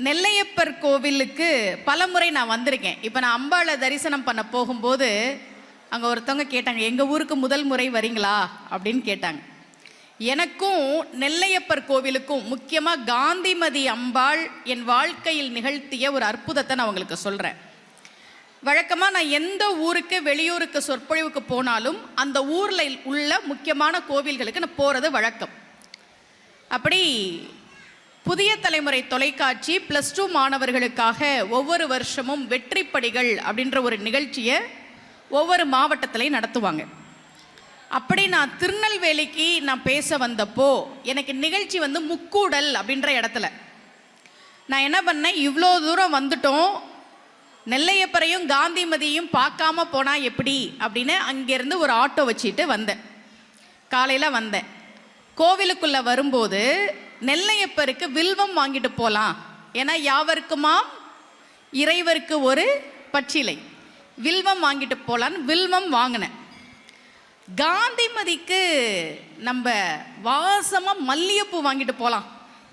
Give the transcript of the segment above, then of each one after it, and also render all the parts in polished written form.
நெல்லையப்பர் கோவிலுக்கு பலமுறை நான் வந்திருக்கேன். இப்போ நான் அம்பாளை தரிசனம் பண்ண போகும்போது அங்கே ஒருத்தவங்க கேட்டாங்க, எங்கள் ஊருக்கு முதல் முறை வரீங்களா அப்படின்னு கேட்டாங்க. எனக்கும் நெல்லையப்பர் கோவிலுக்கும் முக்கியமாக காந்திமதி அம்பாள் என் வாழ்க்கையில் நிகழ்த்திய ஒரு அற்புதத்தை நான் உங்களுக்கு சொல்கிறேன். வழக்கமாக நான் எந்த ஊருக்கு வெளியூருக்கு சொற்பொழிவுக்கு போனாலும் அந்த ஊரில் உள்ள முக்கியமான கோவில்களுக்கு நான் போகிறது வழக்கம். அப்படி புதிய தலைமுறை தொலைக்காட்சி +2 மாணவர்களுக்காக ஒவ்வொரு வருஷமும் வெற்றிப்படிகள் அப்படின்ற ஒரு நிகழ்ச்சியை ஒவ்வொரு மாவட்டத்திலையும் நடத்துவாங்க. அப்படி நான் திருநெல்வேலிக்கு நான் பேச வந்தப்போ எனக்கு நிகழ்ச்சி முக்கூடல் அப்படின்ற இடத்துல நான் என்ன பண்ணேன், இவ்வளோ தூரம் வந்துட்டோம், நெல்லையப்பரையும் காந்திமதியும் பார்க்காம போனால் எப்படி அப்படின்னு அங்கேருந்து ஒரு ஆட்டோ வச்சுட்டு வந்தேன். காலையில் வந்தேன். கோவிலுக்குள்ளே வரும்போது நெல்லையப்பருக்கு வில்வம் வாங்கிட்டு போகலாம், ஏன்னா யாவருக்குமாம் இறைவருக்கு ஒரு பச்சிலை, வில்வம் வாங்கிட்டு போகலான்னு வில்வம் வாங்கினேன். காந்திமதிக்கு நம்ம வாசமாக மல்லிகைப்பூ வாங்கிட்டு போகலாம்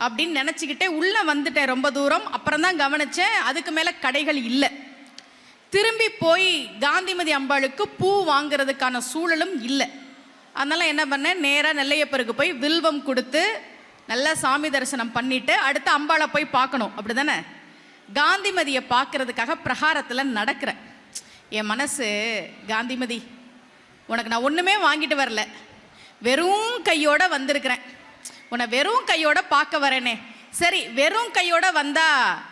அப்படின்னு நினச்சிக்கிட்டே உள்ளே வந்துட்டேன். ரொம்ப தூரம் அப்புறம் தான் கவனித்தேன், அதுக்கு மேலே கடைகள் இல்லை. திரும்பி போய் காந்திமதி அம்பாளுக்கு பூ வாங்கிறதுக்கான சூழலும் இல்லை. அதனால் என்ன பண்ணேன், நேராக நெல்லையப்பருக்கு போய் வில்வம் கொடுத்து நல்லா சாமி தரிசனம் பண்ணிவிட்டு அடுத்து அம்பாளை போய் பார்க்கணும், அப்படி தானே. காந்திமதியை பார்க்கறதுக்காக பிரகாரத்தில் நடக்கிறேன். என் மனசு, காந்திமதி உனக்கு நான் ஒன்றுமே வாங்கிட்டு வரல, வெறும் கையோடு வந்திருக்கிறேன், உன்னை வெறும் கையோட பார்க்க வரேனே, சரி வெறும் கையோட வந்தா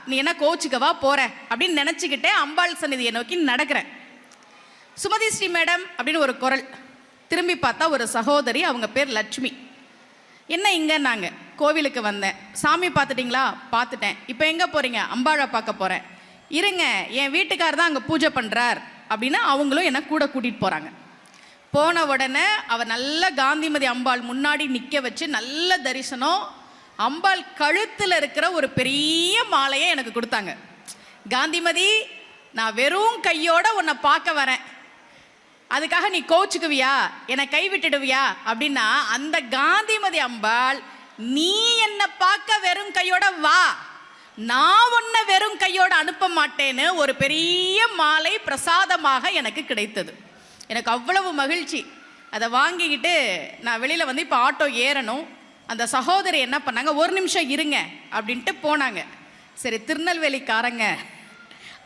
நீ என்ன கோச்சுக்கவா போற அப்படின்னு நினச்சிக்கிட்டே அம்பாள் சந்நிதியை நோக்கி நடக்கிறேன். சுமதி ஸ்ரீ மேடம் அப்படின்னு ஒரு குரல். திரும்பி பார்த்தா ஒரு சகோதரி, அவங்க பேர் லட்சுமி. என்ன இங்கே? நாங்கள் கோவிலுக்கு வந்தேன். சாமி பார்த்துட்டிங்களா? பார்த்துட்டேன். இப்போ எங்கே போகிறீங்க? அம்பாளை பார்க்க போகிறேன். இருங்க, என் வீட்டுக்கார் தான் அங்கே பூஜை பண்ணுறார் அப்படின்னு அவங்களும் என்னை கூட கூட்டிகிட்டு போகிறாங்க. போன உடனே அவர் நல்ல காந்திமதி அம்பாள் முன்னாடி நிற்க வச்சு நல்ல தரிசனம். அம்பாள் கழுத்தில் இருக்கிற ஒரு பெரிய மாலையை எனக்கு கொடுத்தாங்க. காந்திமதி, நான் வெறும் கையோட உன்னை பார்க்க வரேன், அதுக்காக நீ கோச்சுக்குவியா, என்னை கைவிட்டுடுவியா அப்படின்னா, அந்த காந்திமதி அம்பாள் நீ என்னை பார்க்க வெறும் கையோட வா, நான் உன்னை வெறும் கையோட அனுப்ப மாட்டேன்னு ஒரு பெரிய மாலை பிரசாதமாக எனக்கு கிடைத்தது. எனக்கு அவ்வளவு மகிழ்ச்சி. அதை வாங்கிக்கிட்டு நான் வெளியில் இப்போ ஆட்டோ ஏறணும். அந்த சகோதரி என்ன பண்ணாங்க, ஒரு நிமிஷம் இருங்க அப்படின்ட்டு போனாங்க. சரி, திருநெல்வேலிக்காரங்க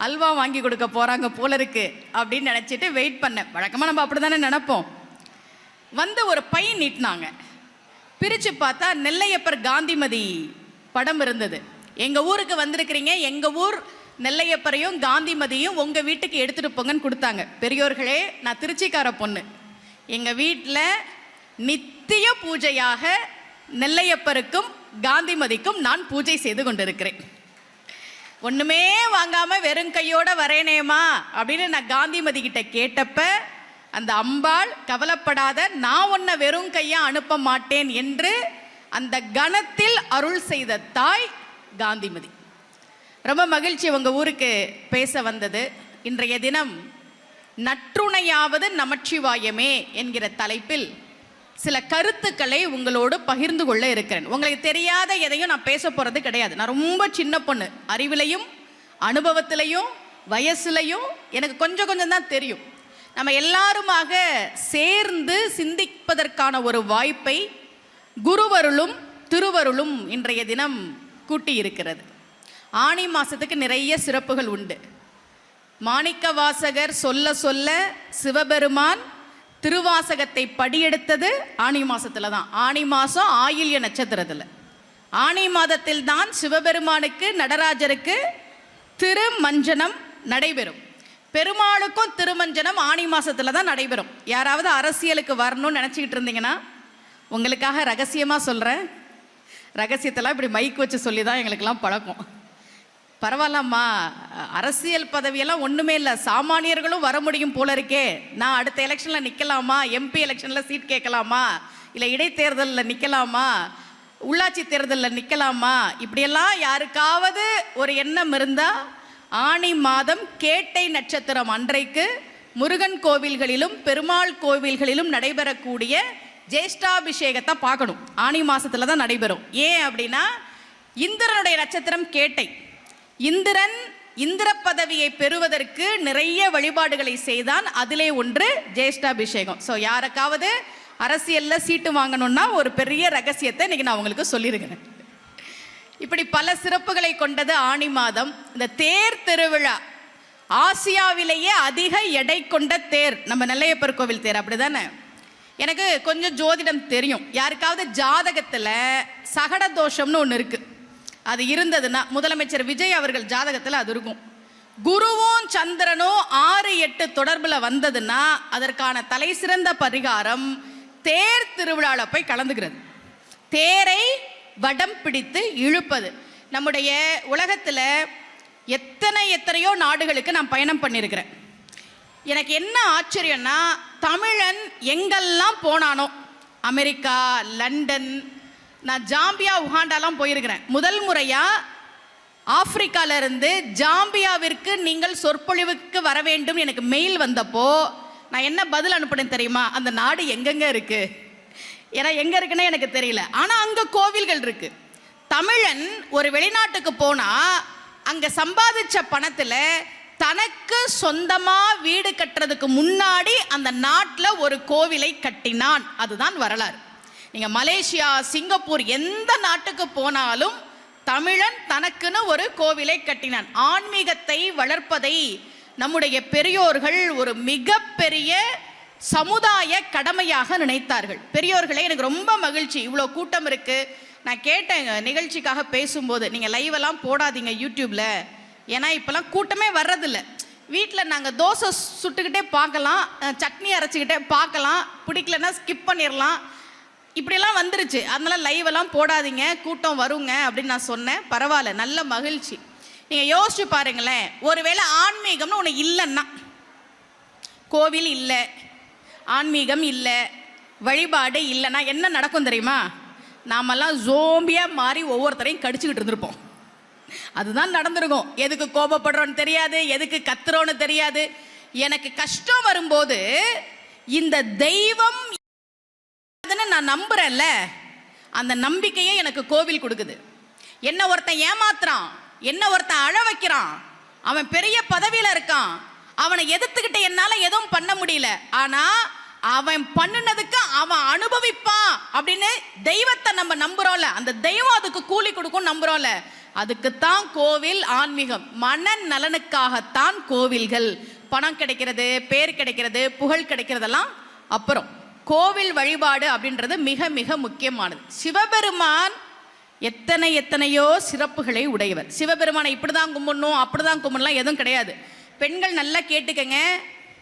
அல்வா வாங்கி கொடுக்க போகிறாங்க போல இருக்கு அப்படின்னு நினச்சிட்டு வெயிட் பண்ணேன். வழக்கமாக நம்ம அப்படி தானே நினப்போம். ஒரு பை நீட்டினாங்க. பிரித்து பார்த்தா நெல்லையப்பர் காந்திமதி படம் இருந்தது. எங்கள் ஊருக்கு வந்திருக்கிறீங்க, எங்கள் ஊர் நெல்லையப்பரையும் காந்திமதியும் உங்கள் வீட்டுக்கு எடுத்துகிட்டு போங்கன்னு கொடுத்தாங்க. பெரியோர்களே, நான் திருச்சிக்கார பொண்ணு. எங்கள் வீட்டில் நித்திய பூஜையாக நெல்லையப்பருக்கும் காந்திமதிக்கும் நான் பூஜை செய்து கொண்டிருக்கிறேன். ஒன்றுமே வாங்காமல் வெறும் கையோட வரேனேமா அப்படின்னு நான் காந்திமதி கிட்ட கேட்டப்ப அந்த அம்பாள் கவலைப்படாத, நான் உன்னை வெறும் கையா அனுப்ப மாட்டேன் என்று அந்த கணத்தில் அருள் செய்த தாய் காந்திமதி. ரொம்ப மகிழ்ச்சி உங்கள் ஊருக்கு பேச வந்தது. இன்றைய தினம் நற்றுணையாவது நமச்சிவாயமே என்கிற தலைப்பில் சில கருத்துக்களை உங்களோடு பகிர்ந்து கொள்ள இருக்கிறேன். உங்களுக்கு தெரியாத எதையும் நான் பேச போகிறது கிடையாது. நான் ரொம்ப சின்ன பொண்ணு, அறிவிலையும் அனுபவத்திலையும் வயசுலையும் எனக்கு கொஞ்சம் தான் தெரியும். நம்ம எல்லாருமாக சேர்ந்து சிந்திப்பதற்கான ஒரு வாய்ப்பை குருவருளும் திருவருளும் இன்றைய தினம் கூட்டி இருக்கிறது. ஆனி மாதத்துக்கு நிறைய சிறப்புகள் உண்டு. மாணிக்க வாசகர் சொல்ல சொல்ல சிவபெருமான் திருவாசகத்தை படியெடுத்தது ஆனி மாதத்தில் தான். ஆனி மாதம் ஆயில்ய நட்சத்திரத்தில், ஆனி மாதத்தில் தான் சிவபெருமானுக்கு நடராஜருக்கு திருமஞ்சனம் நடைபெறும். பெருமாளுக்கும் திருமஞ்சனம் ஆனி மாதத்தில் தான் நடைபெறும். யாராவது அரசியலுக்கு வரணும்னு நினச்சிக்கிட்டு இருந்தீங்கன்னா உங்களுக்காக ரகசியமாக சொல்கிறேன். ரகசியத்தெல்லாம் இப்படி மைக் வச்சு சொல்லி தான் எங்களுக்கெல்லாம் பழக்கம். பரவாயில்லம்மா, அரசியல் பதவியெல்லாம் ஒன்றுமே இல்லை, சாமானியர்களும் வர முடியும் போல இருக்கே, நான் அடுத்த எலெக்ஷனில் நிற்கலாமா, எம்பி எலெக்ஷனில் சீட் கேட்கலாமா, இல்லை இடைத்தேர்தலில் நிற்கலாமா, உள்ளாட்சி தேர்தலில் நிற்கலாமா, இப்படியெல்லாம் யாருக்காவது ஒரு எண்ணம் இருந்தால் ஆனி மாதம் கேட்டை நட்சத்திரம் அன்றைக்கு முருகன் கோவில்களிலும் பெருமாள் கோவில்களிலும் நடைபெறக்கூடிய ஜேஷ்டாபிஷேகத்தை பார்க்கணும். ஆனி மாதத்தில் தான் நடைபெறும். ஏன் அப்படின்னா, இந்திரனுடைய நட்சத்திரம் கேட்டை. இந்திரன் இந்திர பதவியை பெறுவதற்கு நிறைய வழிபாடுகளை செய்தான். அதிலே ஒன்று ஜேஷ்டாபிஷேகம். ஸோ யாருக்காவது அரசியல்ல சீட்டு வாங்கணும்னா ஒரு பெரிய ரகசியத்தை இன்னைக்கு நான் உங்களுக்கு சொல்லியிருக்கிறேன். இப்படி பல சிறப்புகளை கொண்டது ஆனி மாதம். இந்த தேர் திருவிழா ஆசியாவிலேயே அதிக எடை கொண்ட தேர் நம்ம நெல்லையப்பர் கோவில் தேர், அப்படிதானே? எனக்கு கொஞ்சம் ஜோதிடம் தெரியும். யாருக்காவது ஜாதகத்தில் சகட தோஷம்னு ஒன்று இருக்கு, அது இருந்ததுன்னா முதலமைச்சர் விஜய் அவர்கள் ஜாதகத்தில் அது இருக்கும். குருவும் சந்திரனும் 6-8 தொடர்பில் வந்ததுன்னா அதற்கான தலை சிறந்த பரிகாரம் தேர் திருவிழாவில் போய் கலந்துக்கிறது, தேரை வடம் பிடித்து இழுப்பது. நம்முடைய உலகத்தில் எத்தனையோ நாடுகளுக்கு நான் பயணம் பண்ணியிருக்கிறேன். எனக்கு என்ன ஆச்சரியம்னா, தமிழன் எங்கெல்லாம் போனானோ, அமெரிக்கா, லண்டன், நான் ஜாம்பியா, உகாண்டாலாம் போயிருக்கிறேன். முதல் முறையாக ஆப்பிரிக்காவிலிருந்து ஜாம்பியாவிற்கு நீங்கள் சொற்பொழிவுக்கு வர வேண்டும் எனக்கு மெயில் வந்தப்போ நான் என்ன பதில் அனுப்பினேன் தெரியுமா? அந்த நாடு எங்கெங்க இருக்கு, ஏன்னா எங்க இருக்குன்னு எனக்கு தெரியல, ஆனா அங்க கோவில்கள் இருக்கு. தமிழன் ஒரு வெளிநாட்டுக்கு போனா அங்க சம்பாதிச்ச பணத்துல தனக்கு சொந்தமா வீடு கட்டுறதுக்கு முன்னாடி அந்த நாட்டில் ஒரு கோவிலை கட்டினான். அதுதான் வரலாறு. நீங்க மலேசியா, சிங்கப்பூர் எந்த நாட்டுக்கு போனாலும் தமிழன் தனக்குன்னு ஒரு கோவிலை கட்டினான். ஆன்மீகத்தை வளர்ப்பதை நம்முடைய பெரியோர்கள் ஒரு மிகப்பெரிய சமுதாய கடமையாக நினைத்தார்கள். பெரியோர்களே, எனக்கு ரொம்ப மகிழ்ச்சி, இவ்வளோ கூட்டம் இருக்கு. நான் கேட்டேன் நிகழ்ச்சிக்காக பேசும்போது, நீங்கள் லைவ் எல்லாம் போடாதீங்க யூடியூப்ல, ஏன்னா இப்போலாம் கூட்டமே வர்றதில்ல. வீட்டில் நாங்கள் தோசை சுட்டுக்கிட்டே பார்க்கலாம், சட்னி அரைச்சிக்கிட்டே பார்க்கலாம், பிடிக்கலன்னா ஸ்கிப் பண்ணிடலாம், இப்படியெல்லாம் வந்துருச்சு. அதனால லைவ் எல்லாம் போடாதீங்க, கூட்டம் வருங்க அப்படின்னு நான் சொன்னேன். பரவாயில்ல, நல்ல மகிழ்ச்சி. நீங்கள் யோசிச்சு பாருங்களேன், ஒருவேளை ஆன்மீகம்னு ஒன்று இல்லைன்னா, கோவில் இல்லை, ஆன்மீகம் இல்லை, வழிபாடு இல்லைன்னா என்ன நடக்கும் தெரியுமா? நாமெல்லாம் ஜோம்பியாக மாறி ஒவ்வொருத்தரையும் கடிச்சுக்கிட்டு இருந்திருப்போம். அதுதான் நடந்திருக்கும். எதுக்கு கோபப்படுறோன்னு தெரியாது, எதுக்கு கத்துறோன்னு தெரியாது. எனக்கு கஷ்டம் வரும்போது இந்த தெய்வம் நான் நம்புறேன்ல, அந்த நம்பிக்கையே எனக்கு கோவில் கொடுக்குது. என்ன ஒருத்தன் ஏமாத்துறான், என்ன ஒருத்தன் அழ வைக்கிறான், அவன் பெரிய பதவியில இருக்கான், அவனை எதிர்த்துக்கிட்டு என்னால எதுவும் பண்ண முடியல, ஆனா அவன் பண்ணினதுக்கு அவன் அனுபவிப்பான் அப்படின்னு தெய்வத்தை நம்ம நம்புறோம்ல, அந்த தெய்வம் அதுக்கு கூலி கொடுக்கும் நம்புறோம்ல, அதுக்குத்தான் கோவில். ஆன்மீகம் மன நலனுக்காகத்தான் கோவில்கள். பணம் கிடைக்கிறது, பேர் கிடைக்கிறது, புகழ் கிடைக்கிறதெல்லாம் அப்புறம். கோவில் வழிபாடு அப்படின்றது மிக மிக முக்கியமானது. சிவபெருமான் எத்தனையோ சிறப்புகளை உடையவர். சிவபெருமானை இப்படிதான் கும்பிடணும் அப்படிதான் கும்பிடலாம் எதுவும் கிடையாது. பெண்கள் நல்லா கேட்டுக்கங்க,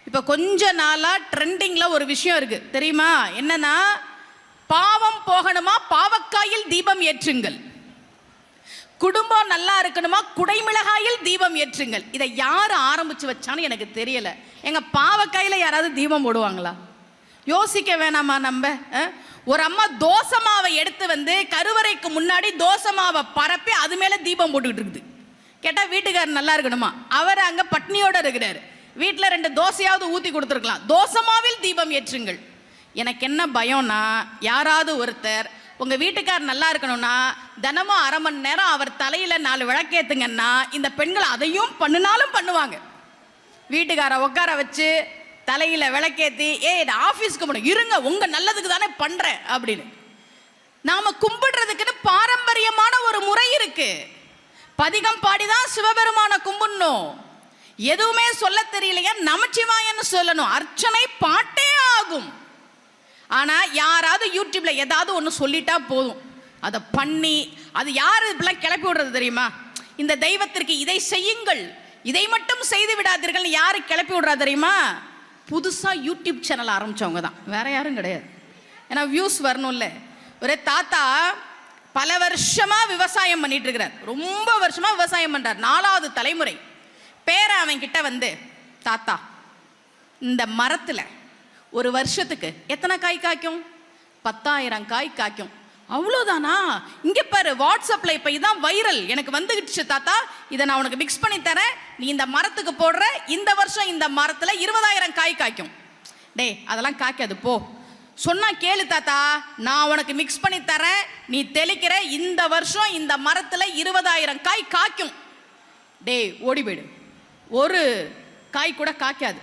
இப்போ கொஞ்ச நாளா ட்ரெண்டிங்ல ஒரு விஷயம் இருக்கு தெரியுமா? என்னன்னா, பாவம் போகணுமா பாவக்காயில் தீபம் ஏற்றுங்கள், குடும்பம் நல்லா இருக்கணுமா குடைமிளகாயில் தீபம் ஏற்றுங்கள். இதை யார் ஆரம்பிச்சு வச்சான்னு எனக்கு தெரியல. எங்க பாவக்காயில யாராவது தீபம் போடுவாங்களா? யோசிக்க வேணாமா? நம்ம ஒரு அம்மா தோசை மாவை எடுத்து வந்து கருவறைக்கு முன்னாடி தோசை மாவை பரப்பி அது மேல தீபம் போட்டுக்கிட்டு இருக்குது. கேட்டா வீட்டுக்காரர் நல்லா இருக்கணுமா? அவர் அங்க பட்னியோட இருக்கிறாரு, வீட்டில் 2 தோசையாவது ஊற்றி கொடுத்துருக்கலாம். தோசை மாவில் தீபம் ஏற்றுங்கள். எனக்கு என்ன பயம்னா, யாராவது ஒருத்தர் உங்கள் வீட்டுக்கார் நல்லா இருக்கணும்னா தினமும் 1/2 மணி நேரம் அவர் தலையில் 4 விளக்கேற்றுங்கன்னா இந்த பெண்கள் அதையும் பண்ணினாலும் பண்ணுவாங்க. வீட்டுக்காரை உட்கார வச்சு தலையில் விளக்கேற்றி, ஆஃபீஸ்க்கு போகணும், இருங்க உங்கள் நல்லதுக்கு தானே பண்ணுறேன் அப்படின்னு. நாம் கும்பிடுறதுக்குன்னு பாரம்பரியமான ஒரு முறை இருக்கு. பதிகம் பாடிதான் சிவபெருமான கும்பிடணும். எதுவுமே சொல்ல தெரியலையா, நமச்சிவாயன்னு சொல்லணும், அர்ச்சனை பாட்டே ஆகும். ஆனா யாராவது யூடியூப்ல ஏதாவது ஒன்று சொல்லிட்டா போதும், அதை பண்ணி அது யார் இப்படிலாம் கிளப்பி விடுறது தெரியுமா? இந்த தெய்வத்திற்கு இதை செய்யுங்கள், இதை மட்டும் செய்து விடாதீர்கள் யாரு கிளப்பி விடுறா தெரியுமா? புதுசா யூடியூப் சேனல் ஆரம்பிச்சவங்க தான், வேற யாரும் கிடையாது. ஏன்னா வியூஸ் வரணும்ல. ஒரு தாத்தா பல வருஷமா விவசாயம் பண்ணிட்டு இருக்கிறார், ரொம்ப வருஷமா விவசாயம் பண்றார், 4வது தலைமுறை. பேர அவன் கிட்ட வந்து, தாத்தா இந்த மரத்துல ஒரு வருஷத்துக்கு எத்தனை காய் காய்க்கும்? 10,000 காய் காய்க்கும். அவ்வளோதானா? இங்க பாரு வாட்ஸ்அப்ல இப்ப இதான் வைரல், எனக்கு வந்துகிடுச்சு தாத்தா, இதை நான் உனக்கு மிக்ஸ் பண்ணி தரேன், நீ இந்த மரத்துக்கு போடுற, இந்த வருஷம் இந்த மரத்துல 20,000 காய் காய்க்கும். டேய் அதெல்லாம் காய்க்காது போ. சொன்னா கேளு தாத்தா, நான் உனக்கு மிக்ஸ் பண்ணி தரேன், நீ தெளிக்கிற, இந்த வருஷம் இந்த மரத்துல 20,000 காய் காய்க்கும். டேய் ஓடி போயிடு, ஒரு காய் கூட காய்க்காது.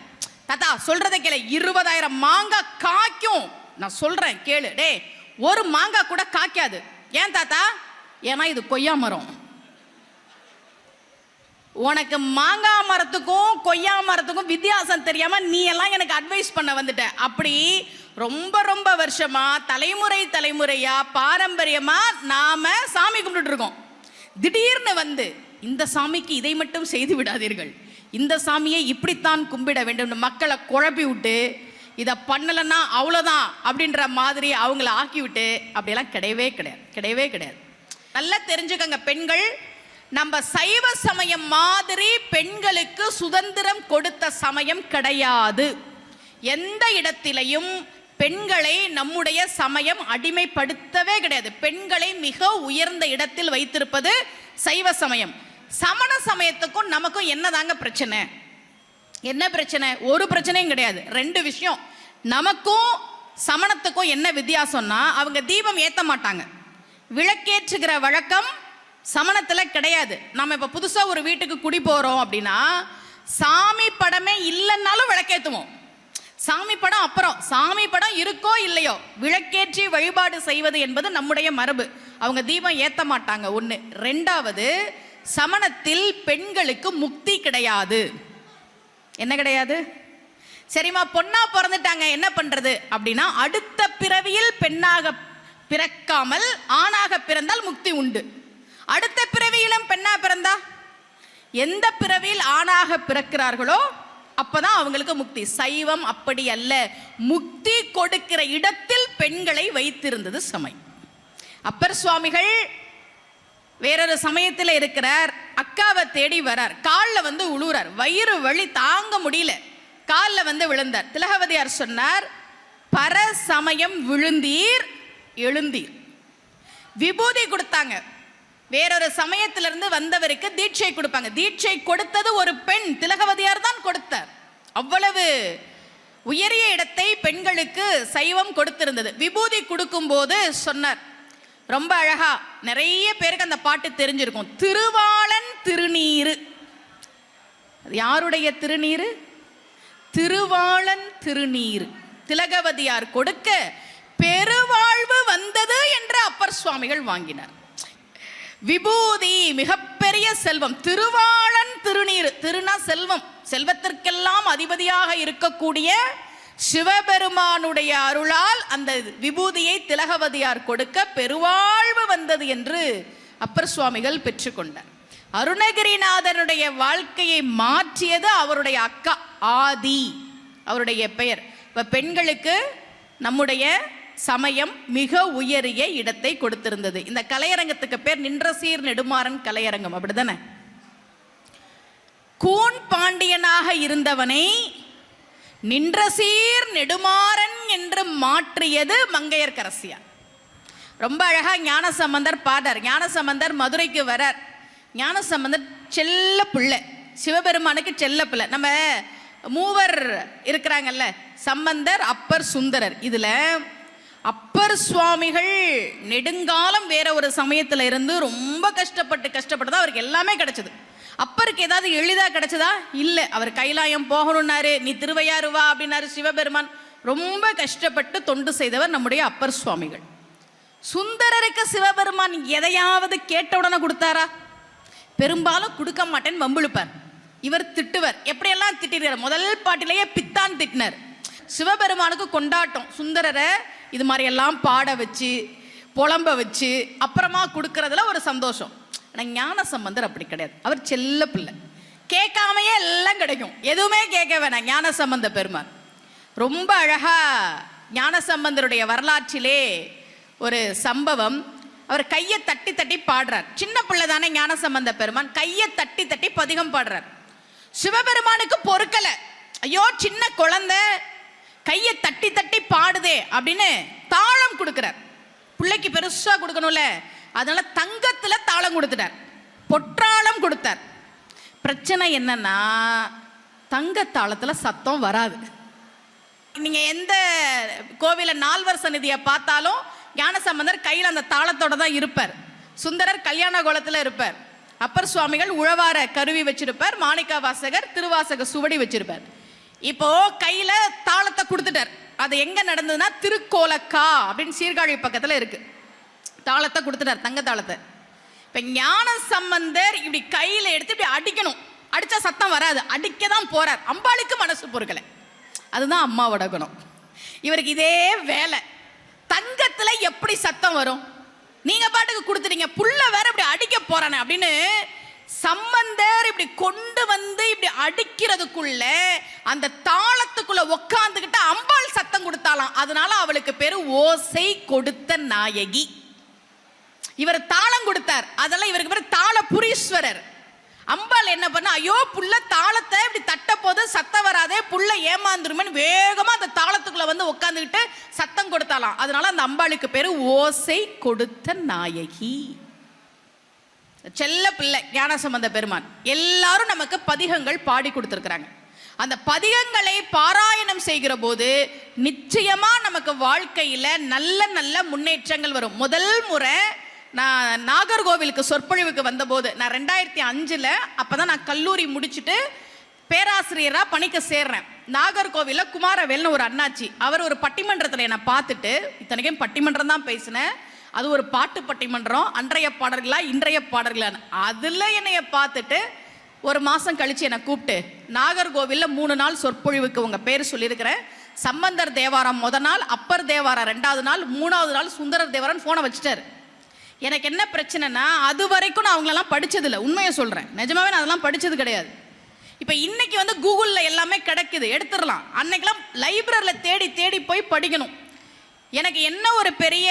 தாத்தா சொல்றதை கேளு, 20,000 மாங்காய் காய்க்கும், நான் சொல்றேன் கேளு. டேய் ஒரு மாங்காய் கூட காய்க்காது. ஏன் தாத்தா? ஏன்னா இது கொய்யா மரம். உனக்கு மாங்காய் மரத்துக்கும் கொய்யா மரத்துக்கும் வித்தியாசம் தெரியாம நீ எல்லாம் எனக்கு அட்வைஸ் பண்ண வந்துட்ட. அப்படி ரொம்ப ரொம்ப வருஷமா தலைமுறை தலைமுறையா பாரம்பரியமா நாம சாமி கும்பிட்டு இருக்கோம். திடீர்னு வந்து இந்த சாமிக்கு இதை மட்டும் செய்து விடாதீர்கள், இந்த சாமியை இப்படித்தான் கும்பிட வேண்டும், மக்களை குழப்பி விட்டு இதை பண்ணலைன்னா அவ்வளோதான் அப்படின்ற மாதிரி அவங்கள ஆக்கி விட்டு அப்படியெல்லாம் கிடையவே கிடையாது, கிடையவே கிடையாது. நல்லா தெரிஞ்சுக்கங்க பெண்கள், நம்ம சைவ சமயம் மாதிரி பெண்களுக்கு சுதந்திரம் கொடுத்த சமயம் கிடையாது. எந்த இடத்திலையும் பெண்களை நம்முடைய சமயம் அடிமைப்படுத்தவே கிடையாது. பெண்களை மிக உயர்ந்த இடத்தில் வைத்திருப்பது சைவ சமயம். சமண சமயத்துக்கும் நமக்கும் என்னதாங்க பிரச்சனை? என்ன பிரச்சனை? ஒரு பிரச்சனையும் கிடையாது. ரெண்டு விஷயம். நமக்கும் சமணத்துக்கும் என்ன வித்தியாசம்னா, அவங்க தீபம் ஏற்ற மாட்டாங்க, விளக்கேற்றுகிற வழக்கம் சமணத்தில் கிடையாது. நம்ம இப்போ புதுசாக ஒரு வீட்டுக்கு குடி போகிறோம் அப்படின்னா சாமி படமே இல்லைன்னாலும் விளக்கேற்றுவோம். சாமி படம் அப்புறம், சாமி படம் இருக்கோ இல்லையோ விளக்கேற்றி வழிபாடு செய்வது என்பது நம்முடைய மரபு. அவங்க தீபம் ஏற்ற மாட்டாங்க. ஒன்று. ரெண்டாவது, சமணத்தில் பெண்களுக்கு முக்தி கிடையாது. என்ன கிடையாது? சரிம்மா பொண்ணா பிறந்துட்டாங்க என்ன பண்றது அப்படின்னா, அடுத்த பிறவியில் பெண்ணாக பிறக்காமல் ஆணாக பிறந்தால் முக்தி உண்டு. அடுத்த பிறவியிலும் பெண்ணா பிறந்தா, எந்த பிறவியில் ஆணாக பிறக்கிறார்களோ அப்பதான் அவங்களுக்கு முக்தி. சைவம் அப்படி அல்ல. முக்தி கொடுக்கிற இடத்தில் பெண்களை வைத்திருந்தது சமயம். அப்பர் சுவாமிகள் வேறொரு சமயத்தில் இருக்கிறார், அக்காவை தேடி வரார், காலில் வந்து உழுறார், வயிறு வலி தாங்க முடியல, காலில் வந்து விழுந்தார். திலகவதியார் சொன்னார், பர சமயம் விழுந்தீர் எழுந்தீர். விபூதி கொடுத்தாங்க. வேறொரு சமயத்திலிருந்து வந்தவருக்கு தீட்சை கொடுப்பாங்க. தீட்சை கொடுத்தது ஒரு பெண், திலகவதியார் தான் கொடுத்தார். அவ்வளவு உயரிய இடத்தை பெண்களுக்கு சைவம் கொடுத்திருந்தது. விபூதி கொடுக்கும் போது சொன்னார், ரொம்ப அழகா, நிறைய பேருக்கு அந்த பாட்டு தெரிஞ்சிருக்கும், திருவாளன் திருநீரு. யாருடைய திருநீரு? திருவாளன் திருநீரு. திலகவதியார் கொடுக்க பெருவாழ்வு வந்தது என்று அப்பர் சுவாமிகள் வாங்கினார். விபூதி மிகப்பெரிய செல்வம். திருவாளன் திருநீர், திருநா செல்வம், செல்வத்திற்கெல்லாம் அதிபதியாக இருக்கக்கூடிய சிவபெருமானுடைய அருளால் அந்த விபூதியை திலகவதியார் கொடுக்க பெருவாழ்வு வந்தது என்று அப்பர் சுவாமிகள் பெற்றுக்கொண்டார். அருணகிரிநாதனுடைய வாழ்க்கையை மாற்றியது அவருடைய அக்கா ஆதி, அவருடைய பெயர். இப்ப பெண்களுக்கு நம்முடைய சமயம் மிக உயரிய இடத்தை கொடுத்திருந்தது. இந்த கலையரங்கத்துக்கு பேர் நின்றசீர் நெடுமாறன் கலையரங்கம், அப்படிதானே? கூன் பாண்டியனாக இருந்தவனை நின்றசீர் நெடுமாறன் என்று மாற்றியது மங்கையர்க்கரசியார். ரொம்ப அழகா ஞானசம்பந்தர் பாடார். ஞானசம்பந்தர் மதுரைக்கு வரார். ஞானசம்பந்தர் செல்ல பிள்ளை, சிவபெருமானுக்கு செல்ல பிள்ளை. நம்ம மூவர் இருக்கிறாங்கல்ல, சம்பந்தர், அப்பர், சுந்தரர். இதுல அப்பர் சுவாமிகள் நெடுங்காலம் வேற ஒரு சமயத்துல இருந்து ரொம்ப கஷ்டப்பட்டு தான் அவருக்கு எல்லாமே கிடைச்சது. அப்பருக்கு ஏதாவது எளிதா கிடைச்சதா? இல்லை. அவர் கைலாயம் போகணும்னாரு, நீ திருவையாறு வா அப்படின்னாரு சிவபெருமான். ரொம்ப கஷ்டப்பட்டு தொண்டு செய்தவர் நம்முடைய அப்பர் சுவாமிகள். சுந்தரருக்கு சிவபெருமான் எதையாவது கேட்ட உடனே கொடுத்தாரா? பெரும்பாலும் கொடுக்க மாட்டேன்னு வம்பிழுப்பார். இவர் திட்டுவர். எப்படியெல்லாம் திட்டிருக்கார்? முதல் பாட்டிலேயே பித்தான் திட்டினார். சிவபெருமானுக்கு கொண்டாட்டம். சுந்தரரை இது மாதிரி எல்லாம் பாட வச்சு புலம்ப வச்சு அப்புறமா கொடுக்கறதுல ஒரு சந்தோஷம். ஆனால் ஞானசம்பந்தர் அப்படி கிடையாது. அவர் செல்ல பிள்ளை, கேட்காமையே எல்லாம் கிடைக்கும், எதுவுமே கேட்க வேணாம். ஞானசம்பந்த பெருமான் ரொம்ப அழகா, ஞானசம்பந்தருடைய வரலாற்றிலே ஒரு சம்பவம். அவர் கையை தட்டி தட்டி பாடுறார். சின்ன பிள்ளை தானே ஞானசம்பந்த பெருமான், கையை தட்டி தட்டி பதிகம் பாடுறார். சிவபெருமானுக்கு பொறுக்கல, ஐயோ சின்ன குழந்தை கையை தட்டி தட்டி பாடுதே அப்படின்னு தாளம் கொடுக்கிறார். பிள்ளைக்கு பெருசா கொடுக்கணும்ல, அதனால தங்கத்துல தாளம் கொடுத்துட்டார், பொற்றாளம் கொடுத்தார். பிரச்சனை என்னன்னா, தங்க தாளத்துல சத்தம் வராது. நீங்க எந்த கோவில நால்வர் சந்நிதியை பார்த்தாலும் ஞானசம்பந்தர் கையில் அந்த தாளத்தோட தான் இருப்பார். சுந்தரர் கல்யாண கோலத்தில் இருப்பார். அப்பர் சுவாமிகள் உழவார கருவி வச்சிருப்பார், மாணிக்க வாசகர் திருவாசக சுவடி வச்சிருப்பார். இப்போ கையில தாளத்தை கொடுத்துட்டார். அது எங்க நடந்ததுன்னா திருக்கோலக்கா அப்படின்னு சீர்காழி பக்கத்துல இருக்கு. தாளத்தை கொடுத்துட்டார், தங்க தாளத்தை. இப்ப ஞான சம்பந்தர் இப்படி கையில எடுத்து இப்படி அடிக்கணும். அடிச்சா சத்தம் வராது, அடிக்க தான் போறார். அம்பாளுக்கு மனசு பொறுக்கலை. அதுதான் அம்மாவோட குணம். இவருக்கு இதே வேலை. தங்கத்துல எப்படி சத்தம் வரும்? நீங்க பாட்டுக்கு கொடுத்துட்டீங்க, புள்ள வேற இப்படி அடிக்க போறானே அப்படின்னு சம்பந்தர் இப்படி கொண்டு வந்து இப்படி அடிக்கிறதுக்குள்ள அந்த தாளத்துக்குள்ள உட்காந்துக்கிட்டு அம்பாள் சத்தம் கொடுத்தாலாம். அதனால அவளுக்கு பேரு ஓசை கொடுத்த நாயகி. இவர் தாளம் கொடுத்தார், அதெல்லாம் இவருக்கு பேரு தாளபுரீஸ்வரர். அம்பாள் என்ன பண்ண, ஐயோ புள்ள தாளத்தை இப்படி தட்ட போது சத்தம் வராதே, புள்ள ஏமாந்துருமேன்னு வேகமா அந்த தாளத்துக்குள்ள வந்து உட்காந்துக்கிட்டு சத்தம் கொடுத்தாலாம். அதனால அந்த அம்பாளுக்கு பேரு ஓசை கொடுத்த நாயகி. செல்ல பிள்ளை ஞானசம்பந்த பெருமான். எல்லாரும் நமக்கு பதிகங்கள் பாடி கொடுத்திருக்கிறாங்க. அந்த பதிகங்களை பாராயணம் செய்கிற போது நிச்சயமா நமக்கு வாழ்க்கையில நல்ல நல்ல முன்னேற்றங்கள் வரும். முதல் முறை நான் நாகர்கோவிலுக்கு சொற்பொழிவுக்கு வந்தபோது, நான் 2005 அப்பதான் நான் கல்லூரி முடிச்சுட்டு பேராசிரியராக பணிக்க சேர்றேன். நாகர்கோவிலில் குமாரவேல்னு ஒரு அண்ணாச்சி, அவர் ஒரு பட்டிமன்றத்தில் என்னை பார்த்துட்டு, இத்தனைக்கும் பட்டிமன்றம் தான் பேசினேன், அது ஒரு பாட்டு பட்டிமன்றம், அன்றைய பாடல்களா இன்றைய பாடல்களான்னு. அதில் என்னைய பார்த்துட்டு ஒரு மாதம் கழித்து என்னை கூப்பிட்டு, நாகர்கோவிலில் 3 நாள் சொற்பொழிவுக்கு உங்கள் பேர் சொல்லியிருக்கிறேன், சம்பந்தர் தேவாரம் முதல் நாள், அப்பர் தேவாரம் 2வது நாள், 3வது நாள் சுந்தரர் தேவாரம் ஃபோனை வச்சுட்டார். எனக்கு என்ன பிரச்சனைனா, அது வரைக்கும் நான் அவங்களெல்லாம் படித்ததில்லை, உண்மையை சொல்கிறேன், நிஜமாவே நான் அதெல்லாம் படித்தது கிடையாது. இப்போ இன்னைக்கு வந்து கூகுளில் எல்லாமே கிடைக்குது, எடுத்துடலாம். அன்னைக்கெல்லாம் லைப்ரரியில் தேடி தேடி போய் படிக்கணும். எனக்கு என்ன ஒரு பெரிய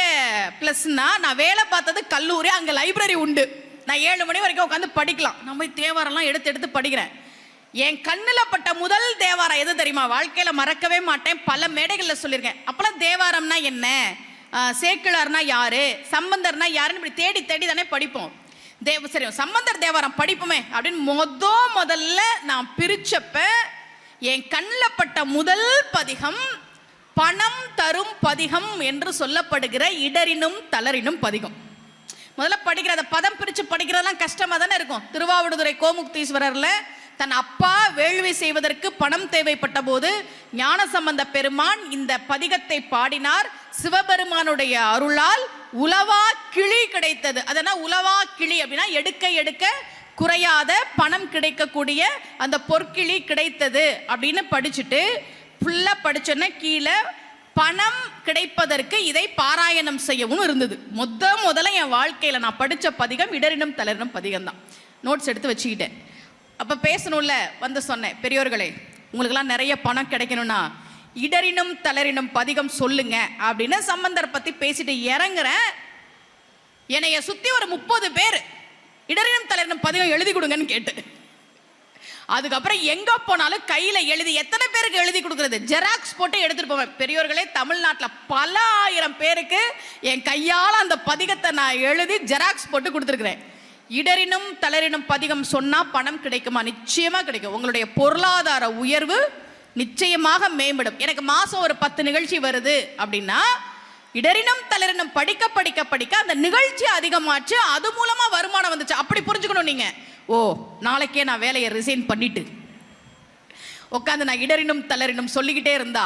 ப்ளஸ்னா, நான் வேலை பார்த்தது கல்லூரி, அங்கே லைப்ரரி உண்டு. நான் 7 மணி வரைக்கும் உட்காந்து படிக்கலாம். நான் போய் தேவாரம்லாம் எடுத்து எடுத்து படிக்கிறேன். என் கண்ணில் பட்ட முதல் தேவாரம் எது தெரியுமா? வாழ்க்கையில் மறக்கவே மாட்டேன், பல மேடைகளில் சொல்லியிருக்கேன். அப்போலாம் தேவாரம்னா என்ன, சேக்கிழார்னா யாரு, சம்பந்தர்னா யாருன்னு இப்படி தேடி தேடி தானே படிப்போம். சரி சம்பந்தர் தேவாரம் படிப்போமே அப்படின்னு முதல்ல நான் பிரிச்சப்ப என் கண்ணில் பட்ட முதல் பதிகம் பணம் தரும் பதிகம் என்று சொல்லப்படுகிற இடரினும் தளரினும் பதிகம். முதல்ல படிக்கிற பதம் பிரித்து படிக்கிறதெல்லாம் கஷ்டமாக தானே இருக்கும். திருவாவடுதுறை கோமுக்தீஸ்வரர்ல தன் அப்பா வேள்வி செய்வதற்கு பணம் தேவைப்பட்ட போது ஞானசம்பந்த பெருமான் இந்த பதிகத்தை பாடினார். சிவபெருமானுடைய அருளால் உலவா கிளி கிடைத்தது. அதனால் உலவா கிளி அப்படின்னா எடுக்க எடுக்க குறையாத பணம் கிடைக்கக்கூடிய அந்த பொற்கிளி கிடைத்தது அப்படின்னு படிச்சுட்டு ஃபுல்லாக படிச்சோன்னா கீழே பணம் கிடைப்பதற்கு இதை பாராயணம் செய்யவும் இருந்தது. முதல்ல என் வாழ்க்கையில் நான் படித்த பதிகம் இடரினும் தளரினும் பதிகம் தான். நோட்ஸ் எடுத்து வச்சுக்கிட்டேன். அப்போ பேசணும்ல வந்து சொன்னேன், பெரியோர்களே உங்களுக்கெல்லாம் நிறைய பணம் கிடைக்கணும்னா இடரினும் தளரினும் பதிகம் சொல்லுங்க அப்படின்னு சம்பந்தர் பற்றி பேசிட்டு இறங்குறேன். என்னைய சுற்றி ஒரு 30 பேர் இடரினும் தளரினும் பதிகம் எழுதி கொடுங்கன்னு கேட்டு, அதுக்கப்புறம் எங்க போனாலும் கையில எழுதி, எத்தனை பேருக்கு எழுதி கொடுக்கறது, ஜெராக்ஸ் போட்டு எடுத்துட்டு போவேன். பெரியோர்களே தமிழ்நாட்டில் பல ஆயிரம் பேருக்கு என் கையால் அந்த பதிகத்தை நான் எழுதி ஜெராக்ஸ் போட்டு கொடுத்துருக்கிறேன். இடரினும் தளரினும் பதிகம் சொன்னா பணம் கிடைக்குமா? நிச்சயமா கிடைக்கும். உங்களுடைய பொருளாதார உயர்வு நிச்சயமாக மேம்படும். எனக்கு மாசம் ஒரு 10 நிகழ்ச்சி வருது அப்படின்னா இடரினும் தளரினும் படிக்க படிக்க படிக்க அந்த நிகழ்ச்சி அதிகமாச்சு, அது மூலமா வருமானம் வந்துச்சு. அப்படி புரிஞ்சுக்கணும் நீங்க. ஓ நாளைக்கே நான் வேலையை ரிசைன் பண்ணிட்டு உட்காந்து நான் இடரினும் தளரினும் சொல்லிக்கிட்டே இருந்தா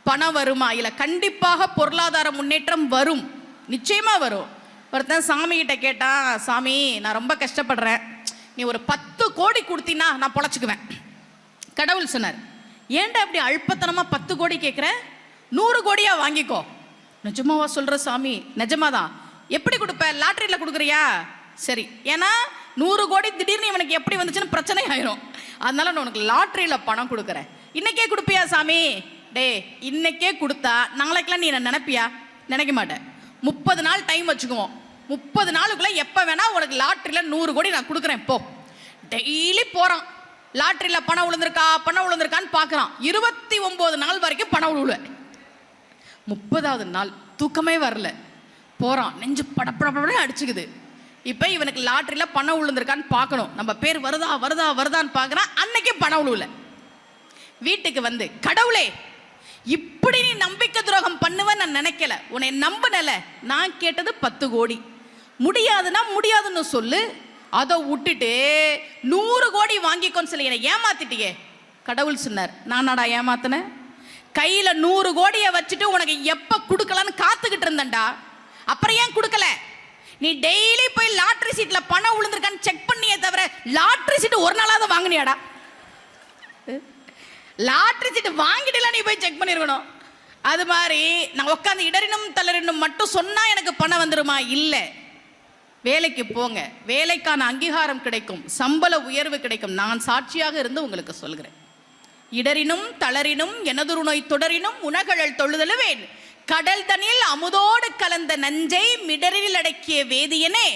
பணம் வருமா? இல்ல கண்டிப்பாக பொருளாதார முன்னேற்றம் வரும், நிச்சயமா வரும். ஒருத்தன் சாமி கிட்ட கேட்டா, சாமி நான் ரொம்ப கஷ்டப்படுறேன், நீ ஒரு 10 கோடி கொடுத்தீங்கன்னா நான் பொழைச்சுக்குவேன். கடவுள் சொன்னார், ஏன்டா அப்படி அல்பத்தனமா 10 கோடி கேட்குற, 100 கோடியா வாங்கிக்கோ. நிஜமாவா சொல்ற சாமி? நிஜமாதான். எப்படி கொடுப்ப? லாட்டரியில் கொடுக்குறியா? சரி, ஏன்னா 100 கோடி திடீர்னு இவனுக்கு எப்படி வந்துச்சுன்னு பிரச்சனை ஆயிரும். அதனால நான் உனக்கு லாட்டரியில் பணம் கொடுக்குறேன். இன்னைக்கே கொடுப்பியா சாமி? டே இன்னைக்கே கொடுத்தா நாளைக்கெல்லாம் நீ என்ன நினைப்பியா? நினைக்க மாட்டேன். 30 நாள் டைம் வச்சுக்குவோம். 30 நாளுக்குள்ள எப்போ வேணா உனக்கு லாட்டரியில் 100 கோடி நான் கொடுக்குறேன் போ. டெய்லி போகிறான், லாட்டரியில் பணம் விழுந்திருக்கான்னு பார்க்குறான். 29 நாள் வரைக்கும் பணம் விழுவேன். 30வது நாள் தூக்கமே வரல, போகிறான், நெஞ்சு படப்படப்பட அடிச்சுக்குது. இப்போ இவனுக்கு லாட்டரியில் பணம் விழுந்திருக்கான்னு பார்க்கணும், நம்ம பேர் வருதான்னு பார்க்குறான். அன்னைக்கு பணம் விழுவல. வீட்டுக்கு வந்து, கடவுளே இப்படி நீ நம்பிக்கை துரோகம் பண்ணுவேன் நான் நினைக்கல, உன்னை நம்பினல. நான் கேட்டது 10 கோடி. முடியாதுன்னா முடியாதுன்னு சொல்லு, அதை விட்டுட்டு 100 கோடி வாங்கிக்கோன்னு சொல்லி என்னை ஏமாத்திட்டியே. கடவுள் சொன்னார், நானாடா ஏமாத்தினேன்? கையில 100 கோடியை வச்சுட்டு உனக்கு எப்ப கொடுக்கலான்னு காத்துக்கிட்டு இருந்தேன்டா. அப்புறம் ஏன் கொடுக்கல? நீ டெய்லி போய் லாட்டரி சீட்ல பணம் விழுந்திருக்கான்னு செக் பண்ணியே தவிர லாட்டரி சீட் ஒரு நாளாவது வாங்கினியாடா? லாட்டரி சீட் வாங்கிட்டுல நீ போய் செக் பண்ணிருக்கணும். அது மாதிரி நான் உட்காந்து இடறினும் தளரினும் மட்டும் சொன்னா எனக்கு பணம் வந்துருமா? இல்லை. வேலைக்கு போங்க, வேலைக்கான அங்கீகாரம் கிடைக்கும், சம்பள உயர்வு கிடைக்கும். நான் சாட்சியாக இருந்து உங்களுக்கு சொல்கிறேன். இடரினும் தளரினும் எனதுரு நோய் தொடரினும் உணகழல் தொழுதலுவேன், கடல் தனில் அமுதோடு கலந்த நஞ்சை மிடரில் அடக்கிய வேதியனே,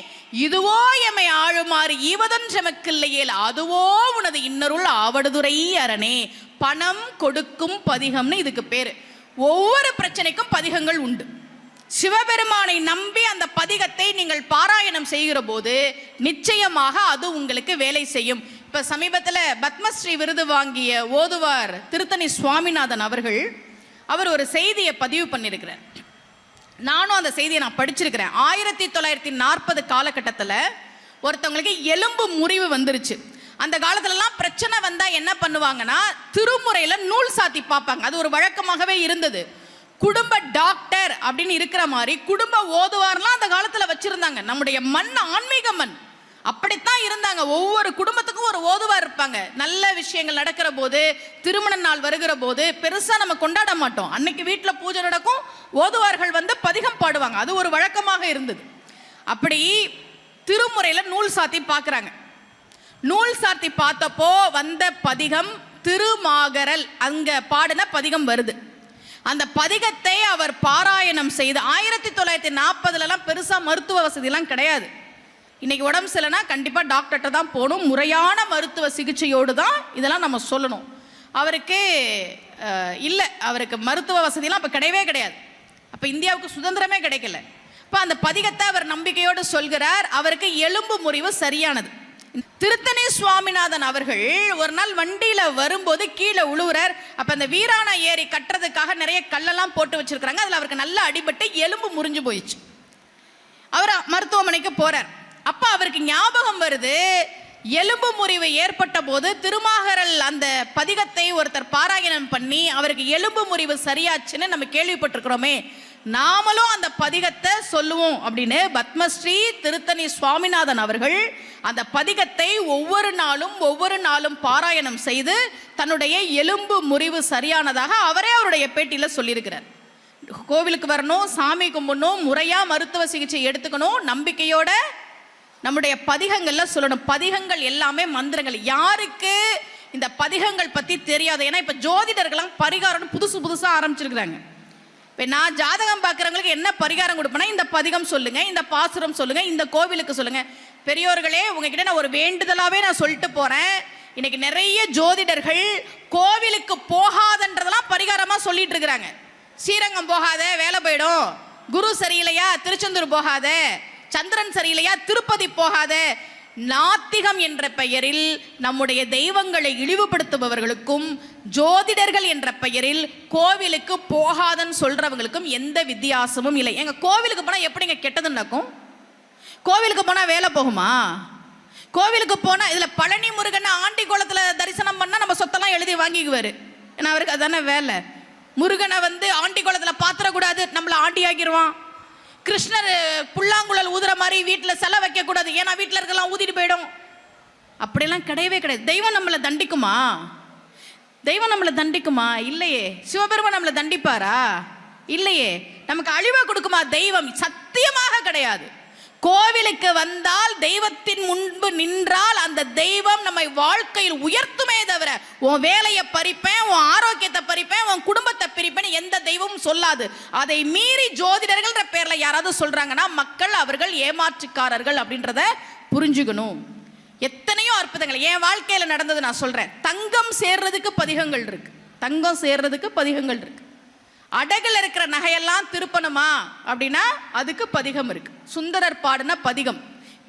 இதுவோ எமை ஆழுமாறு ஈவதொன்றெமக்கில்லையேல் அதுவோ உனது இன்னருள் ஆவடுதுறை அரணே. பணம் கொடுக்கும் பதிகம்னு இதுக்கு பேரு. ஒவ்வொரு பிரச்சனைக்கும் பதிகங்கள் உண்டு. சிவபெருமானை நம்பி அந்த பதிகத்தை நீங்கள் பாராயணம் செய்கிற போது நிச்சயமாக அது உங்களுக்கு வேலை செய்யும். இப்ப சமீபத்தில் பத்மஸ்ரீ விருது வாங்கிய ஓதுவார் திருத்தணி சுவாமிநாதன் அவர்கள் ஒரு செய்தியை பதிவு பண்ணியிருக்கிறார். நானும் அந்த செய்தியை நான் படிச்சிருக்கிறேன். 1940 காலகட்டத்தில் ஒருத்தவங்களுக்கு எலும்பு முறிவு வந்துருச்சு. அந்த காலத்துலலாம் பிரச்சனை வந்தா என்ன பண்ணுவாங்கன்னா திருமுறையில நூல் சாத்தி பார்ப்பாங்க. அது ஒரு வழக்கமாகவே இருந்தது. குடும்ப டாக்டர் அப்படின்னு இருக்கிற மாதிரி குடும்ப ஓதுவார்லாம் அந்த காலத்துல வச்சிருந்தாங்க. நம்முடைய மண் ஆன்மீக மண், அப்படித்தான் இருந்தாங்க. ஒவ்வொரு குடும்பத்துக்கும் ஒரு ஓதுவார் இருப்பாங்க. நல்ல விஷயங்கள் நடக்கிற போது, திருமண நாள் வருகிற போது பெருசா நம்ம கொண்டாட மாட்டோம். அன்னைக்கு வீட்டுல பூஜை நடக்கும், ஓதுவார்கள் வந்து பதிகம் பாடுவாங்க. அது ஒரு வழக்கமாக இருந்தது. அப்படி திருமுறையில நூல் சாத்தி பார்க்கறாங்க. நூல் சாத்தி பார்த்தப்போ வந்த பதிகம் திருமாகரல், அங்க பாடின பதிகம் வருது. அந்த பதிகத்தை அவர் பாராயணம் செய்து 1940 பெருசா மருத்துவ வசதி எல்லாம் கிடையாது. இன்னைக்கு உடம்பு சரியில்லைனா கண்டிப்பா டாக்டர்கிட்ட தான் போகணும். முறையான மருத்துவ சிகிச்சையோடு தான் இதெல்லாம் நம்ம சொல்லணும். அவருக்கு இல்லை, அவருக்கு மருத்துவ வசதியெல்லாம் அப்போ கிடையவே கிடையாது. அப்போ இந்தியாவுக்கு சுதந்திரமே கிடைக்கல. இப்போ அந்த பதிகத்தை அவர் நம்பிக்கையோடு சொல்கிறார். அவருக்கு எலும்பு முறிவு சரியானது. திருத்தணி சுவாமிநாதன் அவர்கள் ஒரு நாள் வண்டியில வரும்போது கீழே உழுவுறார். அப்ப அந்த வீராணா ஏரி கட்டுறதுக்காக நிறைய கல்லெல்லாம் போட்டு வச்சிருக்காங்க. அதுல அவருக்கு நல்ல அடிபட்டு எலும்பு முறிஞ்சு போயிடுச்சு. அவர் மருத்துவமனைக்கு போறார். அப்ப அவருக்கு ஞாபகம் வருது, எலும்பு முறிவு ஏற்பட்ட போது திருமாகரல் அந்த பதிகத்தை ஒருத்தர் பாராயணம் பண்ணி அவருக்கு எலும்பு முறிவு சரியாச்சுன்னு நம்ம கேள்விப்பட்டிருக்கிறோமே, நாமளும் அந்த பதிகத்தை சொல்லுவோம் அப்படின்னு பத்மஸ்ரீ திருத்தணி சுவாமிநாதன் அவர்கள் அந்த பதிகத்தை ஒவ்வொரு நாளும் பாராயணம் செய்து தன்னுடைய எலும்பு முறிவு சரியானதாக அவரே அவருடைய பேட்டியில சொல்லியிருக்கிறார். கோவிலுக்கு வரணும், சாமி கும்பிடணும், முறையா மருத்துவ சிகிச்சை எடுத்துக்கணும், நம்பிக்கையோட நம்முடைய பதிகங்கள்ல சொல்லணும். பதிகங்கள் எல்லாமே மந்திரங்கள். யாருக்கு இந்த பதிகங்கள் பத்தி தெரியாது? ஏன்னா இப்ப ஜோதிடர்கள்லாம் பரிகாரம் புதுசா ஆரம்பிச்சிருக்கிறாங்க. இப்போ நான் ஜாதகம் பார்க்குறவங்களுக்கு என்ன பரிகாரம் கொடுப்பேன்னா, இந்த பதிகம் சொல்லுங்க, இந்த பாசுரம் சொல்லுங்க, இந்த கோவிலுக்கு சொல்லுங்க. பெரியோர்களே, உங்ககிட்ட நான் ஒரு வேண்டுதலாவே நான் சொல்லிட்டு போறேன். இன்னைக்கு நிறைய ஜோதிடர்கள் கோவிலுக்கு போகாதன்றதெல்லாம் பரிகாரமா சொல்லிட்டு இருக்கிறாங்க. ஸ்ரீரங்கம் போகாத, வேலை போயிடும். குரு சரியில்லையா, திருச்செந்தூர் போகாத. சந்திரன் சரியில்லையா, திருப்பதி போகாத. நாத்திகம் என்ற பெயரில் நம்முடைய தெய்வங்களை இழிவுபடுத்துபவர்களுக்கும் ஜோதிடர்கள் என்ற பெயரில் கோவிலுக்கு போகாதன்னு சொல்றவங்களுக்கும் எந்த வித்தியாசமும் இல்லை. எங்க கோவிலுக்கு போனா எப்படிங்க கெட்டது நடக்கும்? கோவிலுக்கு போனா வேலை போகுமா? கோவிலுக்கு போனா இதுல பழனி முருகன் ஆண்டி குளத்துல தரிசனம் பண்ணா நம்ம சொத்தெல்லாம் எழுதி வாங்கிக்குவாரு. ஏன்னா அவருக்கு அதான வேலை. முருகனை வந்து ஆண்டி குளத்துல பாத்திரக்கூடாது, நம்மள ஆண்டி ஆக்கிடுவான். கிருஷ்ணர் புல்லாங்குழல் ஊதுற மாதிரி வீட்டில் செலை வைக்க கூடாது, ஏன்னா வீட்டில் இருக்கலாம் ஊதிட்டு போயிடும். அப்படியெல்லாம் கிடையவே கிடையாது. தெய்வம் நம்மளை தண்டிக்குமா? தெய்வம் நம்மளை தண்டிக்குமா? இல்லையே. சிவபெருமான் நம்மளை தண்டிப்பாரா? இல்லையே. நமக்கு அழிவா கொடுக்குமா தெய்வம்? சத்தியமாக கிடையாது. கோவிலுக்கு வந்தால், தெய்வத்தின் முன்பு நின்றால் அந்த தெய்வம் நம்மை வாழ்க்கையில் உயர்த்துமே தவிர உன் வேலையை பறிப்பேன், உன் ஆரோக்கியத்தை பறிப்பேன், உன் குடும்பத்தை பிரிப்பேன் எந்த தெய்வமும் சொல்லாது. அதை மீறி ஜோதிடர்கள் பேர்ல யாராவது சொல்றாங்கன்னா மக்கள் அவர்கள் ஏமாற்றுக்காரர்கள் அப்படின்றத புரிஞ்சுக்கணும். எத்தனையோ அற்புதங்கள் என் வாழ்க்கையில நடந்தது நான் சொல்றேன். தங்கம் சேர்றதுக்கு பதிகங்கள் இருக்கு. தங்கம் சேர்றதுக்கு பதிகங்கள் இருக்கு. அடகுல இருக்கிற நகையெல்லாம் திருப்பணுமா அப்படின்னா அதுக்கு பதிகம் இருக்கு. சுந்தரர் பாடின பதிகம்.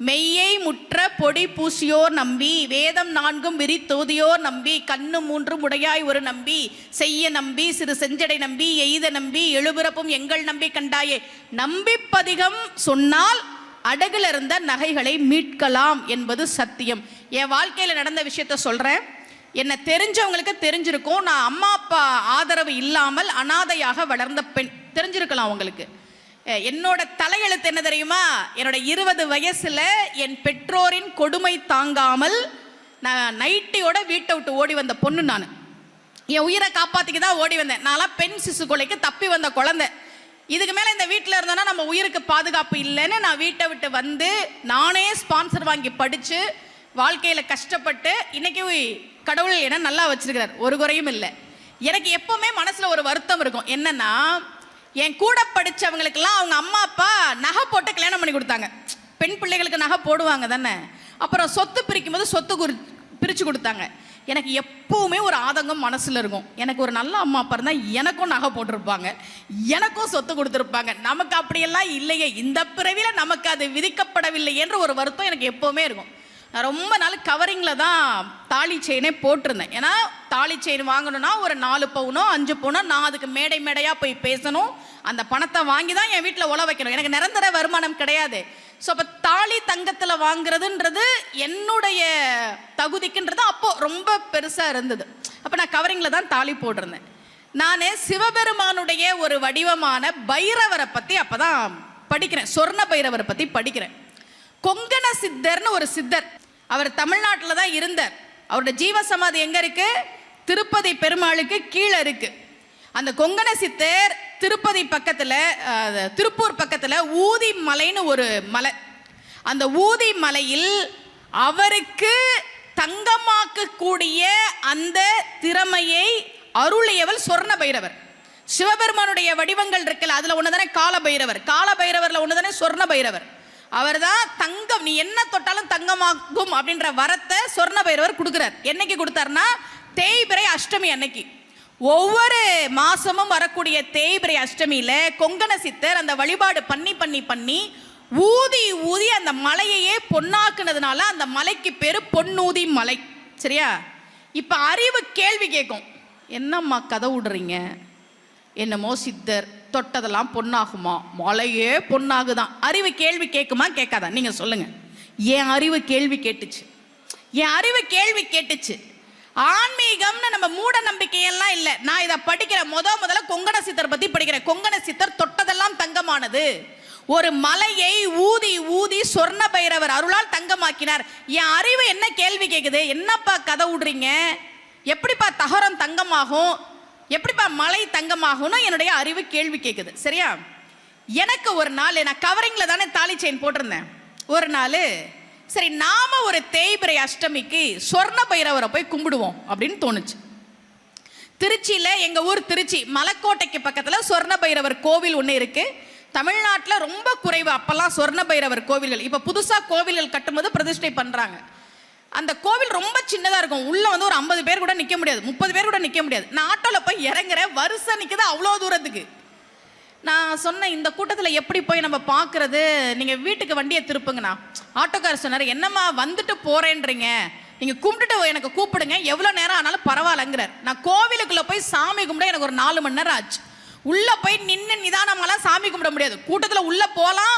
மெய்யை முற்ற பொடி பூசியோர் நம்பி, வேதம் 4 விரித்தோதியோர் நம்பி, கண்ணு 3 உடையாய் ஒரு நம்பி, செய்ய நம்பி, சிறு செஞ்சடை நம்பி, எய்த நம்பி, எழுபிறப்பும் எங்கள் நம்பி கண்டாயே. நம்பி பதிகம் சொன்னால் அடகுல இருந்த நகைகளை மீட்கலாம் என்பது சத்தியம். என் வாழ்க்கையில் நடந்த விஷயத்த சொல்றேன். என்னை தெரிஞ்சவங்களுக்கு தெரிஞ்சிருக்கும். நான் அம்மா அப்பா ஆதரவு இல்லாமல் அனாதையாக வளர்ந்த பெண். தெரிஞ்சிருக்கலாம் உங்களுக்கு. என்னோட தலையெழுத்து என்ன தெரியுமா? என்னோட 20 வயசுல என் பெற்றோரின் கொடுமை தாங்காமல் நான் நைட்டியோட வீட்டை விட்டு ஓடி வந்த பொண்ணு. நான் என் உயிரை காப்பாத்திக்கு தான் ஓடி வந்தேன். நான்லாம் பெண் சிசு கொலைக்கு தப்பி வந்த குழந்தை. இதுக்கு மேலே இந்த வீட்டில் இருந்தோன்னா நம்ம உயிருக்கு பாதுகாப்பு இல்லைன்னு நான் வீட்டை விட்டு வந்து நானே ஸ்பான்சர் வாங்கி படித்து வாழ்க்கையில் கஷ்டப்பட்டு இன்னைக்கு கடவுள் என்ன நல்லா வச்சிருக்கிறார். ஒரு குறையும் இல்லை. எனக்கு எப்பவுமே மனசில் ஒரு வருத்தம் இருக்கும். என்னன்னா, என் கூட படித்தவங்களுக்கெல்லாம் அவங்க அம்மா அப்பா நகை போட்டு கல்யாணம் பண்ணி கொடுத்தாங்க. பெண் பிள்ளைகளுக்கு நகை போடுவாங்க தானே. அப்புறம் சொத்து பிரிக்கும் போது சொத்து பிரித்து கொடுத்தாங்க. எனக்கு எப்பவுமே ஒரு ஆதங்கம் மனசில் இருக்கும். எனக்கு ஒரு நல்ல அம்மா அப்பா இருந்தால் எனக்கும் நகை போட்டிருப்பாங்க, எனக்கும் சொத்து கொடுத்துருப்பாங்க. நமக்கு அப்படியெல்லாம் இல்லையே, இந்த பிறவியில் நமக்கு அது விதிக்கப்படவில்லை என்ற ஒரு வருத்தம் எனக்கு எப்போவுமே இருக்கும். நான் ரொம்ப நாள் கவரிங்கில் தான் தாலி செயினே போட்டிருந்தேன். ஏன்னா தாலி செயின் வாங்கணும்னா ஒரு 4 பவுனோ 5 பவுனோ நான் அதுக்கு மேடையாக போய் பேசணும். அந்த பணத்தை வாங்கி தான் என் வீட்டில் உழ வைக்கணும். எனக்கு நிரந்தர வருமானம் கிடையாது. ஸோ அப்போ தாலி தங்கத்தில் வாங்குறதுன்றது என்னுடைய தகுதிக்குன்றது அப்போ ரொம்ப பெருசாக இருந்தது. அப்போ நான் கவரிங்கில் தான் தாலி போட்டிருந்தேன். நான் சிவபெருமானுடைய ஒரு வடிவமான பைரவரை பற்றி அப்போ தான் படிக்கிறேன். சொர்ண பைரவரை பற்றி படிக்கிறேன். கொங்கண சித்தர்னு ஒரு சித்தர். அவர் தமிழ்நாட்டில் தான் இருந்தார். அவருடைய ஜீவசமாதி எங்கே இருக்கு? திருப்பதி பெருமாளுக்கு கீழே இருக்கு. அந்த கொங்கண சித்தர் திருப்பதி பக்கத்தில், திருப்பூர் பக்கத்தில் ஊதி மலைன்னு ஒரு மலை. அந்த ஊதி மலையில் அவருக்கு தங்கமாக்கக்கூடிய அந்த திறமையை அருளியவள் சொர்ண பைரவர். சிவபெருமானுடைய வடிவங்கள் இருக்குல்ல, அதில் ஒன்று தானே கால பைரவர். கால பைரவரில் ஒன்று தானே சொர்ண பைரவர். அவர் தான் தங்கம், நீ என்ன தொட்டாலும் தங்கமாகும் அப்படின்ற வரத்தை சொர்ண பைரவர் கொடுக்குறார். என்னைக்கு கொடுத்தாருன்னா தேய்பிறை அஷ்டமி அன்னைக்கு. ஒவ்வொரு மாசமும் வரக்கூடிய தேய்பிறை அஷ்டமியில கொங்கண சித்தர் அந்த வழிபாடு பண்ணி ஊதி ஊதி அந்த மலையையே பொன்னாக்குனதுனால அந்த மலைக்கு பேரு பொன்னூதி மலை. சரியா? இப்ப அறிவு கேள்வி கேட்கும், என்னம்மா கதை விடுறீங்க? என்னமோ சித்தர் தொட்டதெல்லாம் பொன்னாகுமா, மலையே பொன்னாகுதான். அறிவு கேள்வி கேட்குமா கேட்காதா? நீங்க சொல்லுங்க. என் அறிவு கேள்வி கேட்டுச்சு. என் அறிவு கேள்வி கேட்டுச்சு. ஆன்மீகம்னு நம்ம மூட நம்பிக்கையெல்லாம் இல்லை. நான் இதை படிக்கிற முதல்ல கொங்கண சித்தர் பத்தி படிக்கிறேன். கொங்கண சித்தர் தொட்டதெல்லாம் தங்கமானது. ஒரு மலையை ஊதி ஊதி சொர்ண பைரவர் அருளால் தங்கமாக்கினார். என் அறிவு என்ன கேள்வி கேட்குது? என்னப்பா கதை விடுறீங்க? எப்படிப்பா தகரம் தங்கமாகும்? எப்படிப்பா மலை தங்கமாகும்னு என்னுடைய அறிவு கேள்வி கேட்குது. சரியா? எனக்கு ஒரு நாள், நான் கவரிங்ல தானே தாலி செயின் போட்டிருந்தேன். ஒரு நாள் சரி நாம ஒரு தேய்பிறை அஷ்டமிக்கு சொர்ண பைரவரை போய் கும்பிடுவோம் அப்படின்னு தோணுச்சு. திருச்சியில, எங்க ஊர் திருச்சி மலைக்கோட்டைக்கு பக்கத்துல சொர்ண பைரவர் கோவில் ஒன்று இருக்கு. தமிழ்நாட்டில் ரொம்ப குறைவு அப்பெல்லாம் சொர்ண பைரவர் கோவில்கள். இப்ப புதுசா கோவில்கள் கட்டும்போது பிரதிஷ்டை பண்றாங்க. அந்த கோவில் ரொம்ப சின்னதா இருக்கும். உள்ள வந்து ஒரு 50 பேர் கூட நிக்க முடியாது, 30 பேர் கூட நிக்க முடியாது. நான் ஆட்டோல போய் இறங்குறேன், வரிசை நிக்குது அவ்வளோ தூரத்துக்கு. நான் சொன்னேன், இந்த கூட்டத்தில் எப்படி போய் நம்ம பார்க்கறது? நீங்கள் வீட்டுக்கு வண்டியை திருப்புங்கண்ணா. ஆட்டோக்காரர் சொன்னார், என்னம்மா வந்துட்டு போறேன்றீங்க, நீங்கள் கும்பிட்டுட்டு எனக்கு கூப்பிடுங்க, எவ்வளோ நேரம் ஆனாலும் பரவாயில்லங்கிறார். நான் கோவிலுக்குள்ளே போய் சாமி கும்பிட எனக்கு ஒரு 4 மணி நேரம் ஆச்சு. உள்ளே போய் நின்று நிதானமாலாம் சாமி கும்பிட முடியாது. கூட்டத்தில் உள்ளே போகலாம்,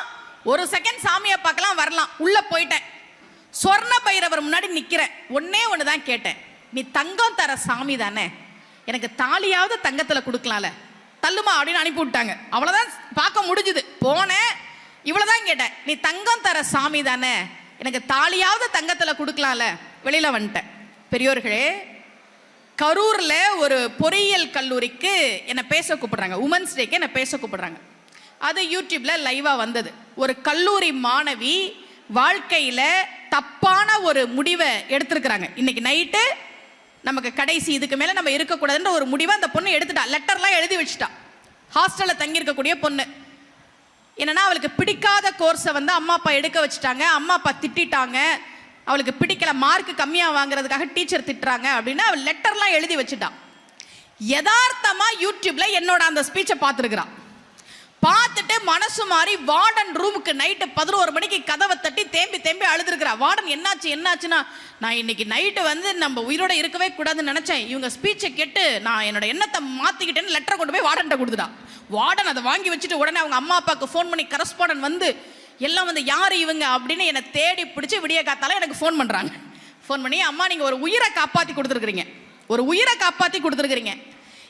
ஒரு செகண்ட் சாமியை பார்க்கலாம், வரலாம். உள்ளே போயிட்டேன். சொர்ண பைரவர் முன்னாடி நிற்கிறேன். ஒன்னே ஒன்று தான் கேட்டேன், நீ தங்கம் தர சாமி தானே, எனக்கு தாலியாவது தங்கத்தில் கொடுக்கலாம்ல, தள்ளுமா அப்படின்னு அனுப்பி விட்டாங்க. அவ்வளோதான் பார்க்க முடிஞ்சுது. போனேன், இவ்வளோதான் கேட்டேன், நீ தங்கம் தர சாமி தானே, எனக்கு தாலியாவது தங்கத்தில் கொடுக்கலாம்ல. வெளியில் வந்துட்டேன். பெரியோர்களே, கரூரில் ஒரு பொறியியல் கல்லூரிக்கு என்னை பேச கூப்பிடுறாங்க. உமன்ஸ் டேக்கு என்னை பேச கூப்பிடுறாங்க. அது யூடியூப்ல லைவாக வந்தது. ஒரு கல்லூரி மாணவி வாழ்க்கையில் தப்பான ஒரு முடிவை எடுத்திருக்கிறாங்க. இன்னைக்கு நைட்டு நமக்கு கடைசி, இதுக்கு மேலே நம்ம இருக்கக்கூடாதுன்ற ஒரு முடிவை அந்த பொண்ணு எடுத்துட்டா. லெட்டர்லாம் எழுதி வச்சுட்டா. ஹாஸ்டலில் தங்கியிருக்கக்கூடிய பொண்ணு. என்னன்னா, அவளுக்கு பிடிக்காத கோர்ஸை வந்து அம்மா அப்பா எடுக்க வச்சுட்டாங்க. அம்மா அப்பா திட்டாங்க, அவளுக்கு பிடிக்கல, மார்க் கம்மியாக வாங்குறதுக்காக டீச்சர் திட்டுறாங்க அப்படின்னு அவள் லெட்டர்லாம் எழுதி வச்சுட்டான். யதார்த்தமாக யூடியூப்ல என்னோட அந்த ஸ்பீச்சை பார்த்துருக்குறான். பார்த்துட்டு மனசு மாறி வார்டன் ரூமுக்கு நைட்டு 11 மணிக்கு கதவை தட்டி தேம்பி அழுதுருக்கிறா. வார்டன் என்னாச்சுன்னா, நான் இன்னைக்கு நைட்டு வந்து நம்ம உயிரோட இருக்கவே கூடாதுன்னு நினைச்சேன், இவங்க ஸ்பீச்சை கேட்டு நான் என்னோட எண்ணத்தை மாத்திக்கிட்டேன்னு லெட்டரை கொண்டு போய் வார்டன்ட்ட கொடுத்துட்டான். வார்டன் அதை வாங்கி வச்சுட்டு உடனே அவங்க அம்மா அப்பாவுக்கு ஃபோன் பண்ணி கரஸ்பாண்டன்ட் வந்து எல்லாம் வந்து யார் இவங்க அப்படின்னு என்னை தேடி பிடிச்சி விடிய காத்தால எனக்கு ஃபோன் பண்ணுறாங்க. ஃபோன் பண்ணி, அம்மா நீங்கள் ஒரு உயிரை காப்பாற்றி கொடுத்துருக்குறீங்க, ஒரு உயிரை காப்பாற்றி கொடுத்துருக்குறீங்க.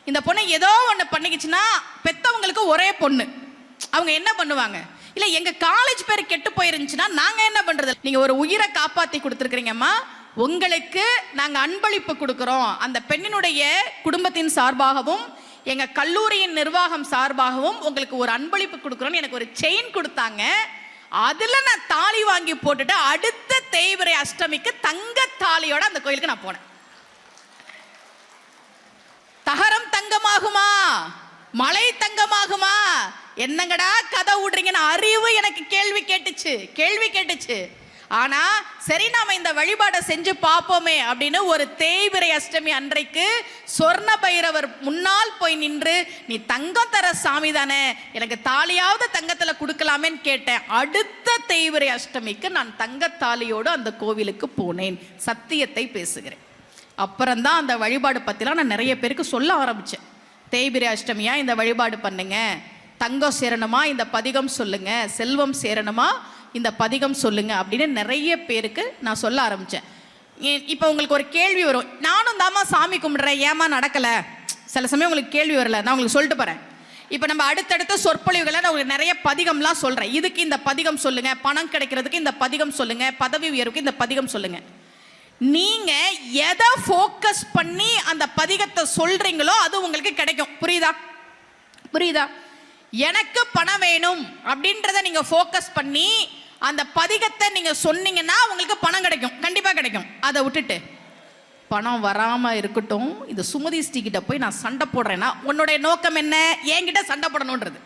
இந்த பொண்ணை ஏதோ ஒன்று பண்ணிக்கிச்சுன்னா பெற்றவங்களுக்கு ஒரே பொண்ணு, அவங்க என்ன பண்ணுவாங்க? இல்லை எங்கள் காலேஜ் பேர் கெட்டு போயிருந்துச்சுன்னா நாங்கள் என்ன பண்ணுறது? நீங்கள் ஒரு உயிரை காப்பாற்றி கொடுத்துருக்குறீங்கம்மா, உங்களுக்கு நாங்கள் அன்பளிப்பு கொடுக்குறோம். அந்த பெண்ணினுடைய குடும்பத்தின் சார்பாகவும் எங்கள் கல்லூரியின் நிர்வாகம் சார்பாகவும் உங்களுக்கு ஒரு அன்பளிப்பு கொடுக்குறோன்னு எனக்கு ஒரு செயின் கொடுத்தாங்க. அதில் நான் தாலி வாங்கி போட்டுட்டு அடுத்த தேய்பிறை அஷ்டமிக்கு தங்க தாலியோட அந்த கோயிலுக்கு நான் போனேன். தகரம் தங்கமாகுமா, மலை தங்கமாகுமா, என்னங்கடா கதை விடுறீங்கன்னு அறிவு எனக்கு கேள்வி கேட்டுச்சு. ஆனா சரி, நாம இந்த வழிபாடை செஞ்சு பார்ப்போமே அப்படின்னு ஒரு தேய்பிறை அஷ்டமி அன்றைக்கு சொர்ண பைரவர் முன்னால் போய் நின்று, நீ தங்கம் தர சாமி தானே, எனக்கு தாலியாவது தங்கத்துல கொடுக்கலாமேன்னு கேட்டேன். அடுத்த தேய்பிறை அஷ்டமிக்கு நான் தங்கத்தாலியோடு அந்த கோவிலுக்கு போனேன். சத்தியத்தை பேசுகிறேன். அப்புறம்தான் அந்த வழிபாடு பற்றிலாம் நான் நிறைய பேருக்கு சொல்ல ஆரம்பித்தேன். தேய்பிறை அஷ்டமியா இந்த வழிபாடு பண்ணுங்க, தங்கம் சேரணுமா இந்த பதிகம் சொல்லுங்க, செல்வம் சேரணுமா இந்த பதிகம் சொல்லுங்க அப்படின்னு நிறைய பேருக்கு நான் சொல்ல ஆரம்பித்தேன். இப்போ உங்களுக்கு ஒரு கேள்வி வரும், நானும் தாமா சாமி கும்பிடுறேன், ஏமா நடக்கலை? சில சமயம் உங்களுக்கு கேள்வி வரல, நான் உங்களுக்கு சொல்லிட்டு போகிறேன். இப்போ நம்ம அடுத்தடுத்த சொற்பொழிவுகளை நான் உங்களுக்கு நிறைய பதிகம்லாம் சொல்கிறேன். இதுக்கு இந்த பதிகம் சொல்லுங்க, பணம் கிடைக்கிறதுக்கு இந்த பதிகம் சொல்லுங்க, பதவி உயர்வுக்கு இந்த பதிகம் சொல்லுங்க. நீங்க எதை ஃபோக்கஸ் பண்ணி அந்த பதிகத்தை சொல்றீங்களோ அது உங்களுக்கு கிடைக்கும். புரியுதா? எனக்கு பணம் வேணும் அப்படின்றத நீங்க ஃபோக்கஸ் பண்ணி அந்த பதிகத்தை நீங்க சொன்னீங்கன்னா உங்களுக்கு பணம் கிடைக்கும், கண்டிப்பா கிடைக்கும். அதை விட்டுட்டு பணம் வராம இருக்கட்டும், இது சுமதி ஸ்ரீ கிட்ட போய் நான் சண்டை போடுறேன்னா உன்னுடைய நோக்கம் என்ன? என்கிட்ட சண்டை போடணும்ன்றது.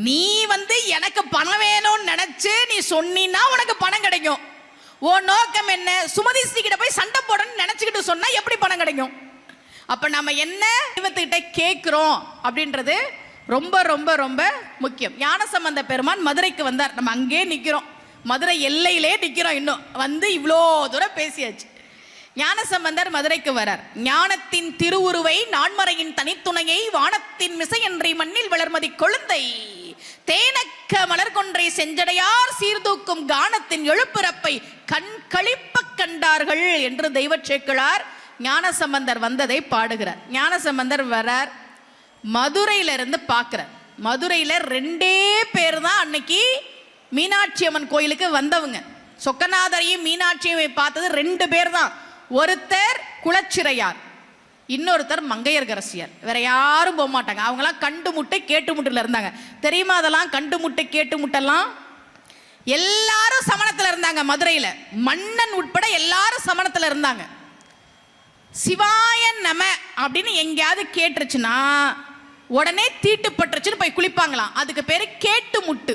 நீ வந்து எனக்கு பணம் வேணும்னு நினைச்சு நீ சொன்னீன்னா உனக்கு பணம் கிடைக்கும். உன் நோக்கம் என்ன? சுமதி ஸ்ரீ கிட்ட போய் சண்டை போடணும்னு நினைச்சுக்கிட்டு சொன்னா எப்படி பணம் கிடைக்கும்? அப்ப நம்ம என்ன தெய்வத்துக்கிட்ட கேட்கிறோம் அப்படின்றது ரொம்ப ரொம்ப ரொம்ப முக்கியம். ஞானசம்பந்த பெருமான் மதுரைக்கு வந்தார். நம்ம அங்கே நிற்கிறோம், மதுரை எல்லையிலே நிற்கிறோம். இன்னும் வந்து இவ்வளோ தூரம் பேசியாச்சு. ஞானசம்பந்தர் மதுரைக்கு வரார். ஞானத்தின் திருவுருவை நான்மறையின் தனித்துணையை வானத்தின் மிசையன்றி மண்ணில் வளர்மதி கொழுந்தை தேனக்க மலர் கொன்றை செஞ்சடையார் சீர்தூக்கும் கானத்தின் எழுப்பிறப்பை கண் களிப்ப கண்டார்கள் என்று தெய்வச்சேக்கிழார் ஞானசம்பந்தர் வந்ததை பாடுகிறார். ஞானசம்பந்தர் வரார், மதுரையிலிருந்து பார்க்கிறார். மதுரையில் 2 பேர் தான் அன்னைக்கு மீனாட்சி அம்மன் கோயிலுக்கு வந்தவங்க. சொக்கநாதரையும் மீனாட்சியையும் பார்த்தது 2 பேர் தான். ஒருத்தர் குலச்சிறையார், இன்னொருத்தர் மங்கையர்கரசியார். வேற யாரும் போக மாட்டாங்க. அவங்களாம் கண்டு முட்டை கேட்டு முட்டில் இருந்தாங்க. தெரியுமா? அதெல்லாம் கண்டு முட்டை கேட்டு முட்டெல்லாம் எல்லாரும் சமணத்தில் இருந்தாங்க. மதுரையில் மன்னன் உட்பட எல்லாரும் சமணத்தில் இருந்தாங்க. சிவாய நம அப்படின்னு எங்கேயாவது கேட்டுருச்சுன்னா உடனே தீட்டுப்பட்டுருச்சுன்னு போய் குளிப்பாங்களாம். அதுக்கு பேரு கேட்டு முட்டு.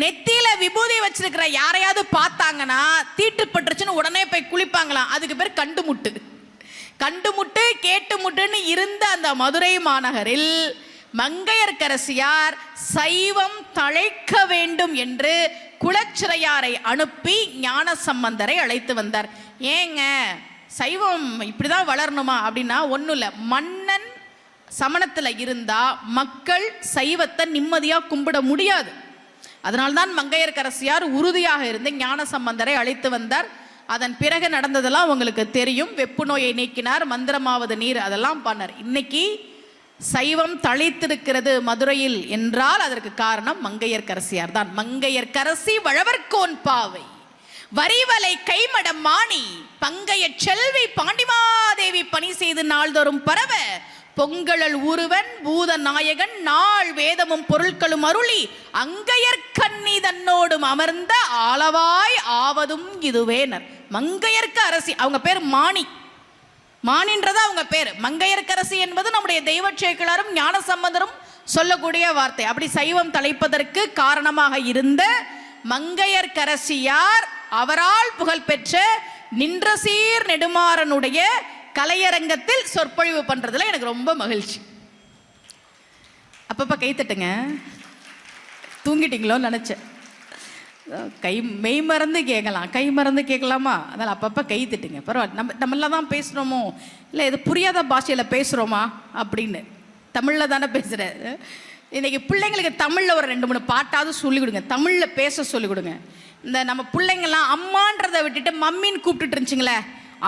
நெத்தியில விபூதி வச்சிருக்கிற யாரையாவது பார்த்தாங்கன்னா தீட்டுப்பட்டுருச்சுன்னு உடனே போய் குளிப்பாங்களாம். அதுக்கு பேர் கண்டு முட்டு. கண்டு முட்டு கேட்டு முட்டுன்னு இருந்த அந்த மதுரை மாநகரில் மங்கையர்கரசியார் சைவம் தழைக்க வேண்டும் என்று குலச்சிறையாரை அனுப்பி ஞானசம்பந்தரை அழைத்து வந்தார். ஏங்க சைவம் இப்படிதான் வளரணுமா அப்படின்னா ஒன்றும் இல்லை. மன்னன் சமணத்தில் இருந்தா மக்கள் சைவத்தை நிம்மதியாக கும்பிட முடியாது. அதனால்தான் மங்கையர்கரசியார் உறுதியாக இருந்து ஞானசம்பந்தரை அழைத்து வந்தார். அதன் பிறகு நடந்ததெல்லாம் உங்களுக்கு தெரியும். வெப்பு நோயை நீக்கினார், மந்திரமாவது நீர், அதெல்லாம் பண்ணார். இன்னைக்கு சைவம் தழைத்திருக்கிறது மதுரையில் என்றால் அதற்கு காரணம் மங்கையர்கரசியார் தான். மங்கையர்கரசி வளவர்கோன் பாவை வரிவலை கைமடம் மாணி பங்கைய செல்வி பாண்டிமாதேவி பணி செய்து நாள்தோறும் பரவ பொங்கழல் ஊருவன் பூத நாயகன் நாள் வேதமும் பொருட்களும் அருளி அங்கையர்கண்ணி தன்னோடும் அமர்ந்த ஆளவாய் ஆவதும் இதுவேனர். மங்கையர்க்கு அரசி, அவங்க பேர் மாணி, மாணின்றது அவங்க பேர். மங்கையர்க்கரசி என்பது நம்முடைய தெய்வச்சேக்கிழாரும் ஞானசம்பந்தரும் சொல்லக்கூடிய வார்த்தை. அப்படி சைவம் தலைப்பதற்கு காரணமாக இருந்த மங்கையர்க்கரசியார் அவரால் புகழ்பெற்ற நின்றசீர் நெடுமாறனுடைய கலையரங்கத்தில் சொற்பொழிவு பண்றதுல எனக்கு ரொம்ப மகிழ்ச்சி. அப்பப்ப கை தட்டுங்க. தூங்கிட்டீங்களோ நினைச்சேன். கை மெய் மறந்து கேட்கலாம், கை மறந்து கேட்கலாமா? அதனால் அப்பப்போ கை தட்டுங்க. பரவாயில்ல. நம்மள தான் பேசுகிறோமோ, இல்லை இது புரியாத பாஷையில் பேசுகிறோமா அப்படின்னு தமிழில் தானே பேசுகிறேன். இன்னைக்கு பிள்ளைங்களுக்கு தமிழில் ஒரு 2-3 பாட்டாவது சொல்லிக் கொடுங்க, தமிழில் பேச சொல்லிக் கொடுங்க. இந்த நம்ம பிள்ளைங்கள்லாம் அம்மான்றதை விட்டுட்டு மம்மின்னு கூப்பிட்டுட்டு இருந்துச்சுங்களே,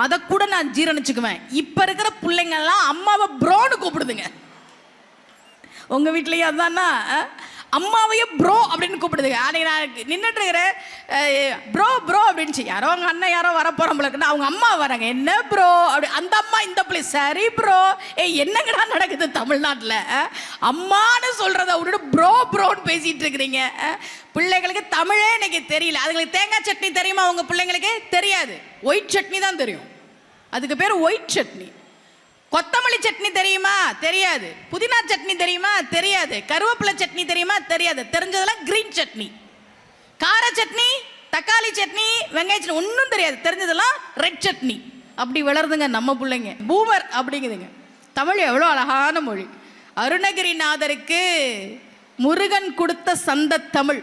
அதை கூட நான் ஜீரணிச்சுக்குவேன். இப்போ இருக்கிற பிள்ளைங்கள்லாம் அம்மாவை ப்ரோன்னு கூப்பிடுதுங்க. உங்கள் வீட்லேயும் அதானா? அம்மாவையே ப்ரோ அப்படின்னு கூப்பிடுதுங்க. அன்றைக்கி நான் நின்றுட்டு இருக்கிறேன், ப்ரோ ப்ரோ அப்படின்ச்சு. யாரோ அவங்க அண்ணன் யாரோ வரப்போகிறவங்களுக்குன்னா அவங்க அம்மா வராங்க, என்ன ப்ரோ அப்படி. அந்த அம்மா இந்த பிள்ளை சரி ப்ரோ. என்னங்கடா நடக்குது தமிழ்நாட்டில்? அம்மானு சொல்கிறத விட்டுட்டு ப்ரோ ப்ரோன்னு பேசிகிட்டு இருக்கிறீங்க. பிள்ளைங்களுக்கு தமிழே இன்னைக்கு தெரியல. அதுங்களுக்கு தேங்காய் சட்னி தெரியுமா? உங்கள் பிள்ளைங்களுக்கு தெரியாது. ஒயிட் சட்னி தான் தெரியும். அதுக்கு பேர் ஒயிட் சட்னி. கொத்தமல்லி சட்னி தெரியுமா? தெரியாது. புதினா சட்னி தெரியுமா? தெரியாது. கருவேப்பிலை சட்னி தெரியுமா? தெரியாது. தெரிஞ்சதெல்லாம் கிரீன் சட்னி. கார சட்னி, தக்காளி சட்னி, வெங்காய சட்னி ஒன்றும் தெரியாது. தெரிஞ்சதெல்லாம் ரெட் சட்னி. அப்படி வளருதுங்க நம்ம பிள்ளைங்க. பூமர் அப்படிங்குதுங்க. தமிழ் எவ்வளோ அழகான மொழி. அருணகிரிநாதருக்கு முருகன் கொடுத்த சந்த தமிழ்.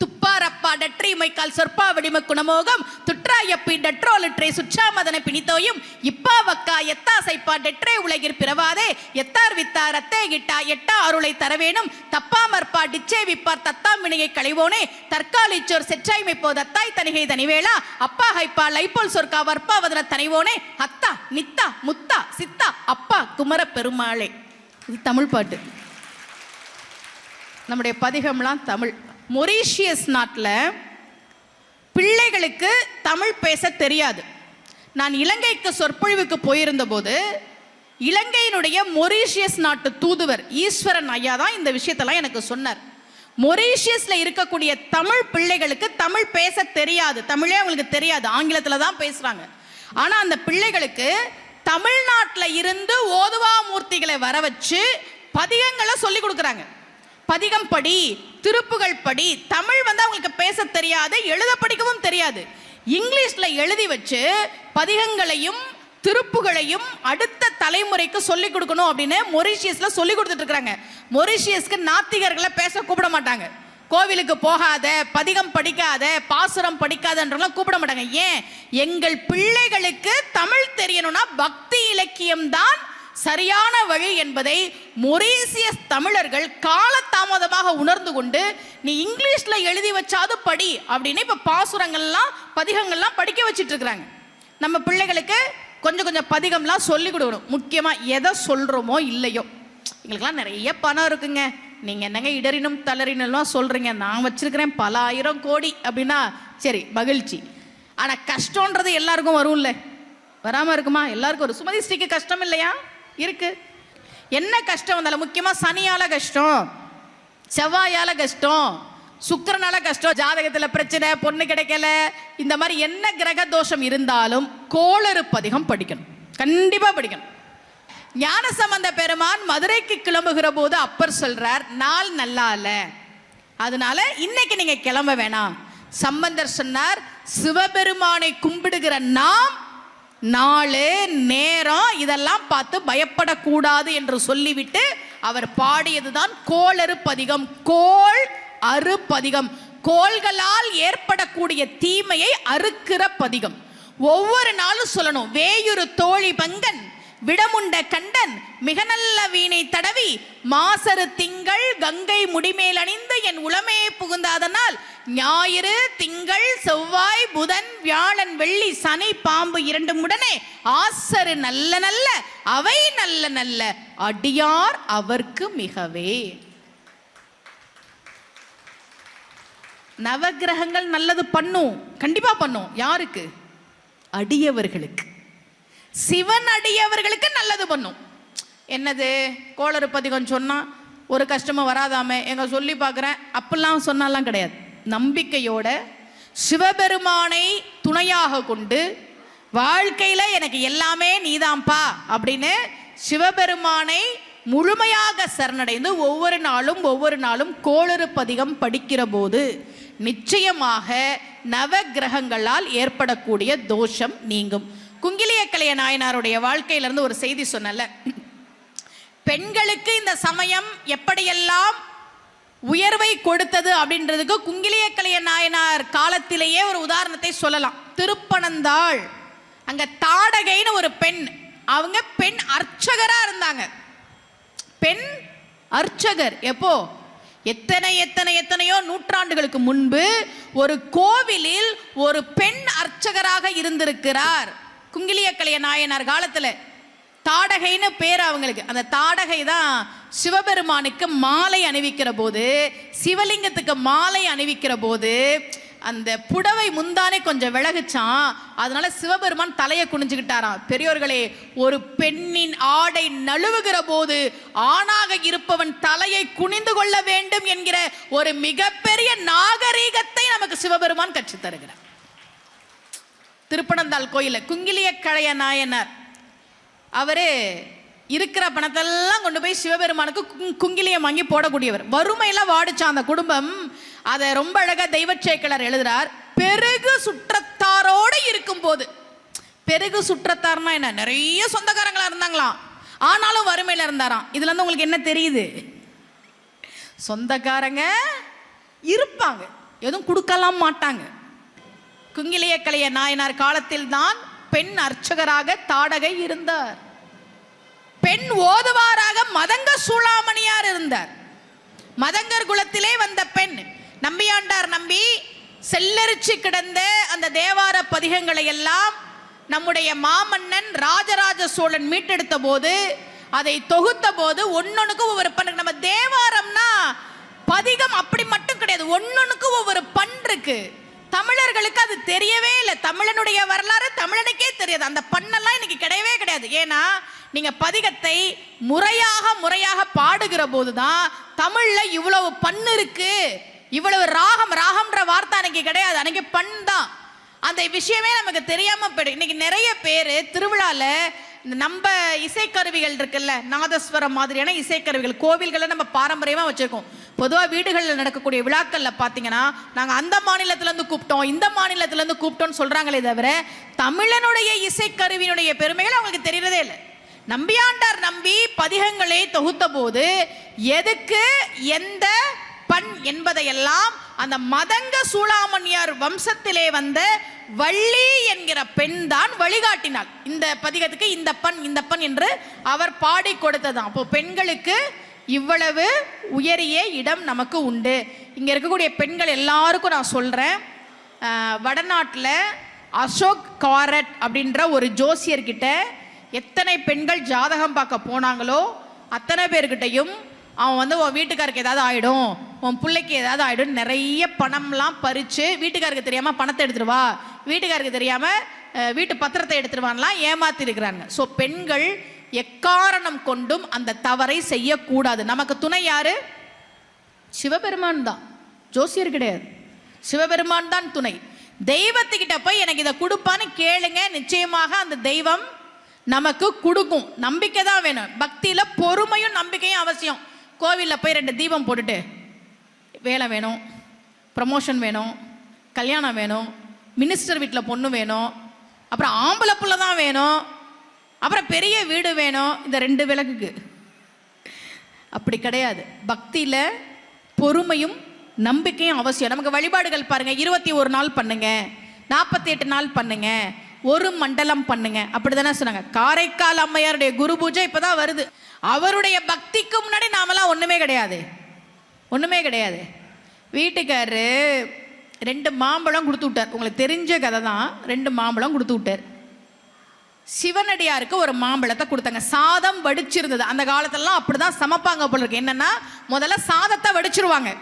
துப்பாரப்பா டற்றி மைக்கால் சொற்பா வடிம குணமோகம் துற்றாயப்பி டற்றோலிற்றே சுற்றாமதன பிணித்தோயும் இப்பா வக்கா எத்தா சைப்பா டெற்றே உலகிற் பிறவாதே எத்தார் வித்தார் அத்தே கிட்டா எட்டா அருளை தரவேணும் தப்பா மற்பா டிச்சே விப்பார் தத்தாம் வினையை களைவோனே தற்காலிச்சோர் செற்றாய்மை போ தத்தாய் தனிகை தனிவேளா அப்பா ஹைப்பா லைப்போல் சொற்கா வற்பா வதன தனிவோனே அத்தா நித்தா முத்தா சித்தா அப்பா குமர பெருமாளே. இது தமிழ் பாட்டு. நம்முடைய பதிகம்லாம் தமிழ். மொரீஷியஸ் நாட்டில் பிள்ளைகளுக்கு தமிழ் பேச தெரியாது. நான் இலங்கைக்கு சொற்பொழிவுக்கு போயிருந்த போது இலங்கையினுடைய மொரீஷியஸ் நாட்டு தூதுவர் ஈஸ்வரன் ஐயா தான் இந்த விஷயத்தெல்லாம் எனக்கு சொன்னார். மொரீஷியஸில் இருக்கக்கூடிய தமிழ் பிள்ளைகளுக்கு தமிழ் பேச தெரியாது. தமிழே அவங்களுக்கு தெரியாது, ஆங்கிலத்தில் தான் பேசுகிறாங்க. ஆனால் அந்த பிள்ளைகளுக்கு தமிழ்நாட்டில் இருந்து ஓதுவா மூர்த்திகளை வர வச்சு பதிகங்களை சொல்லி கொடுக்குறாங்க. பதிகம் படி, திருப்புகள் படி. தமிழ் அவங்களுக்கு பேச தெரியாது, எழுத படிக்கவும் தெரியாது. இங்கிலீஷில் எழுதி வச்சு பதிகங்களையும் திருப்புகளையும் அடுத்த தலைமுறைக்கு சொல்லிக் கொடுக்கணும் அப்படின்னு மொரீஷியஸில் சொல்லி கொடுத்துட்டு இருக்கிறாங்க. மொரீஷியஸ்க்கு நாத்திகர்களை பேச கூப்பிட மாட்டாங்க. கோவிலுக்கு போகாத, பதிகம் படிக்காத, பாசுரம் படிக்காதன்றலாம் கூப்பிட மாட்டாங்க. ஏன்? எங்கள் பிள்ளைகளுக்கு தமிழ் தெரியணும்னா பக்தி இலக்கியம் தான் சரியான வழி என்பதை மொரீசியஸ் தமிழர்கள் காலதாமதமாக உணர்ந்து கொண்டு நீ இங்கிலீஷில் எழுதி வச்சாது படி அப்படின்னு இப்போ பாசுரங்கள்லாம் பதிகங்கள்லாம் படிக்க வச்சுட்டு இருக்கிறாங்க. நம்ம பிள்ளைகளுக்கு கொஞ்சம் கொஞ்சம் பதிகம்லாம் சொல்லி கொடுக்கணும். முக்கியமாக எதை சொல்கிறோமோ இல்லையோ, எங்களுக்கெல்லாம் நிறைய பணம் இருக்குங்க, நீங்கள் என்னங்க இடறினும் தளரினும் சொல்கிறீங்க, நான் வச்சிருக்கிறேன் பல ஆயிரம் கோடி அப்படின்னா சரி மகிழ்ச்சி. ஆனால் கஷ்டன்றது எல்லாருக்கும் வரும்ல, வராமல் இருக்குமா? எல்லாருக்கும் ஒரு சுமதி ஸ்ரீக்கு கஷ்டம் இல்லையா? இருக்கு. என்ன கஷ்டம் வந்தாலும், முக்கியமாக சனியால கஷ்டம், செவ்வாயால கஷ்டம், சுக்கிரனால கஷ்டம், ஜாதகத்தில் பிரச்சனை, பொண்ணு கிடைக்கல, இந்த மாதிரி என்ன கிரக தோஷம் இருந்தாலும் கோளறு பதிகம் படிக்கணும், கண்டிப்பாக படிக்கணும். ஞானசம்பந்த பெருமான் மதுரைக்கு கிளம்புகிற போது அப்பர் சொல்றார், நாள் நல்லா இல்ல, அதனால இன்னைக்கு நீங்க கிளம்ப வேணாம். சம்பந்தர் சொன்னார், சிவபெருமானை கும்பிடுகிற நாம் நாளு நேரம் இதெல்லாம் பார்த்து பயப்படக்கூடாது என்று சொல்லிவிட்டு அவர் பாடியதுதான் கோளறு பதிகம். கோள் அறு பதிகம், கோள்களால் ஏற்படக்கூடிய தீமையை அறுக்கிற பதிகம். ஒவ்வொரு நாளும் சொல்லணும். வேயுறு தோழி பங்கன் விடமுண்ட கண்டன் மிக நல்ல வீணை தடவி மாசரு திங்கள் கங்கை முடிமேல் அணிந்து என் உளமையை புகுந்தாதனால் ஞாயிறு திங்கள் செவ்வாய் புதன் வியாழன் வெள்ளி சனி பாம்பு இரண்டும் உடனே ஆசரு நல்ல நல்ல அவை நல்ல நல்ல அடியார் அவர்க்கு மிகவே. நவகிரகங்கள் நல்லது பண்ணும், கண்டிப்பா பண்ணும். யாருக்கு? அடியவர்களுக்கு. சிவன் அடியவர்களுக்கு நல்லது பண்ணும். என்னது? கோளறு பதிகம் சொன்னா ஒரு கஷ்டமும் வராதாமே எங்க சொல்லி பார்க்குறேன் அப்படிலாம் சொன்னாலாம் கிடையாது. நம்பிக்கையோட சிவபெருமானை துணையாக கொண்டு வாழ்க்கையில எனக்கு எல்லாமே நீதான்பா அப்படின்னு சிவபெருமானை முழுமையாக சரணடைந்து ஒவ்வொரு நாளும் கோளறு பதிகம் படிக்கிற போது நிச்சயமாக நவ கிரகங்களால் ஏற்படக்கூடிய தோஷம் நீங்கும். குங்கிலியக்கலைய நாயனாருடைய வாழ்க்கையிலிருந்து ஒரு செய்தி சொன்னல, பெண்களுக்கு இந்த சமயம் எப்படியெல்லாம் உயர்வை கொடுத்தது அப்படின்றதுக்கு குங்கிலியக்கலைய நாயனார் காலத்திலேயே ஒரு உதாரணத்தை சொல்லலாம். திருப்பனந்தாள், அங்க தாடகைன்னு ஒரு பெண், அவங்க பெண் அர்ச்சகரா இருந்தாங்க. பெண் அர்ச்சகர். எப்போ? எத்தனையோ நூற்றாண்டுகளுக்கு முன்பு ஒரு கோவிலில் ஒரு பெண் அர்ச்சகராக இருந்திருக்கிறார். குங்கிலியக்கலைய நாயனார் காலத்துல தாடகைன்னு பேர் அவங்களுக்கு. அந்த தாடகை தான் சிவபெருமானுக்கு மாலை அணிவிக்கிற போது, சிவலிங்கத்துக்கு மாலை அணிவிக்கிற போது அந்த புடவை முந்தானே கொஞ்சம் விலகுச்சான். அதனால சிவபெருமான் தலையை குனிஞ்சுக்கிட்டாராம். பெரியோர்களே, ஒரு பெண்ணின் ஆடை நழுவுகிற போது ஆணாக இருப்பவன் தலையை குனிந்து கொள்ள வேண்டும் என்கிற ஒரு மிகப்பெரிய நாகரீகத்தை நமக்கு சிவபெருமான் கற்றுத் தருகிறார். திருப்பனந்தாள் கோயில குங்கிலியக்கலைய நாயனார் அவரு இருக்கிற பணத்தெல்லாம் கொண்டு போய் சிவபெருமானுக்கு குங்கிலியம் வாங்கி போடக்கூடியவர். வறுமையெல்லாம் வாடிச்சான் அந்த குடும்பம். அதை ரொம்ப அழகா தெய்வச்சேக்கலர் எழுதுறார். பெருகு சுற்றத்தாரோடு இருக்கும் போது, பெருகு சுற்றத்தார்னா என்ன? நிறைய சொந்தக்காரங்களா இருந்தாங்களாம், ஆனாலும் வறுமையில இருந்தாராம். இதுல இருந்து உங்களுக்கு என்ன தெரியுது? சொந்தக்காரங்க இருப்பாங்க, எதுவும் கொடுக்கலாம் மாட்டாங்க. குங்கிலியக்கலைய நாயனார் காலத்தில் தான் பெண் அர்ச்சகராக தாடகை இருந்தார். பெண் ஓதுவாராக மதங்க சூளாமணியார் இருந்தார். மதங்கர் குலத்திலே வந்த பெண். நம்பியாண்டார் நம்பி செல்லரிச்சு கிடந்த அந்த தேவார பதிகங்களை எல்லாம் நம்முடைய மாமன்னன் ராஜராஜ சோழன் மீட்டெடுத்த போது, அதை தொகுத்த போது ஒன்னொன்னுக்கும் ஒவ்வொரு பண்ணு. நம்ம தேவாரம்னா பதிகம் அப்படி மட்டும் கிடையாது, ஒன்னொன்னுக்கும் ஒவ்வொரு பண் இருக்கு. தமிழர்களுக்கு அது தெரியவே இல்லை. தமிழனுடைய வரலாறு தமிழனுக்கே தெரியாது. அந்த பண்ணெல்லாம் இன்னைக்கு கிடையவே கிடையாது. ஏன்னா நீங்க பதிகத்தை முறையாக பாடுகிற போதுதான் தமிழ்ல இவ்வளவு பண்ணு இருக்கு, இவ்வளவு ராகம். ராகம்ன்ற வார்த்தை அன்னைக்கு கிடையாது, அன்னைக்கு பண் தான். அந்த விஷயமே நமக்கு தெரியாம போயிடும். இன்னைக்கு நிறைய பேர் திருவிழால நம்ம இசைக்கருவிகள் இருக்குல்ல, நாதஸ்வரம் மாதிரியான இசைக்கருவிகள் கோவில்களை நம்ம பாரம்பரியமா வச்சிருக்கோம். பொதுவாக வீடுகளில் நடக்கக்கூடிய விழாக்கள்ல பார்த்தீங்கன்னா, நாங்கள் அந்த மாநிலத்திலேருந்து கூப்பிட்டோம், இந்த மாநிலத்திலேருந்து கூப்பிட்டோம்னு சொல்றாங்களே தவிர தமிழனுடைய இசைக்கருவியினுடைய பெருமைகள் அவங்களுக்கு தெரியறதே இல்லை. நம்பியாண்டார் நம்பி பதிகங்களை தொகுத்த போது எதுக்கு எந்த பண் என்பதையெல்லாம் அந்த மதங்க சூளாமணியார் வம்சத்திலே வந்த வள்ளி என்கிற பெண் தான் வழிகாட்டினாள். இந்த பதிகத்துக்கு இந்த பண் என்று அவர் பாடி கொடுத்ததான். அப்போ பெண்களுக்கு இவ்வளவு உயரிய இடம் நமக்கு உண்டு. இங்க இருக்கக்கூடிய பெண்கள் எல்லாருக்கும் நான் சொல்றேன், வடநாட்டில் அசோக் காரட் அப்படின்ற ஒரு ஜோசியர்கிட்ட எத்தனை பெண்கள் ஜாதகம் பார்க்க போனாங்களோ அத்தனை பேர்கிட்டையும் அவன் வந்து உன் வீட்டுக்காருக்கு ஏதாவது ஆகிடும், உன் பிள்ளைக்கு ஏதாவது ஆகிடும், நிறைய பணம்லாம் பறித்து வீட்டுக்காருக்கு தெரியாமல் பணத்தை எடுத்துருவா, வீட்டுக்காருக்கு தெரியாமல் வீட்டு பத்திரத்தை எடுத்துருவான்லாம் ஏமாத்தி இருக்கிறாங்க. ஸோ பெண்கள் எக்காரணம் கொண்டும் அந்த தவறை செய்யக்கூடாது. நமக்கு துணை யாரு? சிவபெருமான் தான், ஜோசியர் கிடையாது. சிவபெருமான் தான் துணை. தெய்வத்துக்கிட்ட போய் எனக்கு இதை கொடுப்பான்னு கேளுங்க, நிச்சயமாக அந்த தெய்வம் நமக்கு கொடுக்கும். நம்பிக்கை தான் வேணும். பக்தியில பொறுமையும் நம்பிக்கையும் அவசியம். கோவிலில் போய் 2 தீபம் போட்டுட்டு வேலை வேணும், ப்ரமோஷன் வேணும், கல்யாணம் வேணும், மினிஸ்டர் வீட்டில் பொண்ணு வேணும், அப்புறம் ஆம்பளை புள்ள தான் வேணும், அப்புறம் பெரிய வீடு வேணும், இந்த 2 விளக்குக்கு அப்படி கிடையாது. பக்தியில் பொறுமையும் நம்பிக்கையும் அவசியம். நமக்கு வழிபாடுகள் பாருங்க, 21 நாள் பண்ணுங்க, 48 நாள் பண்ணுங்க, 1 மண்டலம் பண்ணுங்க, அப்படிதானே சொன்னாங்க. காரைக்கால் அம்மையாருடைய குரு பூஜை இப்பதான் வருது. அவருடைய பக்திக்கு முன்னாடி நாமெல்லாம் ஒண்ணுமே கிடையாது, ஒண்ணுமே கிடையாது. வீட்டுக்காரரு 2 மாம்பழம் கொடுத்து விட்டார். உங்களுக்கு தெரிஞ்ச கதை தான். 2 மாம்பழம் கொடுத்து விட்டார். சிவனடியாருக்கு 1 மாம்பழத்தை கொடுத்தாங்க. சாதம் வடிச்சிருந்தது. அந்த காலத்திலலாம் அப்படிதான் சமைப்பாங்க போல இருக்கு. என்னன்னா முதல்ல சாதத்தை வடிச்சிருவாங்க,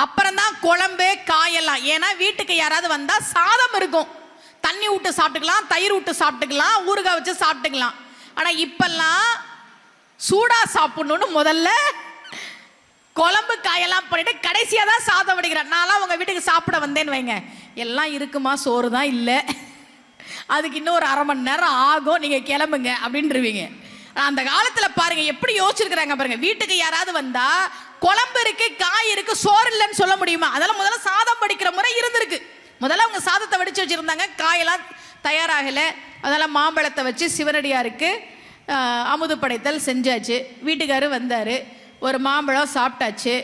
அப்புறம் தான் குழம்பு காயெல்லாம். ஏன்னா வீட்டுக்கு யாராவது வந்தா சாதம் இருக்கும், தண்ணி விட்டு சாப்பிட்டுக்கலாம், தயிர் விட்டு சாப்பிட்டுக்கலாம், ஊறுகாய் வச்சு சாப்பிட்டுக்கலாம். ஆனா இப்பெல்லாம் சூடா சாப்பிடணும்னு முதல்ல குழம்பு காயெல்லாம் பண்ணிட்டு கடைசியா தான் சாதம் வடிக்கிறேன். நான்லாம் உங்க வீட்டுக்கு சாப்பிட வந்தேன்னு வைங்க, எல்லாம் இருக்குமா, சோறு தான் இல்லை, அதுக்கு இன்னும் ஒரு 1/2 மணி நேரம் ஆகும், நீங்க கிளம்புங்க அப்படின்றவீங்க. அந்த காலத்துல பாருங்க எப்படி யோசிச்சிருக்கிறாங்க பாருங்க. வீட்டுக்கு யாராவது வந்தா குழம்பு இருக்கு, காய் இருக்கு, சோறு இல்லைன்னு சொல்ல முடியுமா? அதெல்லாம் முதல்ல சாதம் வடிக்கிற முறை இருந்திருக்கு. முதல்ல அவங்க சாதத்தை வடிச்சு வச்சிருந்தாங்க, காயெல்லாம் தயாராகலை. அதெல்லாம் மாம்பழத்தை வச்சு சிவனடியாருக்கு அமுது படைத்தல் செஞ்சாச்சு. வீட்டுக்காரர் வந்தார், 1 மாம்பழம் சாப்பிட்டாச்சு.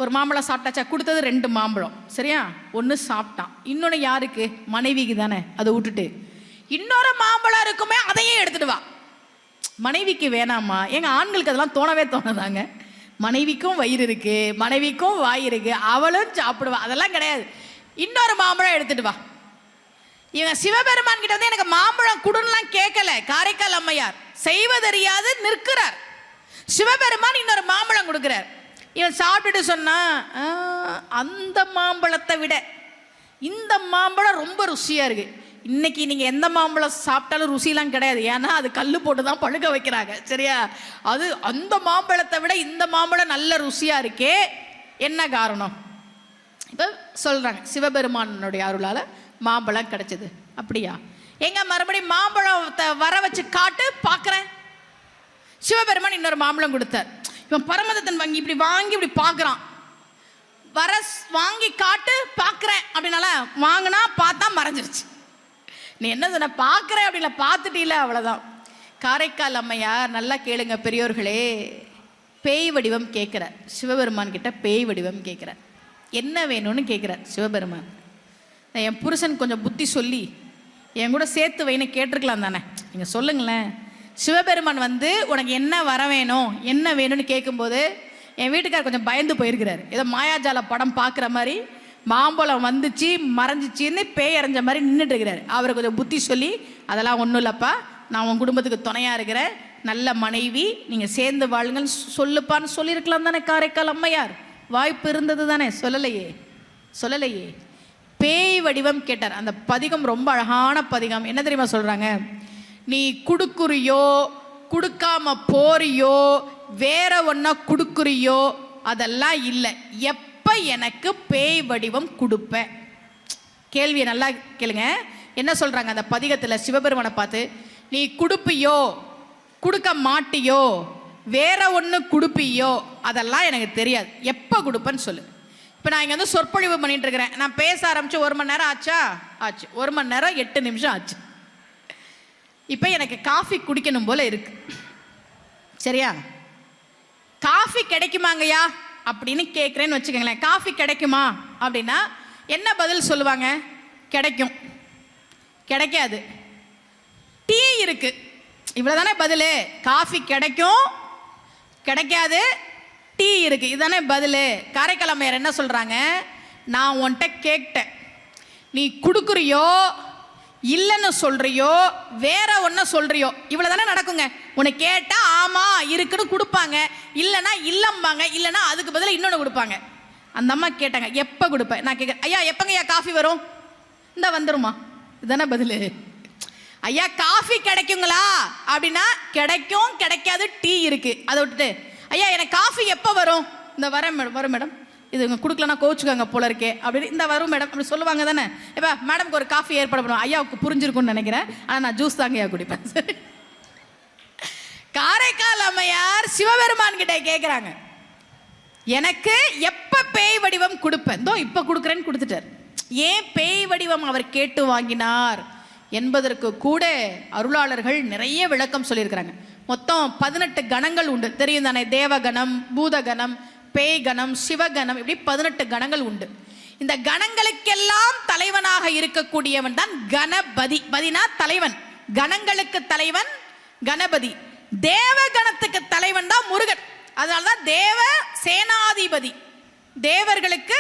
1 மாம்பழம் சாப்பிட்டாச்சா? கொடுத்தது 2 மாம்பழம், சரியா? 1 சாப்பிட்டான், இன்னொன்று யாருக்கு? மனைவிக்கு தானே. அதை விட்டுட்டு இன்னொரு மாம்பழம் இருக்குமே, அதையே எடுத்துட்டு வா. மனைவிக்கு வேணாமா? எங்க ஆண்களுக்கு அதெல்லாம் தோணவே தோணுதாங்க. மனைவிக்கும் வயிறு இருக்கு, மனைவிக்கும் வாய் இருக்கு, அவளும் சாப்பிடுவா, அதெல்லாம் கிடையாது. இன்னொரு மாம்பழம் எடுத்துட்டு வா. இவங்க சிவபெருமான் கிட்ட வந்து எனக்கு மாம்பழம் கொடுன்னுலாம் கேட்கல. காரைக்கால் அம்மையார் செய்வதறியாது நிற்கிறார். சிவபெருமான் இன்னொரு மாம்பழம் கொடுக்கிறார். இவன் சாப்பிட்டுட்டு சொன்னா, அந்த மாம்பழத்தை விட இந்த மாம்பழம் ரொம்ப ருசியா இருக்கு. இன்னைக்கு நீங்க எந்த மாம்பழம் சாப்பிட்டாலும் ருசிலாம் கிடையாது, ஏன்னா அது கல்லு போட்டு தான் பழுக்க வைக்கிறாங்க, சரியா? அது அந்த மாம்பழத்தை விட இந்த மாம்பழம் நல்ல ருசியா இருக்கே, என்ன காரணம்? இப்போ சொல்றாங்க, சிவபெருமானுடைய அருளால மாம்பழம் கிடைச்சது. அப்படியா? எங்க மறுபடியும் மாம்பழத்தை வர வச்சு காட்டு பார்க்குறேன். சிவபெருமான் இன்னொரு மாம்பழம் கொடுத்தார். இவன் பரமதத்தன் வாங்கி இப்படி பார்க்குறான். வர வாங்கி காட்டு பார்க்குறேன் அப்படின்னால வாங்கினா பார்த்தா மறைஞ்சிருச்சு. நீ என்ன சொன்ன? பார்க்குறேன் அப்படின்ல, பார்த்துட்டீல, அவ்வளோதான். காரைக்கால் அம்மையார் நல்லா கேளுங்க பெரியோர்களே, பேய் வடிவம் கேட்குறார் சிவபெருமான் கிட்ட. பேய் வடிவம் கேட்குறார். என்ன வேணும்னு கேட்குறார் சிவபெருமான். என் புருஷன் கொஞ்சம் புத்தி சொல்லி என் கூட சேர்த்து வைன்னு கேட்டிருக்கலாம் தானே, நீங்கள் சொல்லுங்களேன். சிவபெருமான் வந்து உனக்கு என்ன வர வேணும், என்ன வேணும்னு கேட்கும்போது என் வீட்டுக்கார் கொஞ்சம் பயந்து போயிருக்கிறார். ஏதோ மாயாஜால படம் பார்க்குற மாதிரி மாம்பழம் வந்துச்சு மறைஞ்சிச்சின்னு பேய் அரைஞ்ச மாதிரி நின்றுட்டு இருக்கிறார். அவரை கொஞ்சம் புத்தி சொல்லி, அதெல்லாம் ஒன்றும் இல்லைப்பா, நான் உன் குடும்பத்துக்கு துணையாக இருக்கிறேன், நல்ல மனைவி, நீங்கள் சேர்ந்து வாழுங்கள் சொல்லுப்பான்னு சொல்லியிருக்கலாம் தானே காரைக்கால் அம்மையார். வாய்ப்பு இருந்தது தானே, சொல்லலையே. பேய் வடிவம் கேட்டார். அந்த பதிகம் ரொம்ப அழகான பதிகம். என்ன தெரியுமா சொல்கிறாங்க? நீ குடுக்குறியோ கொடுக்காம போறியோ வேற ஒன்றை கொடுக்குறியோ அதெல்லாம் இல்லை, எப்போ எனக்கு பேய் வடிவம் கொடுப்ப? கேள்வியை நல்லா கேளுங்க. என்ன சொல்கிறாங்க அந்த பதிகத்தில் சிவபெருமானை பார்த்து? நீ கொடுப்பியோ கொடுக்க மாட்டியோ வேற ஒன்று கொடுப்பியோ அதெல்லாம் எனக்கு தெரியாது, எப்போ கொடுப்பேன்னு சொல்லு. இப்போ நான் இங்கே வந்து சொற்பொழிவு பண்ணிட்டு இருக்கிறேன். நான் பேச ஆரம்பிச்சு 1 மணி நேரம் ஆச்சா? ஆச்சு. 1 மணி நேரம் 8 நிமிஷம் ஆச்சு. இப்போ எனக்கு காஃபி குடிக்கணும் போல இருக்கு, சரியா? காஃபி கிடைக்குமாங்கய்யா அப்படின்னு கேட்குறேன்னு வச்சுக்கோங்களேன். காஃபி கிடைக்குமா அப்படின்னா என்ன பதில் சொல்லுவாங்க? கிடைக்கும், கிடைக்காது. டீ இருக்கு, இவ்வளோதானே பதில். காஃபி கிடைக்கும், கிடைக்காது, டீ இருக்கு, இதுதானே பதில். காரைக்கால் அம்மையார் என்ன சொல்கிறாங்க? நான் உன்கிட்ட கேட்டேன், நீ கொடுக்குறியோ இல்லைன்னு சொல்றியோ வேற ஒன்று சொல்றியோ, இவ்வளோ தானே நடக்குங்க. உனக்கு கேட்டால் ஆமாம் இருக்குன்னு கொடுப்பாங்க, இல்லைன்னா இல்லம்பாங்க, இல்லைன்னா அதுக்கு பதிலாக இன்னொன்று கொடுப்பாங்க. அந்த அம்மா கேட்டாங்க, எப்போ கொடுப்பேன்? நான் கேட்குறேன், ஐயா எப்போங்க ஐயா காஃபி வரும்? இந்த வந்துருமா, இதுதானே பதில். ஐயா காஃபி கிடைக்குங்களா அப்படின்னா கிடைக்கும், கிடைக்காது, டீ இருக்கு, அதை விட்டுட்டு ஐயா எனக்கு காஃபி எப்போ வரும்? இந்த வரும் மேடம், இது கொடுக்கலன்னா கோச்சுக்காங்க போல இருக்கே அப்படின்னு, இந்த வரும் மேடம் அப்படி சொல்லுவாங்க தானே. இப்போ மேடம்க்கு ஒரு காஃபி ஏற்பாடு பண்ணுவோம். ஐயாவுக்கு புரிஞ்சிருக்கும்னு நினைக்கிறேன், ஆனால் நான் ஜூஸ் தாங்க ஐயா குடிப்பேன். காரைக்கால் அம்மையார் சிவபெருமான் கிட்ட கேட்குறாங்க, எனக்கு எப்போ பேய் வடிவம் கொடுப்பேன்? தோ இப்போ கொடுக்குறேன்னு கொடுத்துட்டார். ஏன் பேய் வடிவம் அவர் கேட்டு வாங்கினார் என்பதற்கு கூட அருளாளர்கள் நிறைய விளக்கம் சொல்லியிருக்கிறாங்க. மொத்தம் 18 கணங்கள் உண்டு, தெரியும் தானே? தேவகணம், பூதகணம், பேய்கணம், சிவகணம், இப்படி 18 கணங்கள் உண்டு. இந்த கணங்களுக்கெல்லாம் தலைவனாக இருக்கக்கூடியவன் தான் கணபதி. பதினா தலைவன், கணங்களுக்கு தலைவன் கணபதி. தேவகணத்துக்கு தலைவன் தான் முருகன். அதனால்தான் தேவ சேனாதிபதி, தேவர்களுக்கு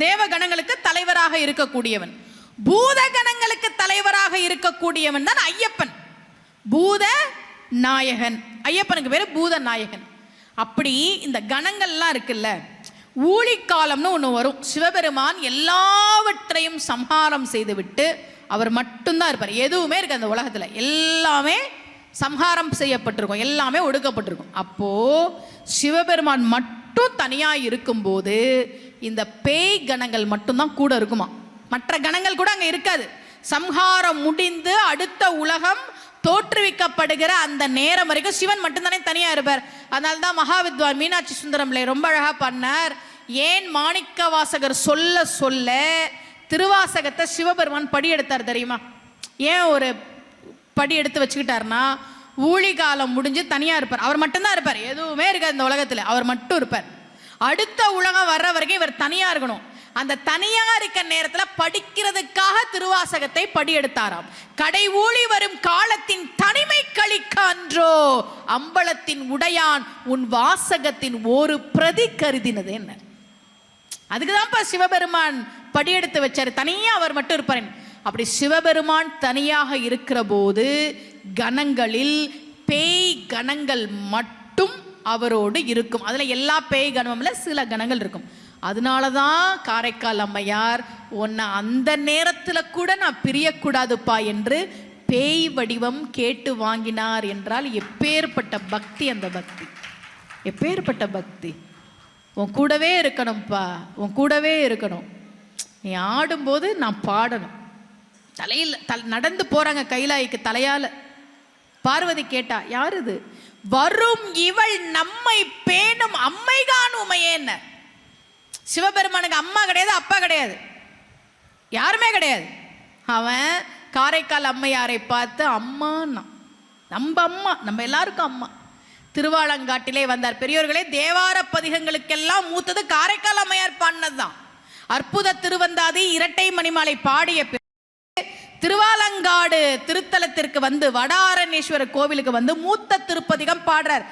தேவகணங்களுக்கு தலைவராக இருக்கக்கூடியவன். பூதகணங்களுக்கு தலைவராக இருக்கக்கூடியவன் தான் ஐயப்பன், பூத நாயகன். ஐயப்பனுக்கு பேரு பூத நாயகன். அப்படி இந்த கணங்கள்லாம் இருக்குல்ல, ஊழிக்காலம்னு ஒன்று வரும். சிவபெருமான் எல்லாவற்றையும் சம்ஹாரம் செய்துவிட்டு அவர் மட்டும்தான் இருப்பார். எதுவுமே இருக்கு அந்த உலகத்தில், எல்லாமே சம்ஹாரம் செய்யப்பட்டிருக்கும், எல்லாமே ஒடுக்கப்பட்டிருக்கும். அப்போ சிவபெருமான் மட்டும் தனியாக இருக்கும்போது இந்த பேய் கணங்கள் மட்டும்தான் கூட இருக்குமா, மற்ற கணங்கள் கூட அங்கே இருக்காது. சம்ஹாரம் முடிந்து அடுத்த உலகம் தோற்றுவிக்கப்படுகிற அந்த நேரம் வரைக்கும் சிவன் மட்டும்தானே தனியாக இருப்பார். அதனால தான் மகாவித்வான் மீனாட்சி சுந்தரம்ல ரொம்ப அழகாக பண்ணார். ஏன் மாணிக்க வாசகர் சொல்ல சொல்ல திருவாசகத்தை சிவபெருமான் படி எடுத்தார் தெரியுமா? ஏன் ஒரு படி எடுத்து வச்சுக்கிட்டார்னா, ஊழி காலம் முடிஞ்சு தனியாக இருப்பார், அவர் மட்டும்தான் இருப்பார், எதுவுமே இருக்காது இந்த உலகத்தில், அவர் மட்டும் இருப்பார். அடுத்த உலகம் வர்ற வரைக்கும் இவர் தனியாக இருக்கணும். அந்த தனியா இருக்க நேரத்தில் படிக்கிறதுக்காக திருவாசகத்தை படி எடுத்தாராம். கடை ஊழி வரும் காலத்தின் தனிமை அளிக்கான்றோ அம்பலத்தின் உடையான் உன் வாசகத்தின் ஒரு பிரதி கருதினது என்ன. அதுக்குதான்ப்பா சிவபெருமான் படியெடுத்து வச்சாரு. தனியா அவர் மட்டும் இருப்பார். அப்படி சிவபெருமான் தனியாக இருக்கிற போது கணங்களில் பேய் கணங்கள் மட்டும் அவரோடு இருக்கும். அதுல எல்லா பேய் கணமும்ல சில கணங்கள் இருக்கும். அதனாலதான் காரைக்கால் அம்மையார் உன்னை அந்த நேரத்துல கூட நான் பிரியக்கூடாதுப்பா என்று பேய் வடிவம் கேட்டு வாங்கினார் என்றால் எப்பேற்பட்ட பக்தி அந்த பக்தி, எப்பேற்பட்ட பக்தி. உன் கூடவே இருக்கணும்ப்பா, உன் கூடவே இருக்கணும். நீ ஆடும்போது நான் பாடணும். தலையில் நடந்து போறாங்க கைலாய்க்கு தலையால. பார்வதி கேட்டா யார் இது? வரும் இவள் நம்மை பேணும் அம்மைகான் உமையேன்ன. சிவபெருமானுக்கு அம்மா கிடையாது, அப்பா கிடையாது, யாருமே கிடையாது. அவன் காரைக்கால் அம்மையாரை பார்த்து அம்மான்னா. நம்ம அம்மா, நம்ம எல்லாருக்கும் அம்மா. திருவாலங்காட்டிலே வந்தார். பெரியோர்களே, தேவார பதிகங்களுக்கெல்லாம் மூத்தது காரைக்கால் அம்மையார் பாடினதுதான். அற்புத திருவந்தாதி இரட்டை மணிமாலை பாடிய திருவாலங்காடு திருத்தலத்திற்கு வந்து வடாரணேஸ்வரர் கோவிலுக்கு வந்து மூத்த திருப்பதிகம் பாடுறார்.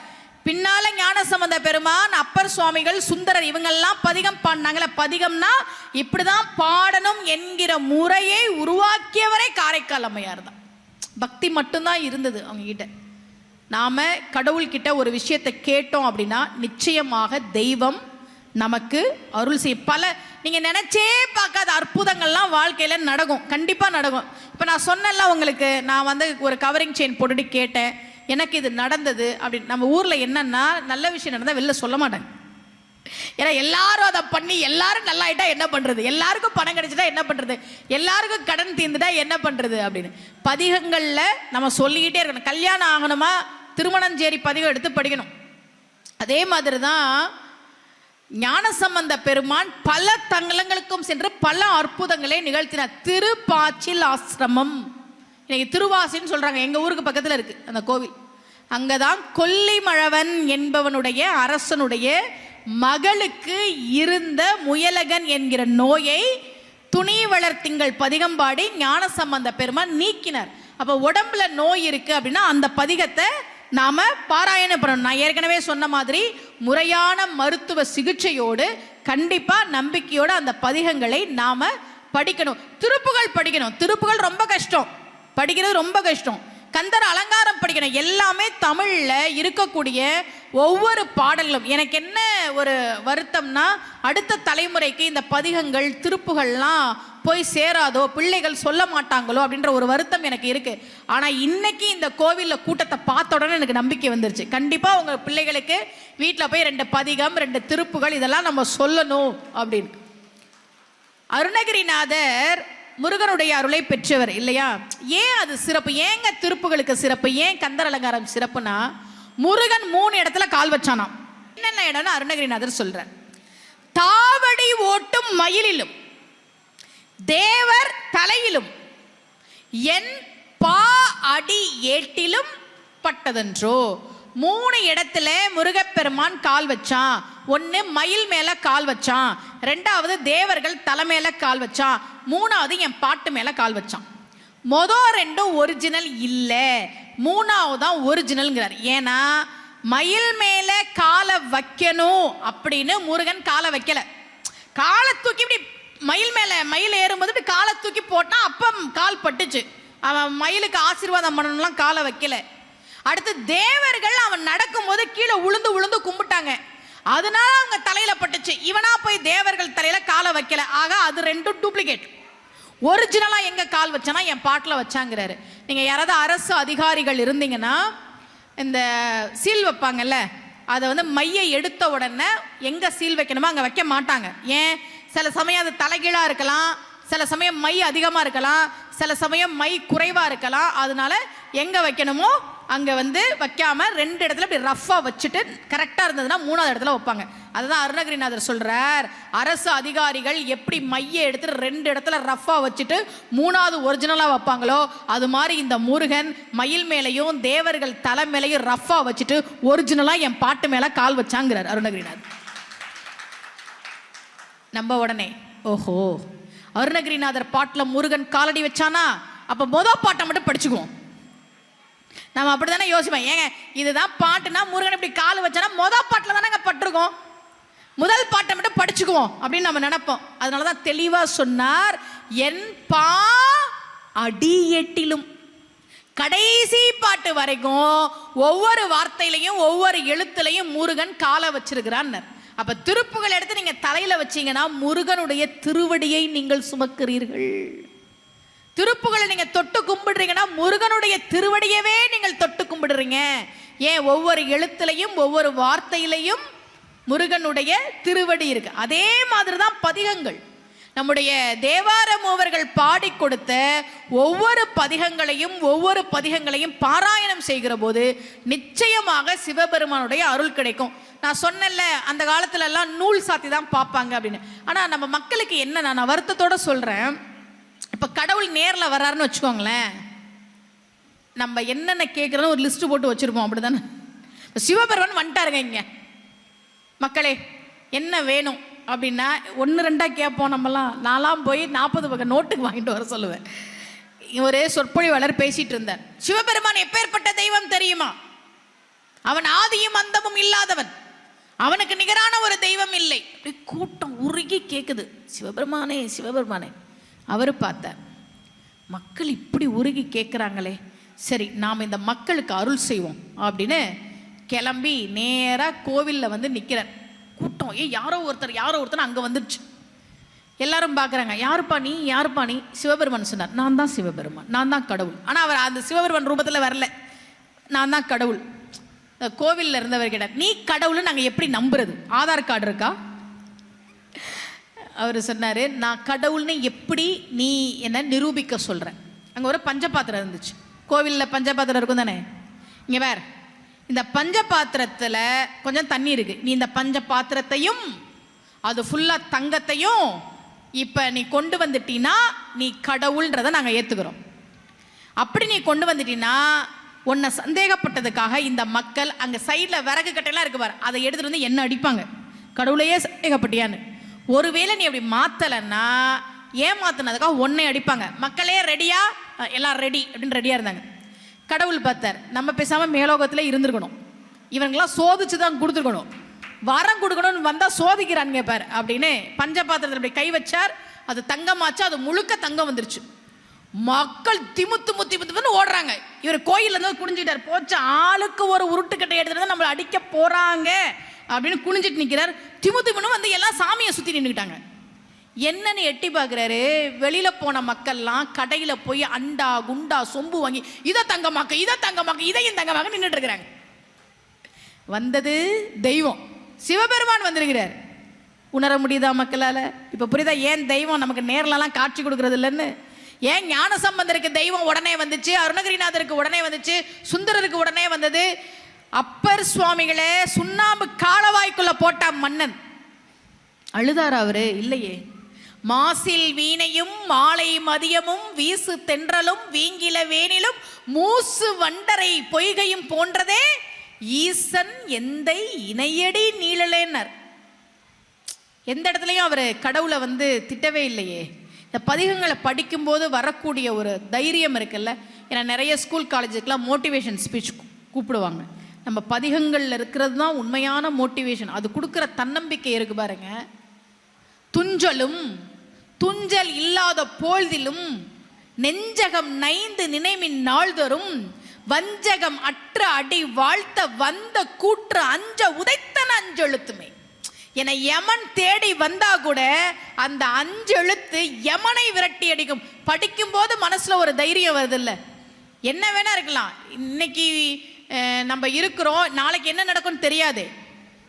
பின்னால ஞானசம்பந்த பெருமான், அப்பர் சுவாமிகள், சுந்தரர் இவங்கெல்லாம் பதிகம் பாடினாங்களே. பதிகம்னா இப்படிதான் பாடணும் என்கிற முறையை உருவாக்கியவரை காரைக்கால் அம்மையார் தான். பக்தி மட்டும்தான் இருந்தது அவங்க கிட்ட. நாம கடவுள்கிட்ட ஒரு விஷயத்தை கேட்டோம் அப்படின்னா நிச்சயமாக தெய்வம் நமக்கு அருள் செய்ய பல நீங்க நினைச்சே பார்க்காத அற்புதங்கள்லாம் வாழ்க்கையில நடக்கும், கண்டிப்பா நடக்கும். இப்ப நான் சொன்னேன்ல உங்களுக்கு, நான் வந்து ஒரு கவரிங் செயின் போட்டுட்டு கேட்டேன், எனக்கு இது நடந்தது அப்படின்னு. நம்ம ஊர்ல என்னன்னா, நல்ல விஷயம் நடந்தா வெளில சொல்ல மாட்டாங்க. ஏன்னா எல்லாரும் அதை பண்ணி எல்லாரும் நல்லா ஆயிட்டா என்ன பண்றது, எல்லாருக்கும் பணம் கிடைச்சிட்டா என்ன பண்றது, எல்லாருக்கும் கடன் தீர்ந்துட்டா என்ன பண்றது அப்படின்னு பதிகங்கள்ல நம்ம சொல்லிக்கிட்டே இருக்கணும். கல்யாணம் ஆகணுமா, திருமணஞ்சேரி பதிகம் எடுத்து படிக்கணும். அதே மாதிரிதான் ஞானசம்பந்த பெருமான் பல தங்களங்களுக்கும் சென்று பல அற்புதங்களை நிகழ்த்தினார். திருப்பாச்சில் ஆசிரமம், இன்னைக்கு திருவாசின்னு சொல்றாங்க, எங்க ஊருக்கு பக்கத்துல இருக்கு அந்த கோவில். அங்கதான் கொல்லிமழவன் என்பவனுடைய அரசனுடைய மகளுக்கு இருந்த முயலகன் என்கிற நோயை துணி வளர்த்திங்கள் பதிகம் பாடி ஞானசம்பந்த பெருமான் நீக்கினார். அப்ப உடம்புல நோய் இருக்கு அப்படின்னா அந்த பதிகத்தை நாம பாராயணம் பண்ணணும். நான் ஏற்கனவே சொன்ன மாதிரி முறையான மருத்துவ சிகிச்சையோடு கண்டிப்பா நம்பிக்கையோடு அந்த பதிகங்களை நாம படிக்கணும். திருப்புகள் படிக்கணும். திருப்புகள் ரொம்ப கஷ்டம், படிக்கிறது ரொம்ப கஷ்டம். கந்தர் அலங்காரம் படிக்கணும். எல்லாமே தமிழ்ல இருக்கக்கூடிய ஒவ்வொரு பாடல்களும். எனக்கு என்ன ஒரு வருத்தம்னா, அடுத்த தலைமுறைக்கு இந்த பதிகங்கள் திருப்புகள்லாம் போய் சேராதோ, பிள்ளைகள் சொல்ல மாட்டாங்களோ அப்படின்ற ஒரு வருத்தம் எனக்கு இருக்கு. ஆனா இன்னைக்கு இந்த கோவில்ல கூட்டத்தை பார்த்த உடனே எனக்கு நம்பிக்கை வந்துருச்சு. கண்டிப்பா உங்க பிள்ளைகளுக்கு வீட்டில் போய் 2 பதிகம் 2 திருப்புகள் இதெல்லாம் நம்ம சொல்லணும் அப்படின்னு. அருணகிரிநாதர் முருகனுடைய அருளை பெற்றவர் இல்லையா? ஏன் அது சிறப்பு? ஏங்க திருப்புகளுக்கு சிறப்பு? ஏன் கந்தர் அலங்காரம் சிறப்புனா, முருகன் 3 இடத்துல கால் வச்சானாம். என்னென்ன இடம்னு அருணகிரிநாதர் சொல்றார். தாவடி ஓட்டும் மயிலிலும், தேவர் தலையிலும், என் பா அடி ஏட்டிலும் பட்டதன்றோ. 3 இடத்துல முருகப்பெருமான் கால் வச்சான். 1 மயில் மேல கால் வச்சான், 2வது தேவர்கள் தலை மேல கால் வச்சான், 3வது என் பாட்டு மேல கால் வச்சான். மொதல் 2 ஒரிஜினல் இல்ல, 3வது தான் ஒரிஜினல்ங்கிறார். ஏன்னா மயில் மேல காலை வைக்கணும் அப்படின்னு முருகன் காலை வைக்கல. காலை தூக்கி இப்படி மயில் மேல, மயில் ஏறும்போது இப்படி காலை தூக்கி போட்டா அப்ப கால் பட்டுச்சு. அவன் மயிலுக்கு ஆசீர்வாதம் பண்ணணும்லாம் காலை வைக்கல. அடுத்து தேவர்கள் அவன் நடக்கும்போது கீழே உளுந்து உளுந்து கும்பிட்டாங்க, அதனால அவங்க தலையில பட்டுச்சு. இவனா போய் தேவர்கள் தலையில காலை வைக்கல. ஆக அது 2 டூப்ளிகேட். ஒரிஜினலா எங்க கால் வச்சானா என் பாட்டில் வச்சாங்கிறாரு. நீங்க யாராவது அரசு அதிகாரிகள் இருந்தீங்கன்னா, இந்த சீல் வைப்பாங்கல்ல, அதை வந்து மையை எடுத்த உடனே எங்க சீல் வைக்கணுமோ அங்க வைக்க மாட்டாங்க. ஏன்? சில சமயம் அது தலைகீழா இருக்கலாம், சில சமயம் மை அதிகமா இருக்கலாம், சில சமயம் மை குறைவா இருக்கலாம். அதனால எங்க வைக்கணுமோ அங்க வந்து வைக்காம 2 இடத்துல இப்படி ரஃபா வச்சுட்டு கரெக்டா இருந்ததுன்னா 3வது இடத்துல வைப்பாங்க. அதுதான் அருணகிரிநாதர் சொல்றார், அரசு அதிகாரிகள் எப்படி மைய எடுத்துட்டு 2 இடத்துல ரஃபா வச்சுட்டு 3வது ஒரிஜினலா வைப்பாங்களோ, அது மாதிரி இந்த முருகன் மயில் மேலையும் தேவர்கள் தலை மேலையும் ரஃபா வச்சுட்டு ஒரிஜினலா என் பாட்டு மேல கால் வச்சாங்கிறார் அருணகிரிநாதர். நம்ம உடனே ஓஹோ, அருணகிரிநாதர் பாட்டுல முருகன் காலடி வச்சானா, அப்ப மொத பாட்டை மட்டும் படிச்சுக்குவோம். நம்ம அப்படி தானே யோசிப்போம். ஏங்க இதுதான் பாட்டுனா முருகன் இப்படி கால் வச்சானா பாட்டில் தானே பட்டிருக்கோம், முதல் பாட்டை மட்டும் படிச்சுக்குவோம் அப்படின்னு நம்ம நினைப்போம். அதனாலதான் தெளிவா சொன்னார், என் பா அடி எட்டிலும். கடைசி பாட்டு வரைக்கும் ஒவ்வொரு வார்த்தையிலையும் ஒவ்வொரு எழுத்துலையும் முருகன் காலை வச்சிருக்கிறான். அப்ப திருப்புகள் எடுத்து நீங்க தலையில வச்சீங்கன்னா முருகனுடைய திருவடியை நீங்கள் சுமக்கிறீர்கள். திருப்புகளை நீங்க தொட்டு கும்பிடுறீங்கன்னா முருகனுடைய திருவடியவே நீங்கள் தொட்டு கும்பிடுறீங்க. ஏன்? ஒவ்வொரு எழுத்துலையும் ஒவ்வொரு வார்த்தையிலையும் முருகனுடைய திருவடி இருக்கு. அதே மாதிரிதான் பதிகங்கள். நம்முடைய தேவார மூவர்கள் பாடி கொடுத்த ஒவ்வொரு பதிகங்களையும் பாராயணம் செய்கிற போது நிச்சயமாக சிவபெருமானுடைய அருள் கிடைக்கும். நான் சொன்னேன்ல, அந்த காலத்துல எல்லாம் நூல் சாத்தி தான் பார்ப்பாங்க அப்படின்னு. ஆனா நம்ம மக்களுக்கு என்ன, நான் வருத்தத்தோட சொல்றேன், இப்ப கடவுள் நேர்ல வர்றாருன்னு வச்சுக்கோங்களேன், நம்ம என்னென்ன கேட்கறோம் ஒரு லிஸ்ட் போட்டு வச்சிருப்போம். அப்படித்தானே? சிவபெருமான் வந்துட்டாருங்க இங்க, மக்களே என்ன வேணும் அப்படின்னா 1-2 கேட்போம். நம்மலாம் நான்லாம் போய் 40 பக்கம் நோட்டுக்கு வாங்கிட்டு வர சொல்லுவேன். ஒரு சொற்பொழிவாளர் பேசிட்டு இருந்தார், சிவபெருமான் எப்பேற்பட்ட தெய்வம் தெரியுமா? அவன் ஆதியும் அந்தமும் இல்லாதவன், அவனுக்கு நிகரான ஒரு தெய்வம் இல்லை. கூட்டம் உருகி கேட்குது, சிவபெருமானே சிவபெருமானே. அவர் பார்த்தார், மக்கள் இப்படி உருகி கேட்குறாங்களே, சரி நாம் இந்த மக்களுக்கு அருள் செய்வோம் அப்படின்னு கிளம்பி நேராக கோவிலில் வந்து நிற்கிறார். கூட்டம் யாரோ ஒருத்தர் அங்கே வந்துடுச்சு. எல்லாரும் பார்க்குறாங்க, யாருப்பா நீ? சிவபெருமான் சொன்னார், நான் தான் சிவபெருமான், நான் தான் கடவுள். ஆனால் அவர் அந்த சிவபெருமான் ரூபத்தில் வரல, நான் தான் கடவுள். கோவிலில் இருந்தவர் கேட்டார், நீ கடவுள்னு நாங்கள் எப்படி நம்புறது? ஆதார் கார்டு இருக்கா? அவர் சொன்னார், நான் கடவுள்னு எப்படி நீ என்ன நிரூபிக்க சொல்கிறேன்? அங்கே ஒரு பஞ்சபாத்திரம் இருந்துச்சு. கோவிலில் பஞ்சபாத்திரம் இருக்கும் தானே? இங்கே வேற, இந்த பஞ்சபாத்திரத்தில் கொஞ்சம் தண்ணி இருக்கு. நீ இந்த பஞ்சபாத்திரத்தையும் அது ஃபுல்லாக தங்கத்தையும் இப்போ நீ கொண்டு வந்துட்டீன்னா நீ கடவுள்ன்றதை நாங்கள் ஏற்றுக்கிறோம். அப்படி நீ கொண்டு வந்துட்டீன்னா உன்னை சந்தேகப்பட்டதுக்காக இந்த மக்கள் அங்கே சைடில் விறகு கட்டையெல்லாம் இருக்கு பாரு, அதை எடுத்துகிட்டு வந்து என்ன அடிப்பாங்க, கடவுளையே சந்தேகப்பட்டியான்னு. ஒருவேளை நீ அப்படி மாற்றலைன்னா ஏமாத்தினதுக்காக உன்னை அடிப்பாங்க. மக்களே ரெடியா? எல்லாம் ரெடி அப்படின்னு ரெடியாக இருந்தாங்க. கடவுள் பார்த்தார், நம்ம பேசாமல் மேலோகத்தில் இருந்திருக்கணும், இவங்கெல்லாம் சோதிச்சு தான் கொடுத்துருக்கணும், வரம் கொடுக்கணும்னு வந்தால் சோதிக்கிறான் கேட்பார் அப்படின்னு பஞ்சபாத்திரத்தில் அப்படி கை வச்சார். அது தங்கமாச்சு, அது முழுக்க தங்கம் வந்துருச்சு. மக்கள் திமுத்துன்னு ஓடுறாங்க. இவர் கோயிலேருந்து குடிஞ்சிட்டார், போச்சு ஆளுக்கு ஒரு உருட்டுக்கட்டை எடுத்துட்டு நம்மளை அடிக்க போகிறாங்க அப்படின்னு குனிஞ்சிட்டு நிற்கிறார். திமுன்னு வந்து எல்லாம் சாமியை சுற்றி நின்றுக்கிட்டாங்க. என்னன்னு எட்டி பார்க்குறாரு, வெளியில் போன மக்கள்லாம் கடையில் போய் அண்டா குண்டா சொம்பு வாங்கி இதை தங்கமாக்க இதையும் தங்கமாக்க நின்றுட்டு இருக்கிறாங்க. வந்தது தெய்வம், சிவபெருமான் வந்திருக்கிறார். உணர முடியுதா மக்களால்? இப்போ புரியுதா ஏன் தெய்வம் நமக்கு நேர்லலாம் காட்சி கொடுக்கறது இல்லைன்னு? ஏன் ஞான சம்பந்தருக்கு தெய்வம் உடனே வந்துச்சு, அருணகிரிநாதருக்கு உடனே வந்துச்சு, சுந்தரருக்கு உடனே வந்தது? அப்பர் சுவாமிகளே சுண்ணாம்பு காலவாய்க்குள்ள போட்ட மன்னன் அழுதாரா? அவரு இல்லையே. மாசில் வீணையும் மாலை மதியமும் வீசு தென்றலும் வீங்கில வேனிலும் மூசு வண்டரை பொய்கையும் போன்றதே ஈசன் எந்தை இணையடி நீழலேன்னர். எந்த இடத்துலையும் அவர் கடவுளை வந்து திட்டவே இல்லையே. இந்த பதிகங்களை படிக்கும்போது வரக்கூடிய ஒரு தைரியம் இருக்குல்ல. ஏன்னா நிறைய ஸ்கூல் காலேஜுக்கெலாம் மோட்டிவேஷன் ஸ்பீச் கூப்பிடுவாங்க. நம்ம பதிகங்களில் இருக்கிறது தான் உண்மையான மோட்டிவேஷன். அது கொடுக்குற தன்னம்பிக்கை இருக்கு பாருங்க. துஞ்சல் இல்லாத போழ்திலும் நெஞ்சகம் நைந்து நினைமின் நாள்தரும் வஞ்சகம் அற்ற அடி வாழ்த்த வந்த கூற்று அஞ்ச உதைத்தன அஞ்செழுத்துமே. என யமன் தேடி வந்தா கூட அந்த அஞ்செழுத்து யமனை விரட்டி அடிக்கும். படிக்கும் போது மனசுல ஒரு தைரியம் வருது இல்ல. என்ன வேணா இருக்கலாம், இன்னைக்கு நம்ம இருக்கிறோம், நாளைக்கு என்ன நடக்கும்னு தெரியாது.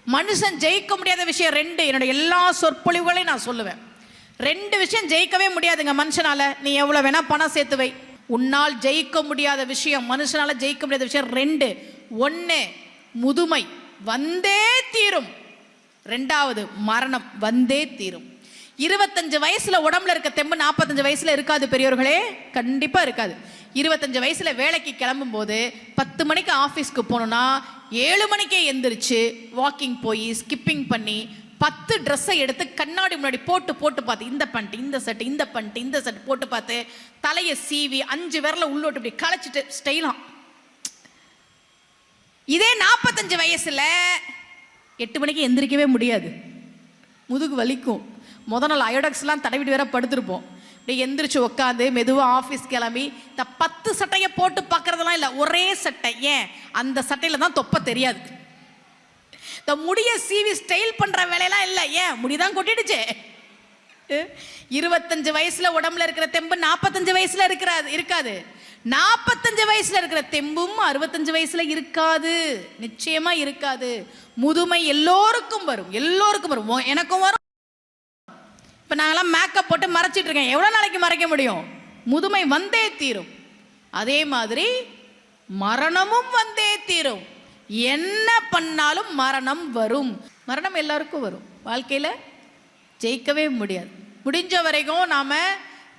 மனுஷன் ஜெயிக்க முடியாத விஷயம் 2. என்னோட எல்லா சொற்பொழிவுகளையும் நான் சொல்லுவேன், 2 விஷயம் ஜெயிக்கவே முடியாதுங்க மனுஷனால. நீ எவ்வளவு வேணா பணம் சேர்த்து வை, உன்னால் ஜெயிக்க முடியாத விஷயம், மனுஷனால ஜெயிக்க முடியாத விஷயம் 2. 1 முதுமை வந்தே தீரும், 2வது மரணம் வந்தே தீரும். 25 வயசுல உடம்புல இருக்க தெம்பு 45 வயசுல இருக்காது பெரியவர்களே, கண்டிப்பா இருக்காது. 25 வயசுல வேலைக்கு கிளம்பும் போது 10 மணிக்கு ஆஃபீஸ்க்கு போகணும்னா 7 மணிக்கே எந்திரிச்சு வாக்கிங் போய் ஸ்கிப்பிங் பண்ணி 10 ட்ரெஸ்ஸை எடுத்து கண்ணாடி முன்னாடி போட்டு பார்த்து இந்த பண்ணிட்டு இந்த செட் போட்டு பார்த்து தலையை சீவி 5 விரல உள்ளோட்டு இப்படி களைச்சிட்டு ஸ்டைலாம் இதே 45 வயசுல 8 மணிக்கு எந்திரிக்கவே முடியாது, முதுகு வலிக்கும். நாள் அயோடெக்ஸ்லாம் தடவிட்டு வேற படுத்திருப்போம். இப்படி எந்திரிச்சு உட்காந்து மெதுவாக ஆஃபீஸ் கிளம்பி இந்த 10 சட்டையை போட்டு பார்க்கறதெல்லாம் இல்லை, ஒரே சட்டை. ஏன்? அந்த சட்டையில் தான் தொப்ப தெரியாது. இந்த முடிய சீவி ஸ்டைல் பண்ணுற வேலையெல்லாம் இல்லை. ஏன்? முடிதான் கொட்டிடுச்சே. 25 வயசுல உடம்புல இருக்கிற தெம்பு 45 வயசுல இருக்காது. 45 வயசுல இருக்கிற தெம்பும் 65 வயசுல இருக்காது, நிச்சயமா இருக்காது. முதுமை எல்லோருக்கும் வரும், எல்லோருக்கும் வரும், எனக்கும் வரும். இப்ப நாங்கெல்லாம் மேக்கப் போட்டு மறைச்சிட்டு இருக்கேன், எவ்வளவு நாளைக்கு மறைக்க முடியும்? முதுமை வந்தே தீரும். அதே மாதிரி மரணமும் வந்தே தீரும். என்ன பண்ணாலும் மரணம் வரும். மரணம் எல்லாருக்கும் வரும். வாழ்க்கையில ஜெயிக்கவே முடியாது. முடிஞ்ச வரைக்கும் நாம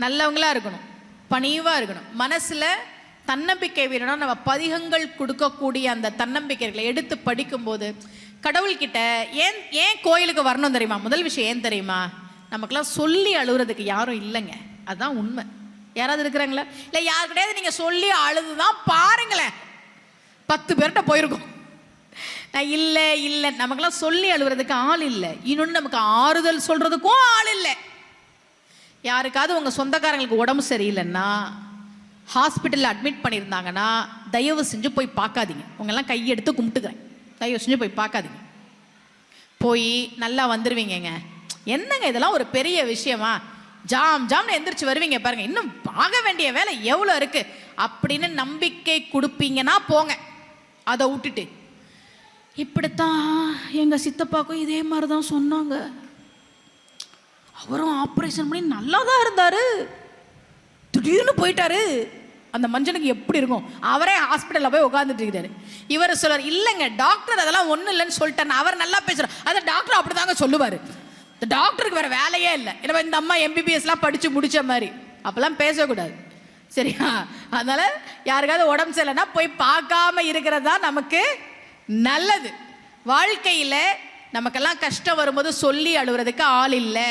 நல்லவங்களா இருக்கணும், பணிவா இருக்கணும். மனசுல தன்னம்பிக்கை வேணும்னா நம்ம பதிகங்கள் கொடுக்கக்கூடிய அந்த தன்னம்பிக்கைகளை எடுத்து படிக்கும்போது கடவுள்கிட்ட ஏன் கோயிலுக்கு வரணும் தெரியுமா? முதல் விஷயம் ஏன் தெரியுமா? நமக்கெல்லாம் சொல்லி அழுகுறதுக்கு யாரும் இல்லைங்க, அதுதான் உண்மை. யாராவது இருக்கிறாங்களா? இல்லை, யார் கிடையாது. நீங்க சொல்லி அழுதுதான் பாருங்களேன், 10 பேர்கிட்ட போயிருக்கோம். நான் இல்லை, நமக்கெல்லாம் சொல்லி அழுகுறதுக்கு ஆள் இல்லை. இன்னொன்று, நமக்கு ஆறுதல் சொல்றதுக்கும் ஆள் இல்லை. யாருக்காவது உங்க சொந்தக்காரங்களுக்கு உடம்பு சரியில்லைன்னா, ஹாஸ்பிட்டலில் அட்மிட் பண்ணியிருந்தாங்கன்னா, தயவு செஞ்சு போய் பார்க்காதீங்க. உங்கெல்லாம் கையெடுத்து கும்பிட்டுக்கிறேன், தயவு செஞ்சு போய் பார்க்காதீங்க. போய் நல்லா வந்துடுவீங்கங்க. என்னங்க இதெல்லாம் ஒரு பெரிய விஷயமா? ஜாம்னு எந்திரிச்சு வருவீங்க பாருங்க, இன்னும் ஆக வேண்டிய வேலை எவ்வளோ இருக்கு அப்படின்னு நம்பிக்கை கொடுப்பீங்கன்னா போங்க. அதை விட்டுட்டு இப்படித்தான் எங்க சித்தப்பாக்கும் இதே மாதிரி தான் சொன்னாங்க, அவரும் ஆப்ரேஷன் பண்ணி நல்லா தான் இருந்தாரு, திடீர்னு போயிட்டாரு, அந்த மனுஷனுக்கு எப்படி இருக்கும்? அவரே ஹாஸ்பிட்டலில் போய் உட்காந்துட்டு இருக்காரு. இவர் சொல்றார், இல்லைங்க டாக்டர் அதெல்லாம் ஒன்றும் இல்லைன்னு சொல்லிட்டேன். அவர் நல்லா பேசுறார். அதை டாக்டர் அப்படிதாங்க சொல்லுவார். இந்த டாக்டருக்கு வேற வேலையே இல்லை. ஏன்னா இந்த அம்மா MBBSலாம் படிச்சு முடிச்ச மாதிரி அப்பெல்லாம் பேசக்கூடாது, சரியா? அதனால யாருக்காவது உடம்பு சரியில்லைன்னா போய் பார்க்காம இருக்கிறதா நமக்கு நல்லது. வாழ்க்கையில நமக்கெல்லாம் கஷ்டம் வரும்போது சொல்லி அழுகுறதுக்கு ஆள் இல்லை,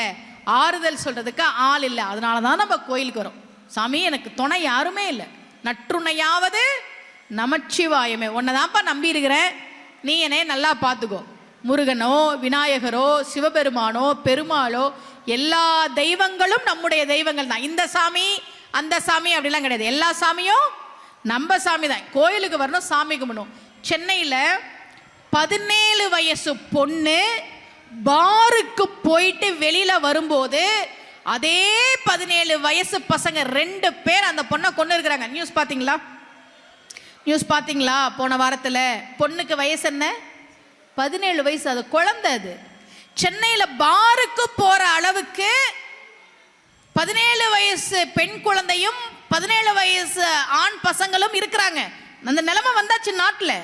ஆறுதல் சொல்றதுக்கு ஆள் இல்லை. அதனால தான் நம்ம கோயிலுக்கு வரோம். சாமி, எனக்கு துணை யாருமே இல்லை, நற்றுணையாவது நமச்சிவாயமே, உன்னதான்ப்பா நம்பி இருக்கிறேன், நீ என்னை நல்லா பார்த்துக்கோ. முருகனோ விநாயகரோ சிவபெருமானோ பெருமாளோ எல்லா தெய்வங்களும் நம்முடைய தெய்வங்கள் தான். இந்த சாமி அந்த சாமி அப்படிலாம் கிடையாது, எல்லா சாமியும் நம்ம சாமி தான். கோயிலுக்கு வரணும், சாமி கும்பிடணும். சென்னையில் 17 வயசு பொண்ணு பாருக்கு போயிட்டு வெளியில வரும்போது அதே 17 வயசு பசங்க 2 பேர் அந்த பொண்ணை கொண்டு இருக்கிறாங்க. நியூஸ் பார்த்தீங்களா? போன வாரத்தில் பொண்ணுக்கு வயசு என்ன? 17 வயசு. அது குழந்தை. அது சென்னையில் பாருக்கு போற அளவுக்கு 17 வயசு பெண் குழந்தையும் 17 வயசு ஆண் பசங்களும் இருக்கிறாங்க. அந்த நிலைமை வந்தாச்சு நாட்டில்.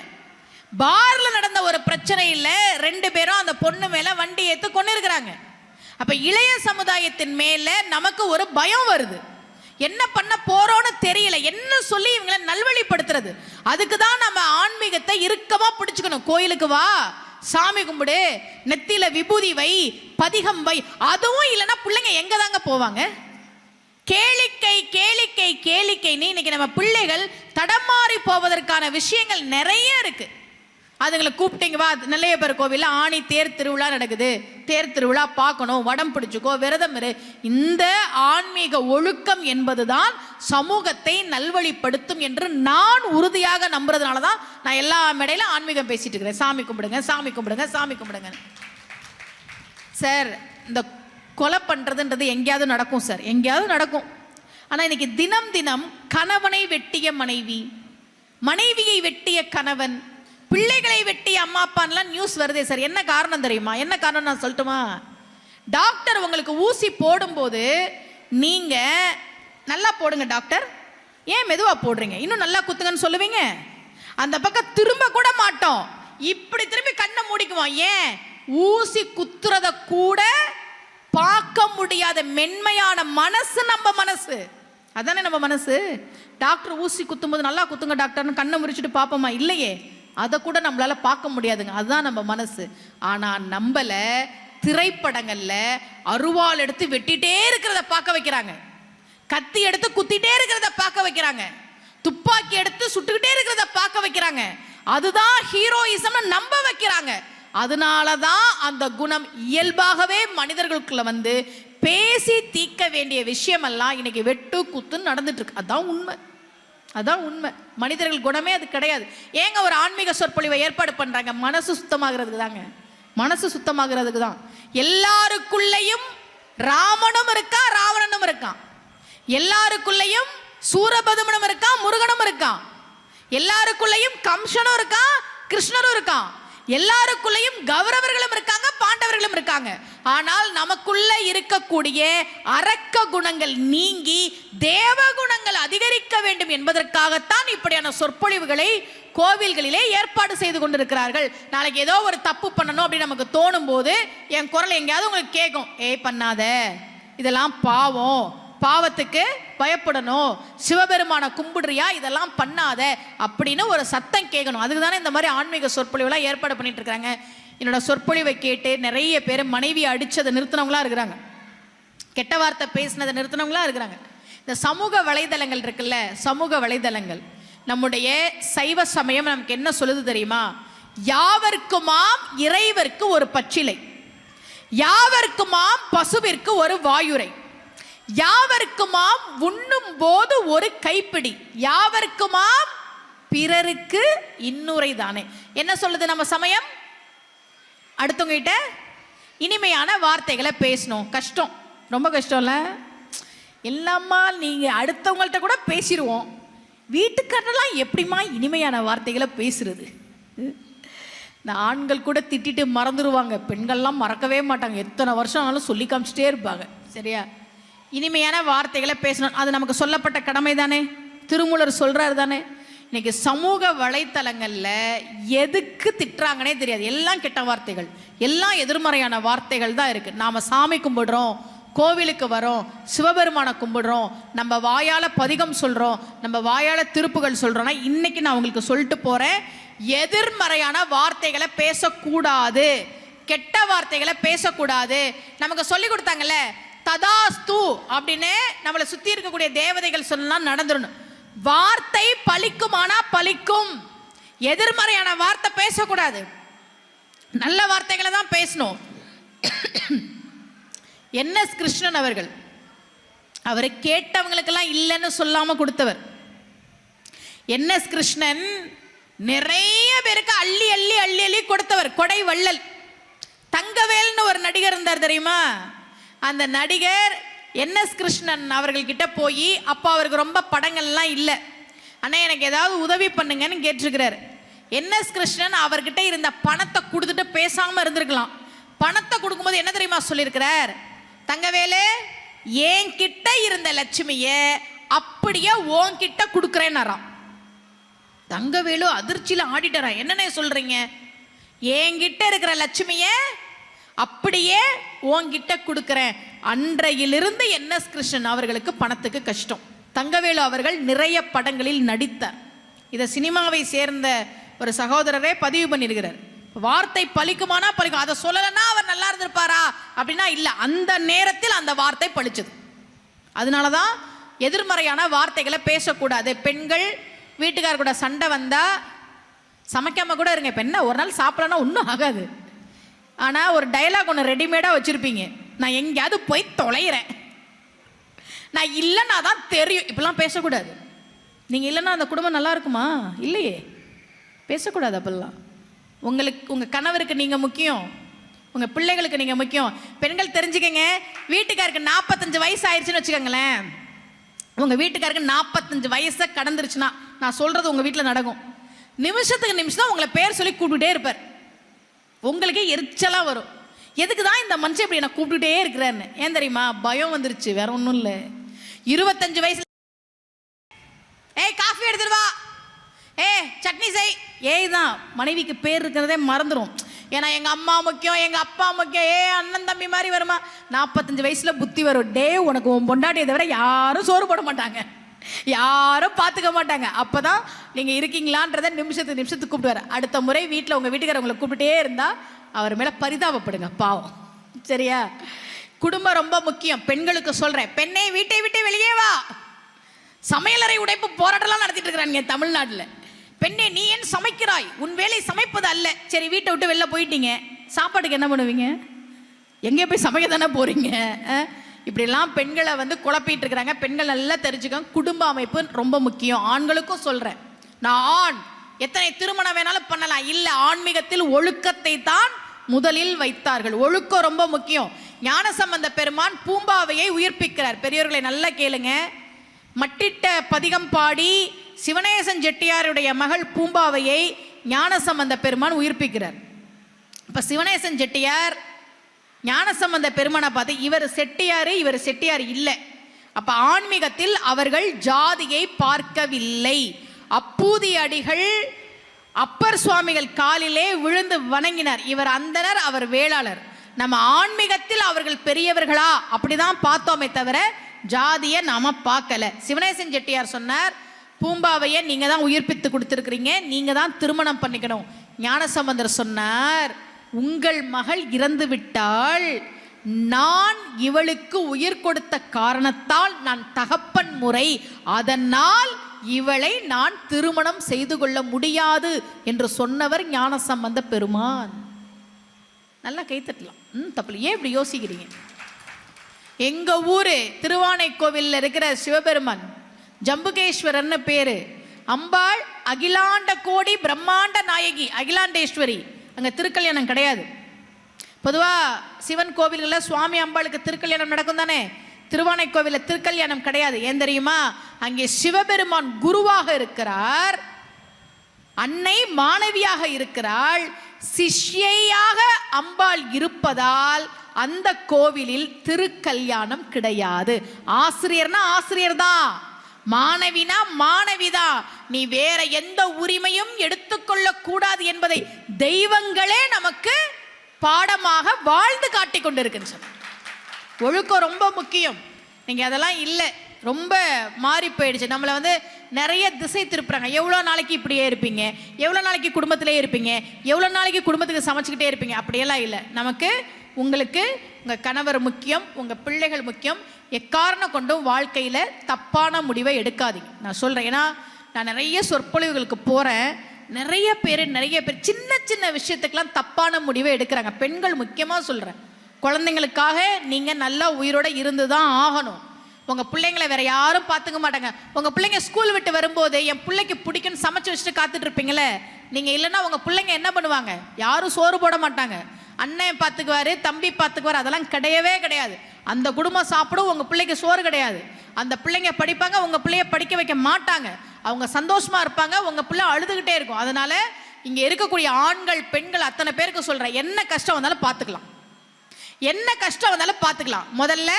பார்ல நடந்த ஒரு பிரச்சனை இல்லை, 2 பேரும் அந்த பொண்ணு மேல வண்டி ஏத்து கொண்டு இருக்கிறாங்க. அப்ப இளைய சமுதாயத்தின் மேல நமக்கு ஒரு பயம் வருது. என்ன பண்ண போறோம்னு தெரியல, என்ன சொல்லி இவங்களை நல்வழிப்படுத்துறது? அதுக்கு தான் நம்ம ஆன்மீகத்தை இறுக்கமா பிடிச்சுக்கணும். கோயிலுக்கு வா, சாமி கும்பிடு, நெத்தியில விபூதி வை, பதிகம் வை. அதுவும் இல்லைன்னா பிள்ளைங்க எங்க தாங்க போவாங்க? கேளிக்கை கேளிக்கை கேளிக்கைன்னு இன்னைக்கு நம்ம பிள்ளைகள் தடமாறி போவதற்கான விஷயங்கள் நிறைய இருக்கு. அதுங்களை கூப்பிட்டீங்க வா, நெல்லையப்பர் கோவில்ல ஆணி தேர் திருவிழா நடக்குது, தேர் திருவிழா பார்க்கணும், வடம் பிடிச்சுக்கோ, விரதம் இரு. இந்த ஆன்மீக ஒழுக்கம் என்பதுதான் சமூகத்தை நல்வழிப்படுத்தும் என்று நான் உறுதியாக நம்புறதுனால தான் நான் எல்லா மேடையில ஆன்மீகம் பேசிட்டு இருக்கிறேன். சாமி கும்பிடுங்க, சாமி கும்பிடுங்க, சாமி கும்பிடுங்க. சார், இந்த கொலை பண்றதுன்றது எங்கேயாவது நடக்கும் சார், எங்கேயாவது நடக்கும். ஆனா இன்னைக்கு தினம் தினம் கணவனை வெட்டிய மனைவி, மனைவியை வெட்டிய கணவன், பிள்ளைகளை வெட்டிய அம்மா அப்பான்லாம் நியூஸ் வருதே சார். என்ன காரணம் தெரியுமா? என்ன காரணம் நான் சொல்லட்டுமா? டாக்டர் உங்களுக்கு ஊசி போடும்போது நீங்க நல்லா போடுங்க டாக்டர், ஏன் மெதுவா போடுறீங்க, இன்னும் நல்லா குத்துங்கன்னு சொல்லுவீங்க. அந்த பக்கம் திரும்ப கூட மாட்டோம், இப்படி திரும்பி கண்ணை மூடிக்குவோம். ஏன்? ஊசி குத்துறத கூட பார்க்க முடியாத மென்மையான மனசு நம்ம மனசு. அதானே நம்ம மனசு. டாக்டர் ஊசி குத்தும் போது நல்லா குத்துங்க டாக்டர்னு கண்ணை முறிச்சுட்டு பார்ப்போமா? இல்லையே, அதை கூட நம்மளால பார்க்க முடியாதுங்க. அதுதான் நம்ம மனசு. ஆனா நம்மள திரைப்படங்கள்ல அருவாள் எடுத்து வெட்டிட்டே இருக்கிறத பார்க்க வைக்கிறாங்க, கத்தி எடுத்து குத்திட்டே இருக்கிறத பார்க்க வைக்கிறாங்க, துப்பாக்கி எடுத்து சுட்டுக்கிட்டே இருக்கிறத பார்க்க வைக்கிறாங்க. அதுதான் ஹீரோயிசம் நம்ப வைக்கிறாங்க. அதனாலதான் அந்த குணம் இயல்பாகவே மனிதர்களுக்குள்ள வந்து பேசி தீர்க்க வேண்டிய விஷயமெல்லாம் இன்னைக்கு வெட்டு குத்துன்னு நடந்துட்டு இருக்கு. அதான் உண்மை, அதான் உண்மை. மனிதர்கள் குணமே அது கிடையாது. ஏங்க ஒரு ஆன்மீக சொற்பொழிவை ஏற்பாடு பண்றாங்க? மனசு சுத்தமாகிறதுக்கு தாங்க, மனசு சுத்தமாகிறதுக்கு தான். எல்லாருக்குள்ளேயும் ராமனும் இருக்கா, ராவணனும் இருக்கான். எல்லாருக்குள்ளேயும் சூரபதுமனும் இருக்கான், முருகனும் இருக்கான். எல்லாருக்குள்ளேயும் கம்சனும் இருக்கான், கிருஷ்ணரும் இருக்கான். எல்லாருக்குள்ளேயும் கௌரவர்களும் இருக்காங்க, பாண்டவர்களும் இருக்காங்க. ஆனால் நமக்குள்ள இருக்கக்கூடிய அரக்க குணங்கள் நீங்கி தேவ குணங்கள் அதிகரிக்க வேண்டும் என்பதற்காகத்தான் இப்படியான சொற்பொழிவுகளை கோவில்களிலே ஏற்பாடு செய்து கொண்டிருக்கிறார்கள். நாளைக்கு ஏதோ ஒரு தப்பு பண்ணணும் அப்படின்னு நமக்கு தோணும் போது என் குரல் எங்கேயாவது உங்களுக்கு கேட்கும், ஏய் பண்ணாத, இதெல்லாம் பாவம், பாவத்துக்கு பயப்படணும், சிவபெருமான கும்பிடுறியா, இதெல்லாம் பண்ணாத அப்படின்னு ஒரு சத்தம் கேட்கணும். அதுக்கு தானே இந்த மாதிரி ஆன்மீக சொற்பொழிவுலாம் ஏற்பாடு பண்ணிட்டு இருக்காங்க. என்னோட சொற்பொழிவை கேட்டு நிறைய பேர் மனைவியை அடிச்சதை நிறுத்தினவங்களா இருக்கிறாங்க, கெட்ட வார்த்தை பேசினதை நிறுத்தினவங்களா இருக்கிறாங்க. இந்த சமூக வலைதளங்கள் இருக்குல்ல, சமூக வலைதளங்கள் நம்முடைய சைவ சமயம் நமக்கு என்ன சொல்லுது தெரியுமா? யாவர்க்குமாம் இறைவர்க்கு ஒரு பச்சிலை, யாவர்க்குமாம் பசுவிற்கு ஒரு வாயுரை, யாவர்க்குமாம் உண்ணும் போது ஒரு கைப்பிடி, யாவர்க்குமாம் பிறருக்கு இன்னுரை தானே. என்ன சொல்லுது நம்ம சமயம்? அடுத்தவங்க கிட்ட இனிமையான வார்த்தைகளை பேசணும். கஷ்டம், ரொம்ப கஷ்டம்ல. எல்லாமா நீங்க அடுத்தவங்கள்ட்ட கூட பேசிடுவோம், வீட்டுக்காரெல்லாம் எப்படிமா இனிமையான வார்த்தைகளை பேசுறது? இந்த ஆண்கள் கூட திட்டிட்டு மறந்துடுவாங்க, பெண்கள்லாம் மறக்கவே மாட்டாங்க, எத்தனை வருஷம் ஆனாலும் சொல்லி காமிச்சிட்டே இருப்பாங்க. சரியா? இனிமையான வார்த்தைகளை பேசணும், அது நமக்கு சொல்லப்பட்ட கடமை தானே, திருமூலர் சொல்றாரு தானே. இன்னைக்கு சமூக வலைத்தளங்கள்ல எதுக்கு திட்டுறாங்கன்னே தெரியாது, எல்லாம் கெட்ட வார்த்தைகள், எல்லாம் எதிர்மறையான வார்த்தைகள் தான் இருக்கு. நாம சாமி கும்பிடுறோம், கோவிலுக்கு வரோம், சிவபெருமானை கும்பிடுறோம், நம்ம வாயால பதிகம் சொல்றோம், நம்ம வாயால திருப்புகள் சொல்றோம்னா இன்னைக்கு நான் உங்களுக்கு சொல்லிட்டு போறேன், எதிர்மறையான வார்த்தைகளை பேசக்கூடாது, கெட்ட வார்த்தைகளை பேசக்கூடாது. நமக்கு சொல்லி கொடுத்தாங்கல்ல, ததாஸ்து அப்படின்னு நம்மளை சுத்தி இருக்கக்கூடிய தேவதைகள் சொல்லலாம் நடந்துடணும். வார்த்தை பலிக்குமானா பலிக்கும், எதிர்மறையான வார்த்தை பேசக்கூடாது, நல்ல வார்த்தைகளை தான் பேசணும். என்எஸ் கிருஷ்ணன் அவர்கள், அவரை கேட்டவங்களுக்கெல்லாம் இல்லைன்னு சொல்லாம கொடுத்தவர். என்எஸ் கிருஷ்ணன் நிறைய பேருக்கு அள்ளி அள்ளி அள்ளி அள்ளி கொடுத்தவர், கொடை வள்ளல். தங்கவேல்னு ஒரு நடிகர் இருந்தார் தெரியுமா? அந்த நடிகர் என்எஸ் கிருஷ்ணன் அவர்கள்கிட்ட போய், அப்போ அவருக்கு ரொம்ப படங்கள்லாம் இல்லை, அண்ணா எனக்கு ஏதாவது உதவி பண்ணுங்கன்னு கேட்டிருக்கிறார். என்எஸ் கிருஷ்ணன் அவர்கிட்ட இருந்த பணத்தை கொடுத்துட்டு பேசாமல் இருந்திருக்கலாம். பணத்தை கொடுக்கும்போது என்ன தெரியுமா சொல்லியிருக்கிறார்? தங்கவேலு, என்கிட்ட இருந்த லட்சுமியை அப்படியே உன்கிட்ட கொடுக்குறேன்னாராம். தங்கவேலு அதிர்ச்சியில் ஆடிட்டாராம், என்னென்ன சொல்றீங்க? என்கிட்ட இருக்கிற லட்சுமியை அப்படியே உன்கிட்ட கொடுக்குறேன். அன்றையிலிருந்து என்எஸ் கிருஷ்ணன் அவர்களுக்கு பணத்துக்கு கஷ்டம். தங்கவேலு அவர்கள் நிறைய படங்களில் நடித்தார். இதை சினிமாவை சேர்ந்த ஒரு சகோதரரே பதிவு பண்ணியிருக்கிறார். வார்த்தை பலிக்குமானா பலிக்கும், அதை சொல்லலைன்னா அவர் நல்லா இருந்திருப்பாரா அப்படின்னா இல்லை, அந்த நேரத்தில் அந்த வார்த்தை பலிச்சது. அதனாலதான் எதிர்மறையான வார்த்தைகளை பேசக்கூடாது. பெண்கள் வீட்டுக்கார கூட சண்டை வந்தா சமைக்காம கூட இருங்க, இப்போ என்ன ஒரு நாள் சாப்பிடலன்னா ஒன்றும் ஆகாது. ஆனால் ஒரு டைலாக் ஒன்று ரெடிமேடாக வச்சுருப்பீங்க, நான் எங்கேயாவது போய் தொலைகிறேன், நான் இல்லைன்னா தான் தெரியும், இப்பெல்லாம் பேசக்கூடாது. நீங்கள் இல்லைன்னா அந்த குடும்பம் நல்லா இருக்குமா? இல்லையே, பேசக்கூடாது அப்பெல்லாம். உங்களுக்கு உங்கள் கணவருக்கு நீங்கள் முக்கியம், உங்கள் பிள்ளைகளுக்கு நீங்கள் முக்கியம். பெண்கள் தெரிஞ்சுக்கங்க, வீட்டுக்காருக்கு 45 வயசு ஆயிடுச்சுன்னு வச்சுக்கோங்களேன், உங்கள் வீட்டுக்காருக்கு 45 வயசை கடந்துருச்சுன்னா, நான் சொல்கிறது உங்கள் வீட்டில் நடக்கும், நிமிஷத்துக்கு நிமிஷம் தான் உங்களை பேர் சொல்லி கூப்பிட்டுட்டே இருப்பார். உங்களுக்கே எரிச்சலாக வரும், எதுக்கு தான் இந்த மனுஷன் இப்படி என்ன கூப்பிட்டுட்டே இருக்கிறாருன்னு. ஏன் தெரியுமா? பயம் வந்துருச்சு, வேற ஒன்றும் இல்லை. 25 வயசுல ஏய் காஃபி எடுத்துட்டு வா, சட்னி செய், ஏய் தான் மனைவிக்கு பேர் இருக்கிறதே மறந்துடும். ஏன்னா எங்கள் அம்மா முக்கியம், எங்கள் அப்பா முக்கியம், அண்ணன் தம்பி மாதிரி வருமா? 45 வயசில் புத்தி வரும், டே உனக்கு உன் பொண்டாட்டியை தவிர யாரும் சோறு போட மாட்டாங்க, யாரும் பார்த்துக்க மாட்டாங்க. அப்போ தான் நீங்கள் இருக்கீங்களான்றதை நிமிஷத்துக்கு கூப்பிடுவார். அடுத்த முறை வீட்டில் உங்கள் வீட்டுக்கார உங்களை கூப்பிட்டே இருந்தால் அவர் மேலே பரிதாபப்படுங்க, பாவம். சரியா? குடும்பம் ரொம்ப முக்கியம். பெண்களுக்கு சொல்கிறேன், பெண்ணை வீட்டை விட்டு வெளியே வா. சமையலறை உடைப்பு போராட்டம்லாம் நடத்திட்டு இருக்கிறாங்க தமிழ்நாட்டில். பெண்ணே நீ ஏன் சமைக்கிறாய், உன் வேலை சமைப்பது அல்ல. சரி, வீட்டை விட்டு வெளில போயிட்டீங்க, சாப்பாட்டுக்கு என்ன பண்ணுவீங்க? எங்கே போய் சமைக்க தானே போறீங்க. இப்படிலாம் பெண்களை வந்து குழப்பிட்டு இருக்கிறாங்க. பெண்கள் நல்லா தெரிஞ்சுக்கோங்க, குடும்ப அமைப்பு ரொம்ப முக்கியம். ஆண்களுக்கும் சொல்றேன், நான் ஆண், எத்தனை திருமணம் வேணாலும் பண்ணலாம். இல்ல, ஆன்மீகத்தில் ஒழுக்கத்தை தான் முதலில் வைத்தார்கள். ஒழுக்கம் ரொம்ப முக்கியம். ஞானசம்பந்த பெருமான் பூம்பாவையை உயிர்ப்பிக்கிறார். பெரியவர்களை நல்லா கேளுங்க. மட்டிட்ட பதிகம் பாடி சிவனேசன் செட்டியாருடைய மகள் பூம்பாவையை ஞானசம்பந்த பெருமான் உயிர்ப்பிக்கிறார். இப்ப சிவனேசன் செட்டியார் ஞானசம்பந்த பெருமானை பார்த்து, இவர் செட்டியாரு, இவர் செட்டியார் இல்லை. அப்ப ஆன்மீகத்தில் அவர்கள் ஜாதியை பார்க்கவில்லை. அப்பூதி அடிகள் அப்பர் சுவாமிகள் காலிலே விழுந்து வணங்கினார். இவர் அந்தனர், அவர் வேளாளர். நம்ம ஆன்மீகத்தில் அவர்கள் பெரியவர்களா அப்படிதான் பார்த்தோமே தவிர ஜாதியை நாம பார்க்கல. சிவனேசன் செட்டியார் சொன்னார், பூம்பாவையை நீங்க தான் உயிர்ப்பித்து கொடுத்திருக்கிறீங்க, நீங்க தான் திருமணம் பண்ணிக்கணும். ஞானசம்பந்தர் சொன்னார், உங்கள் மகள் இறந்து விட்டால் நான் இவளுக்கு உயிர் கொடுத்த காரணத்தால் நான் தகப்பன் முறை, அதனால் இவளை நான் திருமணம் செய்து கொள்ள முடியாது என்று சொன்னவர் ஞானசம்பந்த பெருமான். நல்லா கைத்தட்டலாம். தப்பு. ஏன் இப்படி யோசிக்கிறீங்க? எங்க ஊரு திருவானைக்கோவில்ல இருக்கிற சிவபெருமான் ஜம்புகேஸ்வரர்னு பேரு. அம்பாள் அகிலாண்ட கோடி பிரம்மாண்ட நாயகி, அகிலாண்டேஸ்வரி. அங்க திருக்கல்யாணம் கிடையாது. பொதுவா சிவன் கோவில்கள்ல சுவாமி அம்பாளுக்கு திருக்கல்யாணம் நடக்கும் தானே. திருவானைக்கோவில திருக்கல்யாணம் கிடையாது. ஏன் தெரியுமா? அங்கே சிவபெருமான் குருவாக இருக்கிறார், அன்னை மாணவியாக இருக்கிறாள், சிஷ்யையாக அம்பாள் இருப்பதால் அந்த கோவிலில் திருக்கல்யாணம் கிடையாது. ஆசிரியர்னா ஆசிரியர் தான், மாணவினா மாணவிதான். நீ வேற எந்த உரிமையும் எடுத்துக்கொள்ள கூடாது என்பதை தெய்வங்களே நமக்கு பாடமாக வாழ்ந்து காட்டிக் கொண்டிருக்கின்றன. ஒழுக்கம் ரொம்ப முக்கியம். நீங்க அதெல்லாம் இல்லை, ரொம்ப மாறி போயிடுச்சு. நம்மளை வந்து நிறைய திசை திருப்புறாங்க. எவ்வளோ நாளைக்கு இப்படியே இருப்பீங்க, எவ்வளோ நாளைக்கு குடும்பத்திலே இருப்பீங்க, எவ்வளோ நாளைக்கு குடும்பத்துக்கு சமைச்சுக்கிட்டே இருப்பீங்க, அப்படியெல்லாம் இல்லை. நமக்கு உங்களுக்கு உங்கள் கணவர் முக்கியம், உங்கள் பிள்ளைகள் முக்கியம். எக்காரணம் கொண்டும் வாழ்க்கையில் தப்பான முடிவை எடுக்காதீங்க. நான் சொல்கிறேன், ஏன்னா நான் நிறைய சொற்பொழிவுகளுக்கு போகிறேன். நிறைய பேர் சின்ன சின்ன விஷயத்துக்கெல்லாம் தப்பான முடிவை எடுக்கிறாங்க. பெண்கள் முக்கியமாக சொல்கிறேன், குழந்தைங்களுக்காக நீங்கள் நல்லா உயிரோட இருந்து தான் ஆகணும். உங்கள் பிள்ளைங்களை வேற யாரும் பார்த்துக்க மாட்டாங்க. உங்கள் பிள்ளைங்க ஸ்கூல் விட்டு வரும்போது என் பிள்ளைக்கு பிடிக்குன்னு சமைச்சு வச்சுட்டு காத்துட்டு இருப்பீங்களே, நீங்கள் இல்லைன்னா உங்கள் பிள்ளைங்க என்ன பண்ணுவாங்க? யாரும் சோறு போட மாட்டாங்க. அண்ணன் பார்த்துக்குவாரு, தம்பி பார்த்துக்குவாரு, அதெல்லாம் கிடையவே கிடையாது. அந்த குடும்பம் சாப்பிடும், உங்கள் பிள்ளைக்கு சோறு கிடையாது. அந்த பிள்ளைங்க படிப்பாங்க, உங்கள் பிள்ளைய படிக்க வைக்க மாட்டாங்க. அவங்க சந்தோஷமா இருப்பாங்க, உங்கள் பிள்ளை அழுதுகிட்டே இருக்கும். அதனால இங்கே இருக்கக்கூடிய ஆண்கள் பெண்கள் அத்தனை பேருக்கு சொல்கிறேன், என்ன கஷ்டம் வந்தாலும் பார்த்துக்கலாம், என்ன கஷ்டம் வந்தாலும் பார்த்துக்கலாம். முதல்ல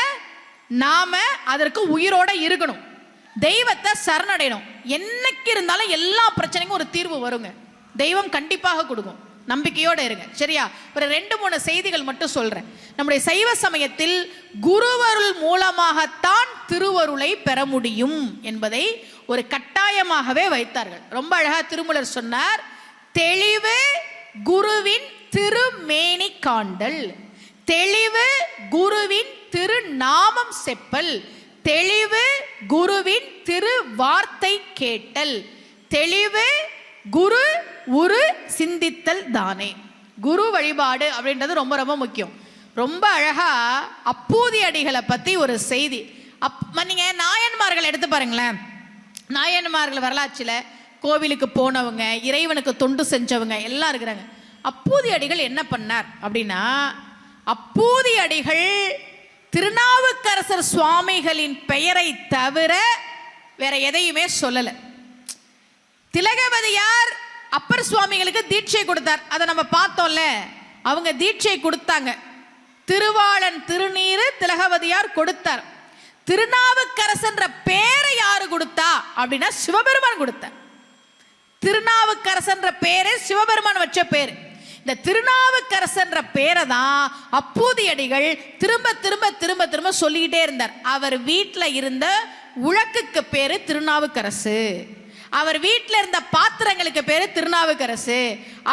நாம அதற்கு உயிரோட இருக்கணும், தெய்வத்தை சரணடையணும். என்னைக்கு இருந்தாலும் எல்லா பிரச்சனைக்கும் ஒரு தீர்வு வருங்க, தெய்வம் கண்டிப்பாக கொடுக்கும். நம்பிக்கையோட இருங்க, சரியா? ஒரு 2-3 செய்திகள் மட்டும் சொல்றேன். நம்முடைய சைவ சமயத்தில் குருவருள் மூலமாகத்தான் திருவருளை பெற முடியும் என்பதை ஒரு கட்டாயமாகவே வைத்தார்கள். ரொம்ப அழகா திருமூலர் சொன்னார், தெளிவு குருவின் திருமேனி காண்டல், தெளிவு குருவின் திருநாமம் செப்பல், தெளிவு குருவின் திரு வார்த்தை கேட்டல், தெளிவு குரு உரு சிந்தித்தல் தானே. குரு வழிபாடு அப்படின்றது ரொம்ப ரொம்ப முக்கியம். ரொம்ப அழகா அப்பூதி அடிகளை பத்தி ஒரு செய்தி. நீங்க நாயன்மார்கள் எடுத்து பாருங்களேன். நாயன்மார்கள் வரலாற்றில் கோவிலுக்கு போனவங்க, இறைவனுக்கு தொண்டு செஞ்சவங்க எல்லாம் இருக்கிறாங்க. அப்பூதி அடிகள் என்ன பண்ணார் அப்படின்னா, அப்பூதி அடிகள் திருநாவுக்கரசர் சுவாமிகளின் பெயரை தவிர வேற எதையுமே சொல்லல. திலகவதியார் அப்பர் சுவாமிகளுக்கு தீட்சை கொடுத்தார், அதை நம்ம பார்த்தோம்ல. அவங்க தீட்சை கொடுத்தாங்க, திருவாளன் திருநீரு திலகவதியார் கொடுத்தார். திருநாவுக்கரசன்ற பேரை யாரு கொடுத்தா அப்படின்னா சிவபெருமான் கொடுத்தார். திருநாவுக்கரசன்ற பேரு சிவபெருமான் வச்ச பேரு. இந்த திருநாவுக்கரசன்ற பேரை தான் அப்பூதியடிகள் திரும்ப திரும்ப திரும்ப திரும்ப சொல்லிக்கிட்டே இருந்தார். அவர் வீட்டில் இருந்த உலக்குக்கு பேரு திருநாவுக்கரசு, அவர் வீட்டில் இருந்த பாத்திரங்களுக்கு பேரு திருநாவுக்கரசு,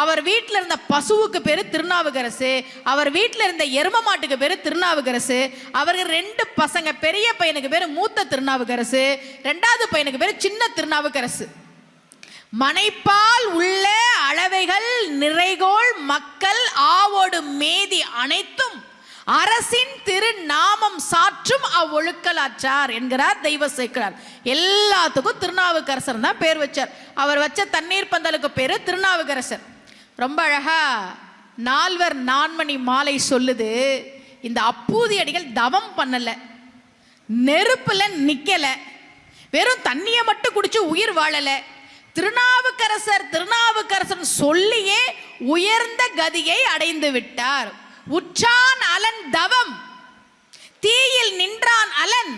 அவர் வீட்டில் இருந்த பசுவுக்கு பேரு திருநாவுக்கரசு, அவர் வீட்டில் இருந்த எரும மாட்டுக்கு பேரு திருநாவுக்கரசு, அவருக்கு 2 பசங்க, பெரிய பையனுக்கு பேரு மூத்த திருநாவுக்கரசு, 2வது பையனுக்கு பேரு சின்ன திருநாவுக்கரசு. மனைப்பால் உள்ள அளவைகள் நிறைகோள் மக்கள் ஆவோடு மேதி அனைத்தும் அரசின் திருநாமம் சாற்றும் அவ்வொழுக்கலாற்றார் என்கிறார் தெய்வ சேக்கிழார். எல்லாத்துக்கும் திருநாவுக்கரசர் தான் பேர் வச்சார். அவர் வச்ச தண்ணீர் பந்தலுக்கு பேரு திருநாவுக்கரசர். ரொம்ப அழகா நால்வர் நான்மணி மாலை சொல்லுது, இந்த அப்பூதி அடிகள் தவம் பண்ணல, நெருப்புல நிக்கல, வெறும் தண்ணியை மட்டும் குடிச்சு உயிர் வாழல, திருநாவுக்கரசர் திருநாவுக்கரசர் சொல்லியே உயர்ந்த கதியை அடைந்து விட்டார். உற்றான் அலன் தவம், தீயில் நின்றான் அலன்,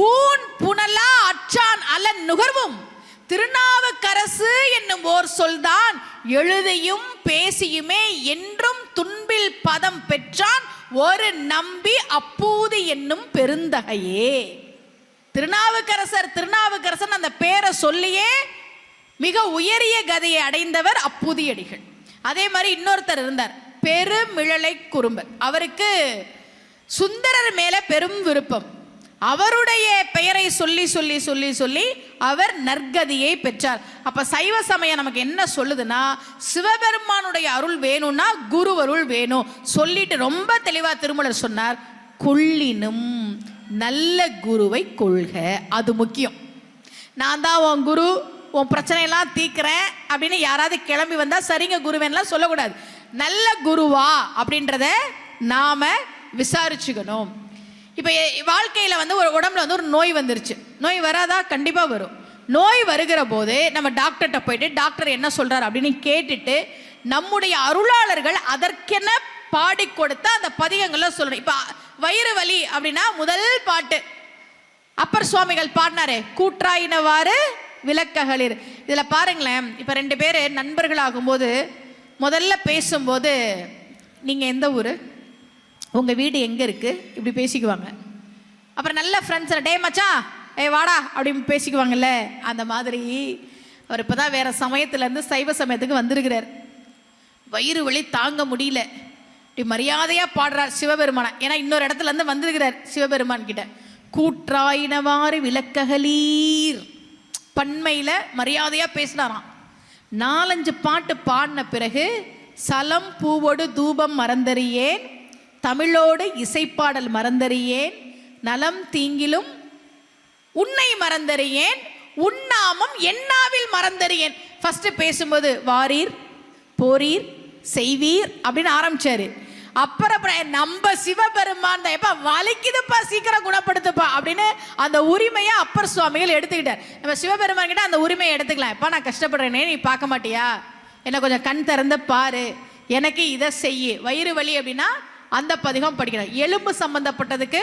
ஊன் புனலா அற்றான் அலன் நுகர்வும், திருநாவுக்கரசு என்னும் ஓர் சொல்தான் எழுதியும் பேசியுமே என்றும் துன்பில் பதம் பெற்றான் ஒரு நம்பி அப்பூதி என்னும் பெருந்தகையே. திருநாவுக்கரசர் திருநாவுக்கரசர் அந்த பேரை சொல்லியே மிக உயரிய கதையை அடைந்தவர் அப்பூதியடிகள். அதே மாதிரி இன்னொருத்தர் இருந்தார், பெருமிழலை குறும்பர். அவருக்கு சுந்தரர் மேல பெரும் விருப்பம். அவருடைய பெயரை சொல்லி சொல்லி சொல்லி சொல்லி அவர் நற்கதியை பெற்றார். அப்ப சைவ சமயம் நமக்கு என்ன சொல்லுதுன்னா, சிவபெருமானுடைய அருள் வேணும்னா குரு அருள் வேணும் சொல்லிட்டு ரொம்ப தெளிவா திருமூலர் சொன்னார், கொள்ளினும் நல்ல குருவை கொள்க, அது முக்கியம். நான் தான் உன் குரு, உன் பிரச்சனையெல்லாம் தீக்கிறேன் அப்படின்னு யாராவது கிளம்பி வந்தா சரிங்க குருவேன்லாம் சொல்லக்கூடாது. நல்ல குருவா அப்படின்றத நாம விசாரிச்சுக்கணும். இப்போ வாழ்க்கையில் வந்து ஒரு உடம்புல வந்து ஒரு நோய் வந்துருச்சு, நோய் வராதா? கண்டிப்பாக வரும். நோய் வருகிற போது நம்ம டாக்டர்கிட்ட போயிட்டு டாக்டர் என்ன சொல்றாரு அப்படின்னு கேட்டுட்டு நம்முடைய அருளாளர்கள் அதற்கென பாடி கொடுத்த அந்த பதிகங்களை சொல்லணும். இப்போ வயிறு வலி அப்படின்னா முதல் பாட்டு அப்பர் சுவாமிகள் பாடினாரே, கூற்றாயினவாறு விளக்ககளிர். இதில் பாருங்களேன், இப்போ 2 பேர் நண்பர்களாகும்போது முதல்ல பேசும்போது நீங்கள் எந்த ஊர், உங்கள் வீடு எங்கே இருக்குது, இப்படி பேசிக்குவாங்க. அப்புறம் நல்ல ஃப்ரெண்ட்ஸ், டே மச்சான் ஏ வாடா அப்படின்னு பேசிக்குவாங்கல்ல. அந்த மாதிரி அவர் இப்போ தான் வேறு சமயத்துலேருந்து சைவ சமயத்துக்கு வந்திருக்கிறார். வயிறு வலி தாங்க முடியல, இப்படி மரியாதையாக பாடுறார் சிவபெருமான. ஏன்னா இன்னொரு இடத்துலேருந்து வந்திருக்கிறார் சிவபெருமான் கிட்ட. கூற்றாயினவாறு விளக்ககளீர், பன்மையில் மரியாதையாக பேசினாராம். 4-5 பாட்டு பாடின பிறகு சலம் பூவோடு தூபம் மறந்தறியேன், தமிழோடு இசைப்பாடல் மறந்தறியேன், நலம் தீங்கிலும் உன்னை மறந்தறியேன், உன்னாமம் என்னாவில் மறந்தறியேன். ஃபர்ஸ்ட் பேசும்போது வாரீர் போரீர் செய்வீர் அப்படின்னு ஆரம்பிச்சாரு. அப்புறம் நம்ம சிவபெருமான் தான், எப்பா வலிக்குதுப்பா சீக்கிரம் குணப்படுத்துப்பா அப்படின்னு அந்த உரிமையை அப்பர் சுவாமிகள் எடுத்துக்கிட்டார். நம்ம சிவபெருமான் கிட்ட அந்த உரிமையை எடுத்துக்கலாம். எப்பா நான் கஷ்டப்படுறேனே, நீ பார்க்க மாட்டியா, என்ன கொஞ்சம் கண் திறந்து பாரு, எனக்கு இதை செய்யு. வயிறு வலி அப்படின்னா அந்த பதிகம் படிக்கணும். எலும்பு சம்பந்தப்பட்டதுக்கு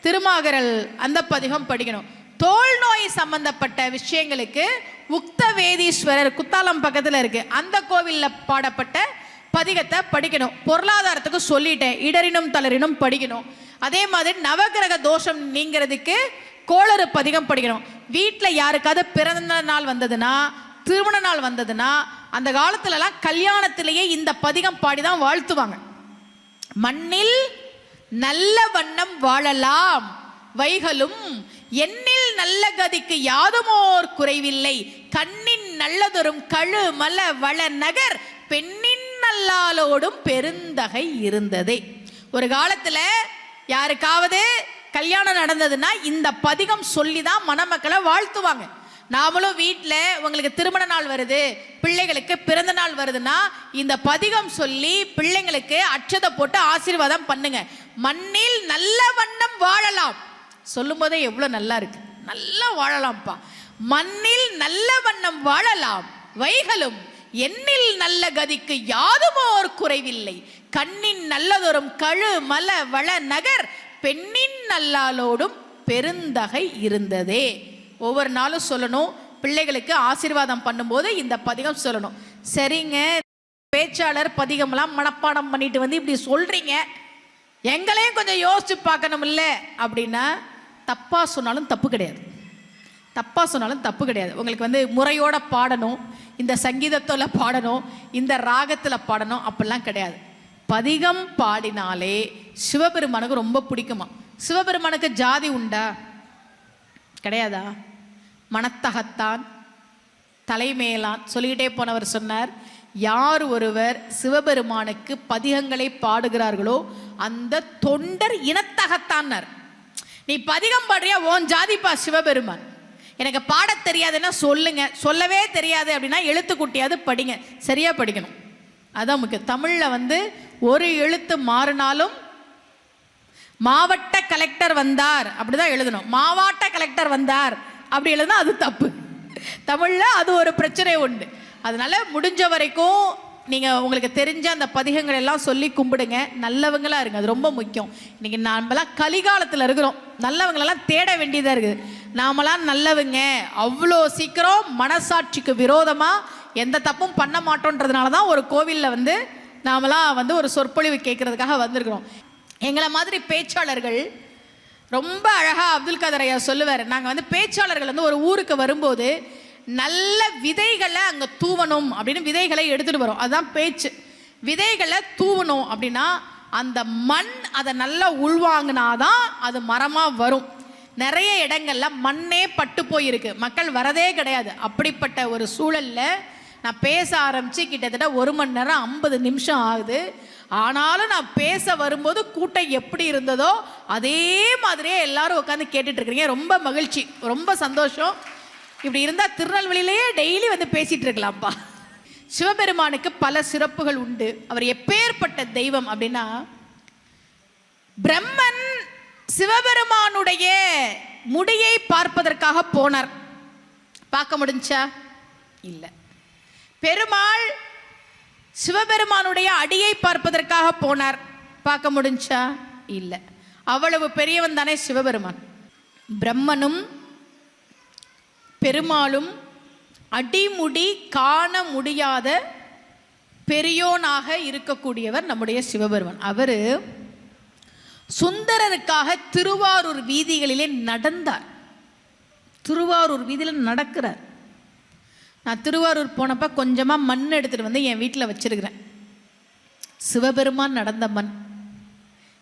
திருமாகரல் அந்த பதிகம் படிக்கணும். தோல் நோய் சம்பந்தப்பட்ட விஷயங்களுக்கு உக்த வேதீஸ்வரர் குத்தாலம் பக்கத்தில் இருக்கு, அந்த கோவிலில் பாடப்பட்ட பதிகத்தை படிக்கணும். பொருளாதாரத்துக்கு சொல்லிட்டேன், இடரினும் தளரினும் படிக்கணும். அதே மாதிரி நவகிரக தோஷம் நீங்கிறதுக்கு கோளறு பதிகம் படிக்கணும். வீட்டில் யாருக்காவது பிறந்த நாள் வந்ததுன்னா, திருமண நாள் வந்ததுன்னா, அந்த காலத்துலலாம் கல்யாணத்திலேயே இந்த பதிகம் பாடி தான் வாழ்த்துவாங்க. மண்ணில் நல்ல வண்ணம் வாழலாம் வைகளும், எண்ணில் நல்ல கதிக்கு யாதுமோர் குறைவில்லை, கண்ணின் நல்லதொரும் கழு மல வள நகர் பெண்ணின் நல்லாலோடும் பெருந்தகை இருந்ததே. ஒரு காலத்துல யாருக்காவது கல்யாணம் நடந்ததுன்னா இந்த பதிகம் சொல்லி தான் மணமக்களை வாழ்த்துவாங்க. நாமளும் வீட்டில் உங்களுக்கு திருமண நாள் வருது, பிள்ளைகளுக்கு பிறந்த நாள் வருதுன்னா இந்த பதிகம் சொல்லி பிள்ளைங்களுக்கு அட்சதை போட்டு ஆசீர்வாதம் பண்ணுங்க. மண்ணில் நல்ல வண்ணம் வாழலாம் சொல்லும் போதே எவ்வளோ நல்லா இருக்கு, நல்லா வாழலாம்ப்பா. மண்ணில் நல்ல வண்ணம் வாழலாம் வைகளும், எண்ணில் நல்ல கதிக்கு யாதுமோர் குறைவில்லை, கண்ணின் நல்லதொரும் கழு மல வள நகர் பெண்ணின் நல்லாலோடும் பெருந்தகை இருந்ததே. ஒவ்வொரு நாளும் சொல்லணும், பிள்ளைகளுக்கு ஆசீர்வாதம் பண்ணும்போது இந்த பதிகம் சொல்லணும். சரிங்க, பேச்சாளர் பதிகம்லாம் மனப்பாடம் பண்ணிட்டு வந்து இப்படி சொல்றீங்க, எங்களையும் கொஞ்சம் யோசிச்சு பார்க்கணும் இல்லை அப்படின்னா தப்பா சொன்னாலும் தப்பு கிடையாது, தப்பா சொன்னாலும் தப்பு கிடையாது. உங்களுக்கு வந்து முறையோட பாடணும், இந்த சங்கீதத்தில் பாடணும், இந்த ராகத்தில் பாடணும் அப்படிலாம் கிடையாது. பதிகம் பாடினாலே சிவபெருமானுக்கு ரொம்ப பிடிக்குமா. சிவபெருமானுக்கு ஜாதி உண்டா? கிடையாதா? மனத்தகத்தான், தலைமையெல்லாம் சொல்லிக்கிட்டே போனவர் சொன்னார், யார் ஒருவர் சிவபெருமானுக்கு பதிகங்களை பாடுகிறார்களோ அந்த தொண்டர் இனத்தகத்தானார். நீ பதிகம் பாடுறியா, ஓன் ஜாதிப்பா சிவபெருமான். எனக்கு பாட தெரியாதுன்னா சொல்லுங்க, சொல்லவே தெரியாது அப்படின்னா எழுத்துக்குட்டியாவது படிங்க, சரியா படிக்கணும், அதான் முக்கியம். தமிழில் ஒரு எழுத்து மாறினாலும் மாவட்ட கலெக்டர் வந்தார் அப்படிதான் எழுதணும். மாவட்ட கலெக்டர் வந்தார் அப்படி எழுதுனா அது தப்பு. தமிழில் அது ஒரு பிரச்சனை உண்டு. அதனால முடிஞ்ச வரைக்கும் நீங்கள் உங்களுக்கு தெரிஞ்ச அந்த பதிகங்கள் எல்லாம் சொல்லி கும்பிடுங்க. நல்லவங்களா இருங்க, அது ரொம்ப முக்கியம். இன்னைக்கு நாமெல்லாம் கலிகாலத்தில் இருக்கிறோம், நல்லவங்களெல்லாம் தேட வேண்டியதாக இருக்குது. நாமெல்லாம் நல்லவங்க, அவ்வளோ சீக்கிரம் மனசாட்சிக்கு விரோதமாக எந்த தப்பும் பண்ண மாட்டோன்றதுனால தான் ஒரு கோவிலில் நாமெல்லாம் ஒரு சொற்பொழிவு கேட்கறதுக்காக வந்திருக்கிறோம். எங்களை மாதிரி பேச்சாளர்கள் ரொம்ப அழகாக அப்துல் கதர் ஐயா சொல்லுவார், நாங்கள் பேச்சாளர்கள் ஒரு ஊருக்கு வரும்போது நல்ல விதைகளை அங்கே தூவணும் அப்படின்னு விதைகளை எடுத்துகிட்டு வரோம். அதுதான் பேச்சு. விதைகளை தூவணும் அப்படின்னா அந்த மண் அதை நல்லா உள்வாங்கினாதான் அது மரமாக வரும். நிறைய இடங்கள்ல மண்ணே பட்டு போயிருக்கு, மக்கள் வரதே கிடையாது. அப்படிப்பட்ட ஒரு சூழலில் நான் பேச ஆரம்பித்து கிட்டத்தட்ட 1 மணி நேரம் 50 நிமிஷம் ஆகுது. ஆனாலும் நான் பேச வரும்போது கூட்டம் எப்படி இருந்ததோ அதே மாதிரியே எல்லாரும் உட்காந்து கேட்டுட்டு இருக்கிறீங்க. ரொம்ப மகிழ்ச்சி, ரொம்ப சந்தோஷம். இப்படி இருந்தால் திருநெல்வேலியிலேயே டெய்லி பேசிட்டு இருக்கலாம்ப்பா. சிவபெருமானுக்கு பல சிறப்புகள் உண்டு. அவர் எப்பேற்பட்ட தெய்வம் அப்படின்னா, பிரம்மன் சிவபெருமானுடைய முடியை பார்ப்பதற்காக போனார். பார்க்க முடிஞ்சா? இல்லை. பெருமாள் சிவபெருமானுடைய அடியை பார்ப்பதற்காக போனார். பார்க்க முடிஞ்சா? இல்லை. அவ்வளவு பெரியவன் தானே சிவபெருமான். பிரம்மனும் பெருமாளும் அடிமுடி காண முடியாத பெரியோனாக இருக்கக்கூடியவர் நம்முடைய சிவபெருமான். அவர் சுந்தரருக்காக திருவாரூர் வீதிகளிலே நடந்தார். திருவாரூர் வீதியில் நடக்கிறார். நான் திருவாரூர் போனப்போ கொஞ்சமாக மண் எடுத்துகிட்டு என் வீட்டில் வச்சிருக்கிறேன். சிவபெருமான் நடந்த மண்.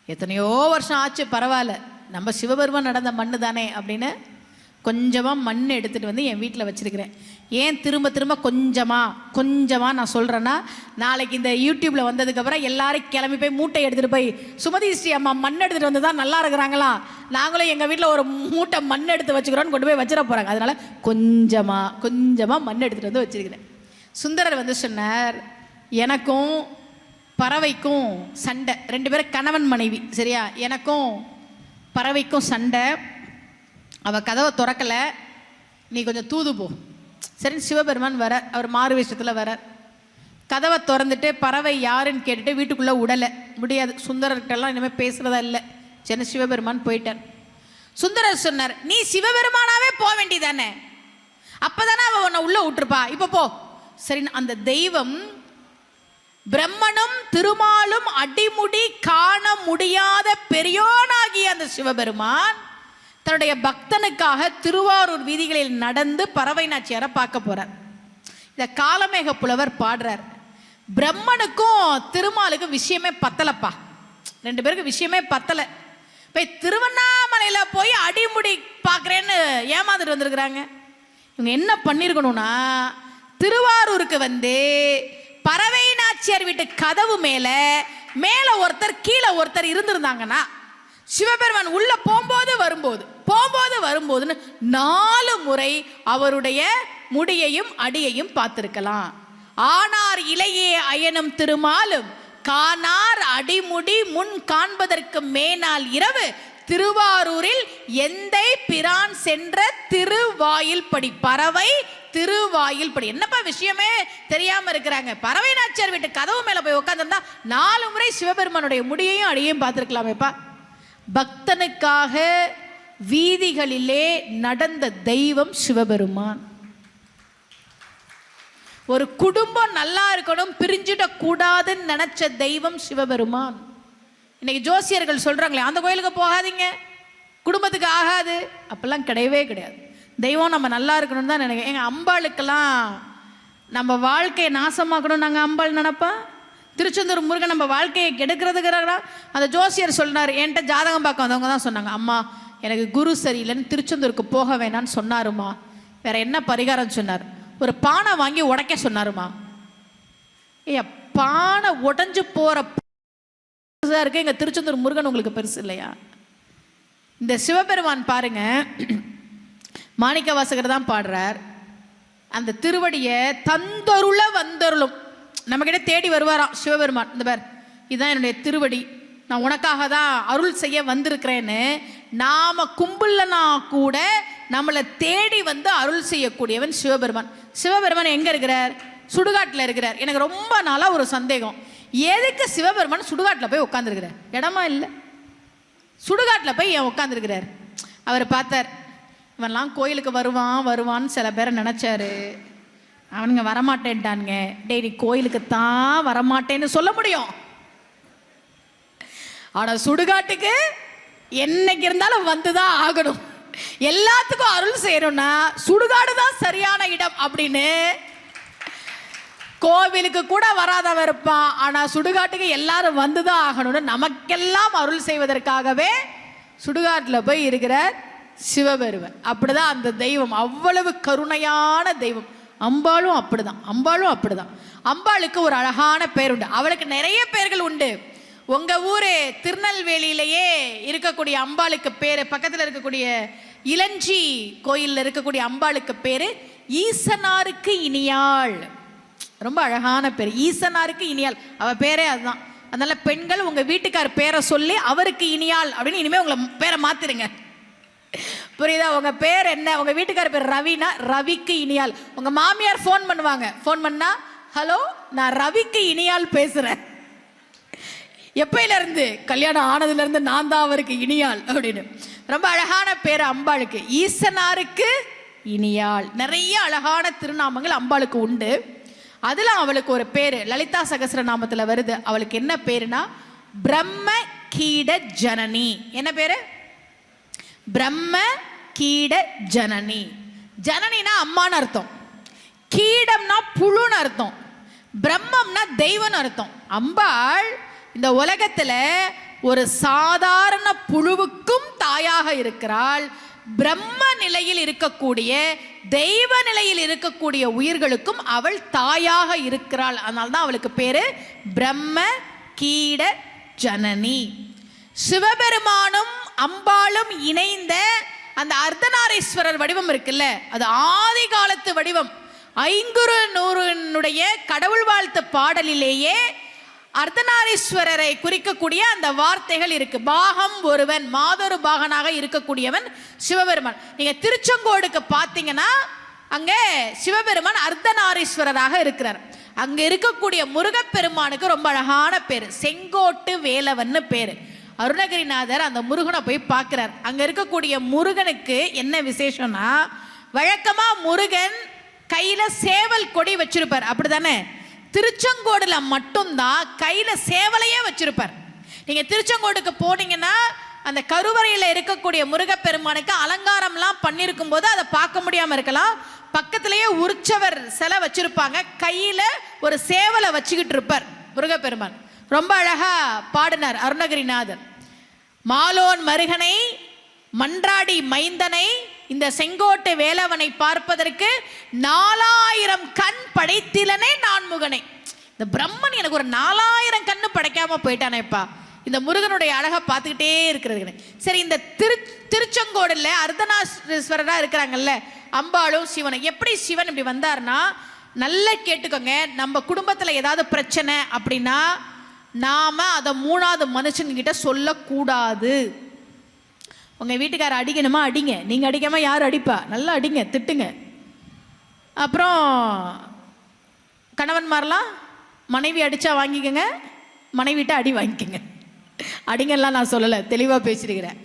எத்தனையோ வருஷம் ஆச்சு, பரவாயில்ல, நம்ம சிவபெருமான் நடந்த மண் தானே அப்படின்னு கொஞ்சமாக மண் எடுத்துகிட்டு என் வீட்டில் வச்சுருக்கிறேன். ஏன் திரும்ப திரும்ப கொஞ்சமாக நான் சொல்கிறேன்னா, நாளைக்கு இந்த யூடியூப்பில் வந்ததுக்கப்புறம் எல்லாரும் கிளம்பி போய் மூட்டை எடுத்துகிட்டு போய் சுமதி ஸ்ரீ அம்மா மண் எடுத்துகிட்டு வந்து தான் நல்லா இருக்கிறாங்களா, நாங்களும் எங்கள் வீட்டில் ஒரு மூட்டை மண் எடுத்து வச்சுக்கிறோன்னு கொண்டு போய் வச்சிட போகிறாங்க. அதனால் கொஞ்சமாக மண் எடுத்துகிட்டு வந்து வச்சுருக்கிறேன். சுந்தரர் சொன்னார், எனக்கும் பறவைக்கும் சண்டை. 2 பேரும் கணவன் மனைவி, சரியா? எனக்கும் பறவைக்கும் சண்டை. அவள் கதவை திறக்கலை, நீ கொஞ்சம் தூது போ. சரி, சிவபெருமான் வர, அவர் மாறு வேஷத்தில் வர. கதவை திறந்துட்டு பறவை யாருன்னு கேட்டுட்டு வீட்டுக்குள்ளே விடலை. முடியாது, சுந்தரர்கிட்டலாம் இனிமேல் பேசுகிறதா இல்லை. சரி, சிவபெருமான் போயிட்டார். சுந்தரர் சொன்னார், நீ சிவபெருமானாவே போக வேண்டியதானே, அப்போ தானே அவள் உன்னை உள்ளே விட்டுருப்பா, இப்போ போ. சரி, அந்த தெய்வம் பிரம்மனும் திருமாலும் அடிமுடி காண முடியாத பெரியோனாகிய அந்த சிவபெருமான் தன்னுடைய பக்தனுக்காக திருவாரூர் வீதிகளில் நடந்து பறவை நாச்சியாரை பார்க்க போறார். இத காலமேக புலவர் பாடுறார். பிரம்மனுக்கும் திருமாலுக்கும் விஷயமே பத்தலப்பா, 2 பேருக்கு விஷயமே பத்தல. போய் திருவண்ணாமலையில போய் அடிமுடி பார்க்குறேன்னு ஏமாந்துட்டு வந்திருக்கிறாங்க. இவங்க என்ன பண்ணிருக்கணும்னா, திருவாரூருக்கு பறவை நாச்சியார் வீட்டு கதவு மேல ஒருத்தர் கீழே ஒருத்தர் இருந்திருந்தாங்கன்னா, சிவபெருமான் உள்ள போகும்போது வரும்போதுன்னு 4 முறை அவருடைய முடியையும் அடியையும் பார்த்திருக்கலாம். ஆனார் இளையே அயனும் திருமாலும் காணார் அடிமுடி முன் காண்பதற்கு மேனால் இரவு திருவாரூரில் எந்தை பிரான் சென்ற திருவாயில் படி. பறவை திருவாயில் படி. என்னப்பா விஷயமே தெரியாம இருக்கிறாங்க. பறவை நாச்சியார் வீட்டு கதவு மேல போய் உட்கார்ந்திருந்தா 4 முறை சிவபெருமானுடைய முடியையும் அடியையும் பார்த்திருக்கலாமேப்பா. பக்தனுக்காக வீதிகளிலே நடந்த தெய்வம் சிவபெருமான். ஒரு குடும்பம் நல்லா இருக்கணும், பிரிஞ்சிட கூடாதுன்னு நினைச்ச தெய்வம் சிவபெருமான். இன்னைக்கு ஜோசியர்கள் சொல்றாங்களே, அந்த கோயிலுக்கு போகாதீங்க, குடும்பத்துக்கு ஆகாது, அப்பெல்லாம் கிடையவே கிடையாது. தெய்வம் நம்ம நல்லா இருக்கணும்னு தான் நினைக்கிறேன். எங்கள் அம்பாளுக்கெல்லாம் நம்ம வாழ்க்கையை நாசமாக்கணும் நாங்கள் அம்பாள் நினைப்பா. திருச்செந்தூர் முருகன் நம்ம வாழ்க்கையை கெடுக்கிறதுக்குறா. அந்த ஜோசியர் சொன்னார், என்கிட்ட ஜாதகம் பார்க்க வந்தவங்க தான் சொன்னாங்க, அம்மா எனக்கு குரு சரியில்லைன்னு திருச்செந்தூருக்கு போக வேணான்னு சொன்னாருமா, வேற என்ன பரிகாரம் சொன்னார், ஒரு பானை வாங்கி உடைக்க சொன்னாருமா. ஏ பானை உடைஞ்சு போற இருக்கு. எங்க திருச்செந்தூர் முருகன் உங்களுக்கு பெருசு இல்லையா? இந்த சிவபெருமான் பாருங்க, மாணிக்க வாசகர் தான் பாடுறார். அந்த திருவடியை தந்தருள வந்தருளும் நம்ம கிட்ட தேடி வருவாராம் சிவபெருமான். இந்த பேர் இதுதான் என்னுடைய திருவடி, நான் உனக்காக தான் அருள் செய்ய வந்திருக்கிறேன்னு நாம கும்பிடலனா கூட நம்மளை தேடி வந்து அருள் செய்யக்கூடியவன் சிவபெருமான். சிவபெருமான் எங்க இருக்கிறார்? சுடுகாட்டில் இருக்கிறார். எனக்கு ரொம்ப நாளா ஒரு சந்தேகம், எதுக்கு சிவபெருமான் சுடுகாட்டில் போய் உட்காந்துருக்கிறார்? இடமா இல்லை, சுடுகாட்டில் போய் ஏன் உட்காந்துருக்கிறார்? அவர் பார்த்தார், இவன்லாம் கோயிலுக்கு வருவான்னு சில பேரை நினைச்சாரு. அவனுங்க வரமாட்டேன்ட்டானுங்க. டேய் நீ கோயிலுக்கு தான் வரமாட்டேன்னு சொல்ல முடியும், ஆனா சுடுகாட்டுக்கு என்னைக்கு இருந்தாலும் வந்துதான் ஆகணும். எல்லாத்துக்கும் அருள் செய்யணும்னா சுடுகாடு தான் சரியான இடம் அப்படின்னு கோவிலுக்கு கூட வராதவன் இருப்பான், ஆனா சுடுகாட்டுக்கு எல்லாரும் வந்துதான் ஆகணும்னு நமக்கெல்லாம் அருள் செய்வதற்காகவே சுடுகாட்டில் போய் இருக்கிறார் சிவபெருவன். அப்படிதான் அந்த தெய்வம், அவ்வளவு கருணையான தெய்வம். அம்பாளும் அப்படிதான். அம்பாளுக்கு ஒரு அழகான பேர் உண்டு, அவளுக்கு நிறைய பேர்கள் உண்டு. உங்க ஊரு திருநெல்வேலியிலேயே இருக்கக்கூடிய அம்பாளுக்கு பேரு, பக்கத்தில் இருக்கக்கூடிய இளஞ்சி கோயிலில் இருக்கக்கூடிய அம்பாளுக்கு பேரு ஈசனாருக்கு இனியாள். ரொம்ப அழகான பேர், ஈசனாருக்கு இனியாள். அவ பேரே அதுதான். அதனால பெண்கள் உங்க வீட்டுக்கார் பேரை சொல்லி அவருக்கு இனியாள் அப்படின்னு இனிமே உங்களை பேரை மாத்திருங்க. புரியுதா? உங்க பேர் என்ன? உங்க வீட்டுக்கார பேர் ரவினா ரவிக்கு இனியாள். உங்க மாமியார் ஃபோன் பண்ணுவாங்க, ஃபோன் பண்ணா ஹலோ நான் ரவிக்கு இனியாள் பேசுறேன். எப்பயில இருந்து? கல்யாணம் ஆனதுல இருந்து நான் தான் அவருக்கு இனியாள் அப்படின்னு. ரொம்ப அழகான பேர் அம்பாளுக்கு, ஈசனாருக்கு இனியாள். நிறைய அழகான திருநாமங்கள் அம்பாளுக்கு உண்டு. அதுல அவளுக்கு ஒரு பேரு லலிதா சகஸ்ரநாமத்துல வருது. அவளுக்கு என்ன பேருனா பிரம்ம கீட ஜனனி. என்ன பேரு? பிரம்ம கீட ஜனனி. ஜனனினா அம்மான்னு அர்த்தம், கீடம்னா புழுன்னு அர்த்தம், பிரம்மம்னா தெய்வம்னு அர்த்தம். அம்பாள் இந்த உலகத்துல ஒரு சாதாரண புழுவுக்கும் தாயாக இருக்கிறாள். பிரம்ம நிலையில் இருக்கக்கூடிய தெய்வ நிலையில் இருக்கக்கூடிய உயிர்களுக்கும் அவள் தாயாக இருக்கிறாள். அதனால்தான் அவளுக்கு பேரு பிரம்ம கீட ஜனனி. சிவபெருமானும் அம்பாளும் இணைந்த அந்த அர்த்தநாரீஸ்வரர் வடிவம் இருக்குல்ல, அது ஆதி காலத்து வடிவம். ஐங்குறு நூறுனுடைய கடவுள் வாழ்த்து பாடலிலேயே அர்த்தநாரீஸ்வரரை குறிக்கக்கூடிய அந்த வார்த்தைகள் இருக்கு. பாகம் ஒருவன், மாதொரு பாகனாக இருக்கக்கூடியவன் சிவபெருமான். நீங்க திருச்செங்கோடுக்கு பார்த்தீங்கன்னா அங்க சிவபெருமான் அர்த்தநாரீஸ்வரராக இருக்கிறார். அங்க இருக்கக்கூடிய முருகப்பெருமானுக்கு ரொம்ப அழகான பேரு செங்கோட்டு வேலவன்னு பேரு. அருணகிரிநாதர் அந்த முருகனை போய் பார்க்கிறார். அங்க இருக்கக்கூடிய முருகனுக்கு என்ன விசேஷம்னா, வழக்கமா முருகன் கையில சேவல் கொடி வச்சிருப்பார், அப்படிதானே? திருச்செங்கோடுல மட்டும்தான் கையில சேவலையே வச்சிருப்பார். நீங்க திருச்செங்கோடுக்கு போனீங்கன்னா அந்த கருவறையில இருக்கக்கூடிய முருகப்பெருமானுக்கு அலங்காரம்லாம் பண்ணிருக்கும் போது அதை பார்க்க முடியாம இருக்கலாம். பக்கத்திலேயே உற்சவர் சிலை வச்சிருப்பாங்க, கையில ஒரு சேவலை வச்சுக்கிட்டு இருப்பார் முருகப்பெருமான். ரொம்ப அழகா பாடினார் அருணகிரிநாதர். மாலோன் மருகனை மன்றாடி மைந்தனை இந்த செங்கோட்டு வேலவனை பார்ப்பதற்கு 4000 கண் படைத்திலனே நான்முகனை. இந்த பிரம்மன் எனக்கு ஒரு 4000 கண்ணு படைக்காம போயிட்டானேப்பா, இந்த முருகனுடைய அழகை பார்த்துக்கிட்டே இருக்கிறது. சரி, இந்த திருச்செங்கோடுல அர்த்தநாரீஸ்வரரா இருக்கிறாங்கல்ல அம்பாளும் சிவனும். எப்படி சிவன் இப்படி வந்தார்னா, நல்லா கேட்டுக்கோங்க, நம்ம குடும்பத்துல ஏதாவது பிரச்சனை அப்படின்னா நாம அதை 3வது மனுஷன்கிட்ட சொல்லக்கூடாது. உங்க வீட்டுக்கார அடிக்கணுமா அடிங்க, நீங்க அடிக்காம யார் அடிப்பா? நல்லா அடிங்க, திட்டுங்க. அப்புறம் கணவன்மாரெலாம் மனைவி அடிச்சா வாங்கிக்கோங்க, மனைவிட்ட அடி வாங்கிக்கோங்க. அடிங்கெல்லாம் நான் சொல்லலை, தெளிவாக பேசிருக்கிறேன்.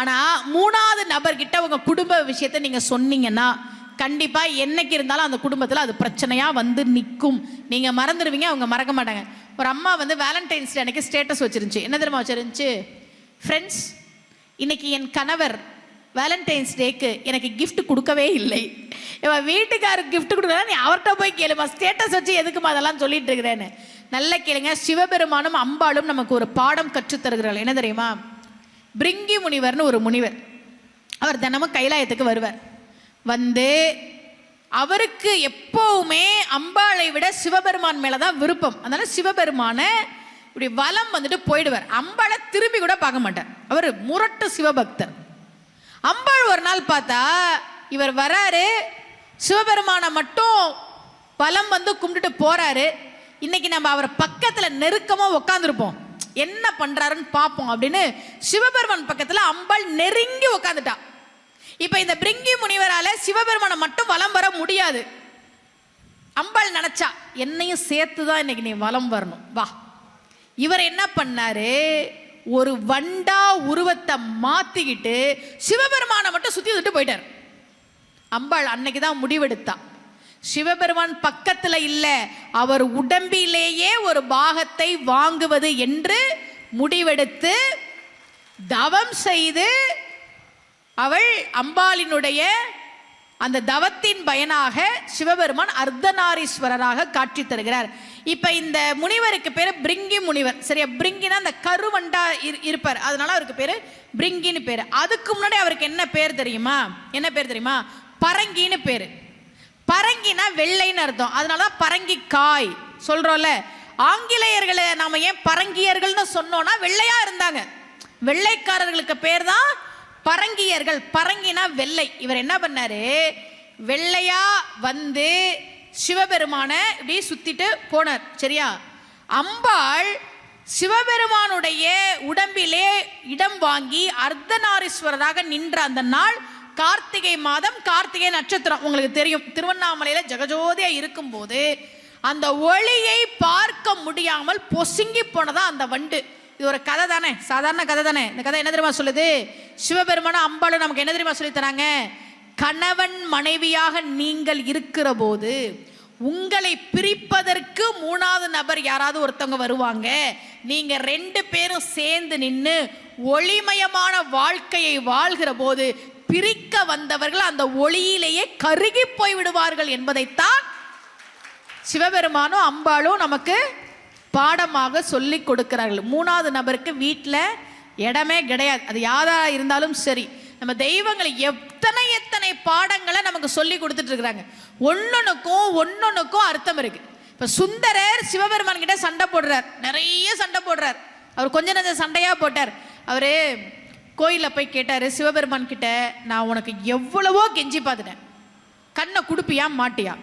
ஆனால் 3வது நபர்கிட்ட உங்க குடும்ப விஷயத்தை நீங்க சொன்னீங்கன்னா கண்டிப்பா என்னைக்கு இருந்தாலும் அந்த குடும்பத்தில் அது பிரச்சனையா வந்து நிற்கும். நீங்க மறந்துடுவீங்க, அவங்க மறக்க மாட்டாங்க. ஒரு அம்மா வந்து வேலண்டைன்ஸ் டே அன்னைக்கு ஸ்டேட்டஸ் வச்சிருந்துச்சு. என்ன தெரியுமா வச்சிருந்துச்சு? ஃப்ரெண்ட்ஸ், இன்னைக்கு என் கணவர் வேலண்டைன்ஸ் டேக்கு எனக்கு கிஃப்ட் கொடுக்கவே இல்லை. இவன் வீட்டுக்காருக்கு கிஃப்ட் கொடுக்குறா, நீ அவர்கிட்ட போய் கேளுமா, ஸ்டேட்டஸ் வச்சு எதுக்குமா அதெல்லாம் சொல்லிட்டு இருக்கிறேன்னு. நல்லா கேளுங்க, சிவபெருமானும் அம்பாளும் நமக்கு ஒரு பாடம் கற்றுத் தருகிறாள். என்ன தெரியுமா? பிரிங்கி முனிவர்னு ஒரு முனிவர், அவர் தினமும் கைலாயத்துக்கு வருவார். வந்து அவருக்கு எப்பவுமே அம்பாளை விட சிவபெருமான் மேலதான் விருப்பம். அதனால சிவபெருமான இப்படி வலம் வந்துட்டு போயிடுவார். அம்பாளை திரும்பி கூட பார்க்க மாட்டார். அவர் முரட்டு சிவபக்தர். அம்பாள் ஒரு நாள் பார்த்தா இவர் வராரு, சிவபெருமானை மட்டும் வலம் வந்து கும்பிட்டுட்டு போறாரு. இன்னைக்கு நம்ம அவர் பக்கத்துல நெருக்கமா உட்காந்துருப்போம், என்ன பண்றாருன்னு பார்ப்போம் அப்படின்னு சிவபெருமான் பக்கத்துல அம்பாள் நெருங்கி உட்காந்துட்டா. இப்ப இந்த பிரிங்கி முனிவரால சிவபெருமானை மட்டும் வலம் வர முடியாது. அம்பாள் நினைச்சா என்னையும் சேர்த்துதான் இன்னைக்கு நீ வலம் வரணும், வா. இவர் என்ன பண்ணாரு, ஒரு வண்டா உருவத்தை மாத்திக்கிட்டு சிவபெருமானை மட்டும் சுத்தி விட்டு போயிட்டார். அம்பாள் அன்னைக்குதான் முடிவெடுத்தா, சிவபெருமான் பக்கத்துல இல்ல, அவர் உடம்பிலேயே ஒரு பாகத்தை வாங்குவது என்று முடிவெடுத்து தவம் செய்து அவள் அம்பாளினுடைய அந்த தவத்தின் பயனாக சிவபெருமான் அர்த்தநாரீஸ்வரராக காட்சி தருகிறார். இப்ப இந்த முனிவருக்கு பேரு பிரிங்கி முனிவர். சரியா? பிரிங்கினா அந்த கருவண்டா இருப்பார், அதனால அவருக்கு பேரு பிரிங்கின்னு பேரு. அதுக்கு முன்னாடி அவருக்கு என்ன பேர் தெரியுமா? என்ன பேர் தெரியுமா? பரங்கின்னு பேரு. பரங்கினா வெள்ளைன்னு அர்த்தம், அதனாலதான் பரங்கி காய் சொல்றோம்ல. ஆங்கிலேயர்களை நாம ஏன் பரங்கியர்கள்னு சொன்னோம்னா வெள்ளையா இருந்தாங்க, வெள்ளைக்காரர்களுக்கு பேர் தான் பரங்கியர்கள். பரங்கினா வெள்ளை. இவர் என்ன பண்ணாரு, வெள்ளையா வந்து சிவபெருமான இப்படி சுத்திட்டு போனார். சரியா? அம்பாள் சிவபெருமானுடைய உடம்பிலே இடம் வாங்கி அர்த்தநாரீஸ்வரராக நின்ற அந்த நாள் கார்த்திகை மாதம், கார்த்திகை நட்சத்திரம். உங்களுக்கு தெரியும், திருவண்ணாமலையில ஜெகஜோதியா இருக்கும் போது அந்த ஒளியை பார்க்க முடியாமல் பொசுங்கி போனதா அந்த வண்டு. இது ஒரு கதை தானே, சாதாரண கதை தானே. இந்த கதை என்ன தெரியுமா சொல்லுது? சிவபெருமான அம்பாளும் நமக்கு என்ன தெரியுமா சொல்லி தராங்க? கணவன் மனைவியாக நீங்கள் இருக்கிற போது உங்களை பிரிப்பதற்கு மூணாவது நபர் யாராவது ஒருத்தவங்க வருவாங்க. நீங்க 2 பேரும் சேர்ந்து நின்று ஒளிமயமான வாழ்க்கையை வாழ்கிற போது பிரிக்க வந்தவர்கள் அந்த ஒளியிலேயே கருகி போய் விடுவார்கள் என்பதைத்தான் சிவபெருமானும் அம்பாளும் நமக்கு பாடமாக சொல்லி கொடுக்கிறார்கள். மூணாவது நபருக்கு வீட்டில் இடமே கிடையாது. அது யாரா இருந்தாலும் சரி, நம்ம தெய்வங்களை எத்தனை பாடங்களை நமக்கு சொல்லி கொடுத்துட்டு இருக்கிறாங்க. ஒன்னொன்னுக்கும் அர்த்தம் இருக்கு. இப்ப சுந்தரர் சிவபெருமான் கிட்ட சண்டை போடுறார், நிறைய சண்டை போடுறார். அவர் கொஞ்ச நஞ்ச சண்டையா போட்டார். அவரு கோயிலில் போய் கேட்டாரு சிவபெருமான் கிட்ட, நான் உனக்கு எவ்வளவோ கெஞ்சி பார்த்துட்டேன், கண்ணை கொடுப்பியா மாட்டியா?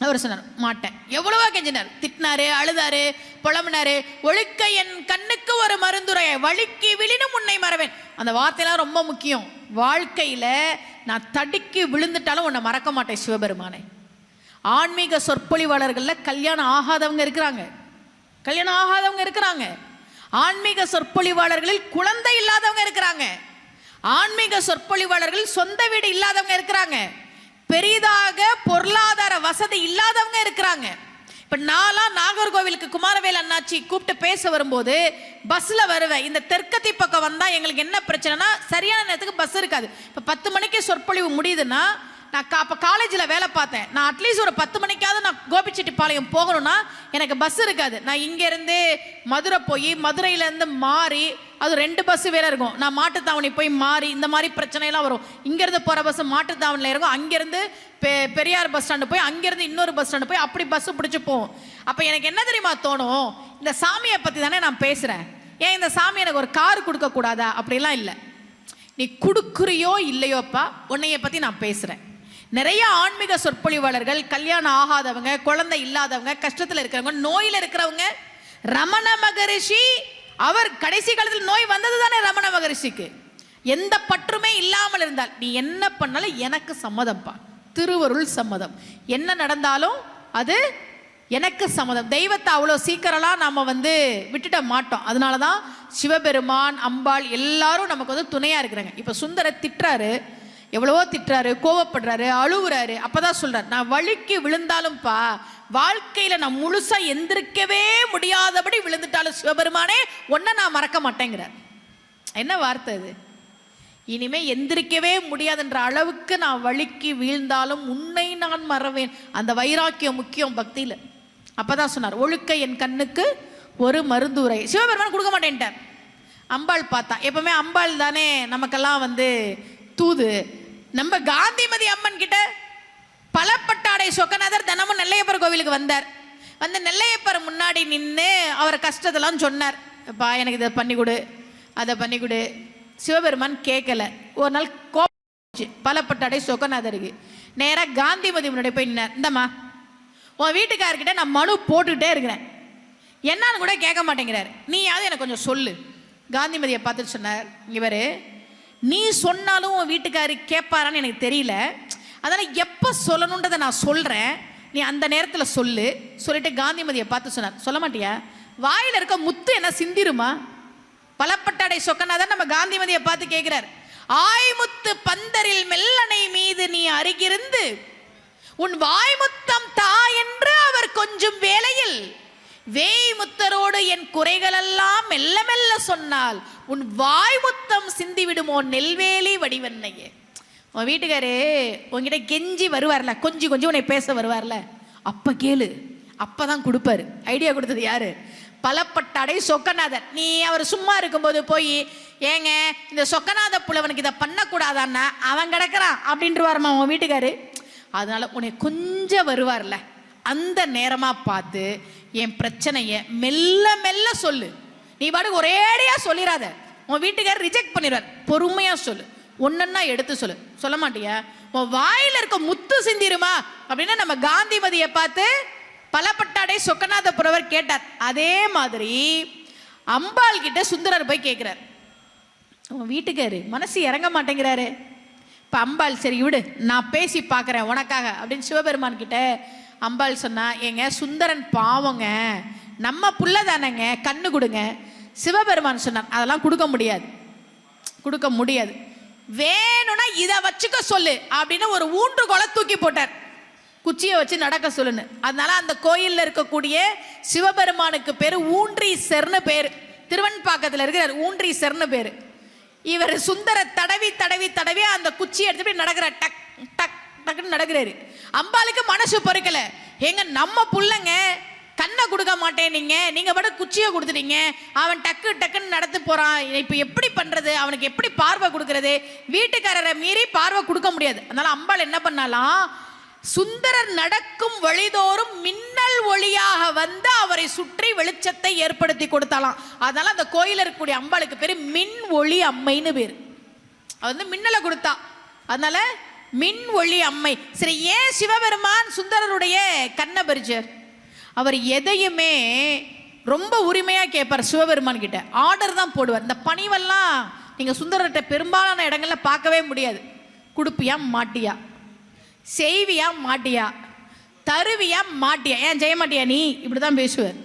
அவர் சொன்னார் மாட்டேன். எவ்வளவோ கெஞ்சினார், திட்டினாரு, அழுதாரு, புலம்பினாரு. ஒழுக்க என் கண்ணுக்கு ஒரு மருந்துரையை வழுக்கி விழினும் உன்னை மறவேன். அந்த வார்த்தையெல்லாம் ரொம்ப முக்கியம். வாழ்க்கையில நான் தடுக்கி விழுந்துட்டாலும் உன்னை மறக்க மாட்டேன் சிவபெருமானை. ஆன்மீக சொற்பொழிவாளர்கள்ல கல்யாணம் ஆகாதவங்க இருக்கிறாங்க, கல்யாணம் ஆகாதவங்க இருக்கிறாங்க. ஆன்மீக சொற்பொழிவாளர்களில் குழந்தை இல்லாதவங்க இருக்கிறாங்க. ஆன்மீக சொற்பொழிவாளர்கள் சொந்த வீடு இல்லாதவங்க இருக்கிறாங்க. பெரிதாக பொருளாதார வசதி இல்லாதவங்க இருக்கிறாங்க. இப்ப நான்லாம் நாகர்கோவிலுக்கு குமாரவேல் அண்ணாச்சி கூப்பிட்டு பேச வரும்போது பஸ்ல வருவேன். இந்த தெற்கத்தி பக்கம் வந்தா எங்களுக்கு என்ன பிரச்சனைனா சரியான நேரத்துக்கு பஸ் இருக்காது. இப்ப 10 மணிக்கு சொற்பொழிவு முடியுதுன்னா, நான் அப்போ காலேஜில் வேலை பார்த்தேன், நான் அட்லீஸ்ட் ஒரு 10 மணிக்காவது நான் கோபிச்செட்டிப்பாளையம் போகணும்னா எனக்கு பஸ் இருக்காது. நான் இங்கேருந்து மதுரை போய் மதுரையிலேருந்து மாறி, அது 2 பஸ் வேற இருக்கும். நான் மாட்டுத்தாவணி போய் மாறி, இந்த மாதிரி பிரச்சனைலாம் வரும். இங்கேருந்து போகிற பஸ் மாட்டுத்தாவணியில் இருக்கும், அங்கேருந்து பெரியார் பஸ் ஸ்டாண்டு போய் அங்கேருந்து இன்னொரு பஸ் ஸ்டாண்டு போய் அப்படி பஸ்ஸு பிடிச்சி போவோம். அப்போ எனக்கு என்ன தெரியுமா தோணும், இந்த சாமியை பற்றி தானே நான் பேசுகிறேன், ஏன் இந்த சாமி எனக்கு ஒரு கார் கொடுக்கக்கூடாதா? அப்படிலாம் இல்லை. நீ கொடுக்குறியோ இல்லையோப்பா, உன்னைய பற்றி நான் பேசுகிறேன். நிறைய ஆன்மீக சொற்பொழிவாளர்கள் கல்யாணம் ஆகாதவங்க, குழந்தை இல்லாதவங்க, கஷ்டத்தில் இருக்கிறவங்க, நோயில் இருக்கிறவங்க. ரமண மகரிஷி அவர் கடைசி காலத்தில் நோய் வந்தது தானே ரமண மகரிஷிக்கு. எந்த பற்றுமே இல்லாமல் இருந்தால் நீ என்ன பண்ணாலும் எனக்கு சம்மதம்ப்பா, திருவருள் சம்மதம், என்ன நடந்தாலும் அது எனக்கு சம்மதம். தெய்வத்தை அவ்வளோ சீக்கிரம்லாம் நம்ம விட்டுட மாட்டோம். அதனால தான் சிவபெருமான் அம்பாள் எல்லாரும் நமக்கு துணையாக இருக்கிறாங்க. இப்போ சுந்தர திட்டுறாரு, எவ்வளவோ திட்டுறாரு, கோவப்படுறாரு, அழுகுறாரு. அப்பதான் சொல்றாரு, நான் வழுக்கி விழுந்தாலும்ப்பா வாழ்க்கையில நான் முழுசா எந்திரிக்கவே முடியாதபடி விழுந்துட்டாலும் சிவபெருமானே ஒன்ன நான் மறக்க மாட்டேங்கிறார். என்ன வார்த்தை இது? இனிமே எந்திரிக்கவே முடியாதுன்ற அளவுக்கு நான் வழுக்கி வீழ்ந்தாலும் உன்னை நான் மறவேன். அந்த வைராக்கியம் முக்கியம் பக்தியில. அப்பதான் சொன்னார், ஒழுக்க என் கண்ணுக்கு ஒரு மருந்துரை. சிவபெருமான் கொடுக்க மாட்டேன்ட்டார். அம்பாள் பார்த்தா, எப்பவுமே அம்பாள் தானே நமக்கெல்லாம் தூது. நம்ம காந்திமதி அம்மன் கிட்ட பலப்பட்டாடை சொக்கநாதர் தினமும் நெல்லையப்பர் கோவிலுக்கு வந்தார். வந்து நெல்லையப்பர் முன்னாடி நின்று அவர் கஷ்டத்தெல்லாம் சொன்னார். அப்பா எனக்கு இதை பண்ணி கொடு, அதை பண்ணி கொடு. சிவபெருமான் கேட்கல. ஒரு நாள் கோபம் பலப்பட்டாடை சொக்கநாதருக்கு. நேராக காந்திமதி முன்னாடி போய் நின்னார். இந்தம்மா உன் வீட்டுக்காரர்கிட்ட நான் மனு போட்டுக்கிட்டே இருக்கிறேன், என்னான்னு கூட கேட்க மாட்டேங்கிறார், நீயாவது எனக்கு கொஞ்சம் சொல்லு. காந்திமதியை பார்த்துட்டு சொன்னார், இவர் நீ சொன்னாலும் உன் வீட்டுக்காரு கேட்பாரான்னு எனக்கு தெரியல, அதனால் எப்போ சொல்லணுன்றதை நான் சொல்கிறேன், நீ அந்த நேரத்தில் சொல்லு. சொல்லிட்டு காந்திமதியை பார்த்து சொன்னார், சொல்ல மாட்டியா? வாயில் இருக்க முத்து என்ன சிந்திருமா? பலப்பட்டாடை சொக்கநாதர் நம்ம காந்திமதியை பார்த்து கேட்கிறார், ஆய்முத்து பந்தரில் மெல்லனை மீது நீ அருகிருந்து உன் வாய்முத்தம் தா என்று அவர் கொஞ்சம் வேளையில் வேய்முத்தரோடு என் குறைகளெல்லாம் மெல்ல மெல்ல சொன்னால் உன் வாய்முத்தம் சிந்திவிடுமோ நெல்வேலி வடிவன்னையே. உன் வீட்டுக்காரு உங்ககிட்ட கெஞ்சி வருவார்ல, கொஞ்சம் கொஞ்சம் உன்னை பேச வருவார்ல, அப்ப கேளு, அப்பதான் கொடுப்பாரு. ஐடியா கொடுத்தது யாரு? பலப்பட்டாடை சொக்கநாதர். நீ அவர் சும்மா இருக்கும்போது போய் ஏங்க இந்த சொக்கநாத புலவனுக்கு இதை பண்ணக்கூடாதான்னா அவன் கிடக்குறான் அப்படின்ட்டுருவாருமா உன் வீட்டுக்காரு. அதனால உன்னை கொஞ்சம் வருவார்ல, அந்த நேரமா பார்த்து என் பிரச்சனைய மெல்ல மெல்ல சொல்லு. நீ பாட்டுக்கு ஒரேடியா சொல்லிடாத, உன் வீட்டுக்காரர் ரிஜெக்ட் பண்ணிடுவார். பொறுமையா சொல்லு, ஒன்னொன்னா எடுத்து சொல்லு. சொல்ல மாட்டியா? உன் வாயில இருக்க முத்து சிந்திருமா அப்படின்னு நம்ம காந்திமதியை பார்த்து பலப்பட்டாடை சொக்கநாத புலவர் கேட்டார். அதே மாதிரி அம்பாள் கிட்ட சுந்தரர் போய் கேட்கிறார், உன் வீட்டுக்காரு மனசு இறங்க மாட்டேங்கிறாரு. இப்போ அம்பாள் சரி விடு, நான் பேசி பார்க்குறேன் உனக்காக அப்படின்னு சிவபெருமான் கிட்ட அம்பாள் சொன்னா, ஏங்க சுந்தரன் பாவங்க, நம்ம புள்ள தானேங்க, கண்ணு கொடுங்க. சிவபெருமான் சொன்னார், அதெல்லாம் கொடுக்க முடியாது, வேணும்னா இதை வச்சுக்க சொல்லு அப்படின்னு ஒரு ஊன்றுகோலை தூக்கி போட்டார். குச்சியை வச்சு நடக்க சொல்லுன்னு. அதனால அந்த கோயிலில் இருக்கக்கூடிய சிவபெருமானுக்கு பேர் ஊன்றீசர்னு பேர். திருவன்பாக்கத்தில் இருக்கிறார், ஊன்றீசர்னு பேர். இவர் சுந்தர தடவி தடவி தடவி அந்த குச்சியை எடுத்து நடக்கிறார், டக் டக் டக்குன்னு நடக்கிறாரு. அம்பாளுக்கு மனசு பொறுக்கல, எங்க நம்ம புள்ளங்க கண்ணை கொடுக்க மாட்டேன், நீங்க பாட்டு குச்சியை கொடுத்துட்டீங்க, அவன் டக்கு டக்குன்னு நடந்து போறான், இப்ப எப்படி பண்றது, அவனுக்கு எப்படி பார்வை கொடுக்கறது? வீட்டுக்காரரை மீறி பார்வை கொடுக்க முடியாது. அதனால அம்பாள் என்ன பண்ணாலாம், சுந்தரர் நடக்கும் வழிதோறும் மின்னல் ஒளியாக வந்து அவரை சுற்றி வெளிச்சத்தை ஏற்படுத்தி கொடுத்தாலாம். அதனால அந்த கோயில இருக்கக்கூடிய அம்பாளுக்கு பேரு மின் ஒளி அம்மைன்னு பேரு. அது வந்து மின்னலை கொடுத்தா, அதனால மின் ஒளி அம்மை. சரி, ஏன் சிவபெருமான் சுந்தரருடைய கண்ணை பறிச்சார்? அவர் எதையுமே ரொம்ப உரிமையா கேட்பார். சிவபெருமான் கிட்ட ஆர்டர் தான் போடுவார். இந்த பணிவெல்லாம் நீங்க சுந்தரர்கிட்ட பெரும்பாலான இடங்கள்ல பார்க்கவே முடியாது. குடுப்பியா மாட்டியா, செய்வியா மாட்டியா, தருவியா மாட்டியா, ஏன் செய்ய மாட்டியா நீ, இப்படிதான் பேசுவார்.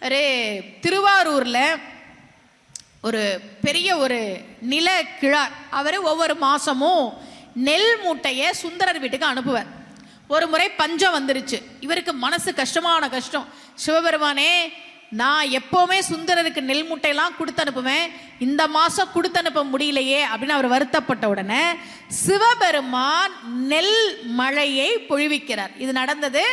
அரே திருவாரூர்ல ஒரு பெரிய ஒரு நில கிழார், அவர் ஒவ்வொரு மாசமும் நெல் மூட்டையை சுந்தரர் வீட்டுக்கு அனுப்புவார். ஒரு முறை பஞ்சம் வந்துருச்சு, இவருக்கு மனசு கஷ்டமான கஷ்டம். சிவபெருமானே, நான் எப்போவுமே சுந்தரருக்கு நெல் மூட்டையெல்லாம் கொடுத்து அனுப்புவேன், இந்த மாதம் கொடுத்து அனுப்ப முடியலையே அப்படின்னு அவர் வருத்தப்பட்ட உடனே சிவபெருமான் நெல் மழையை பொழிவிக்கிறார். இது நடந்தது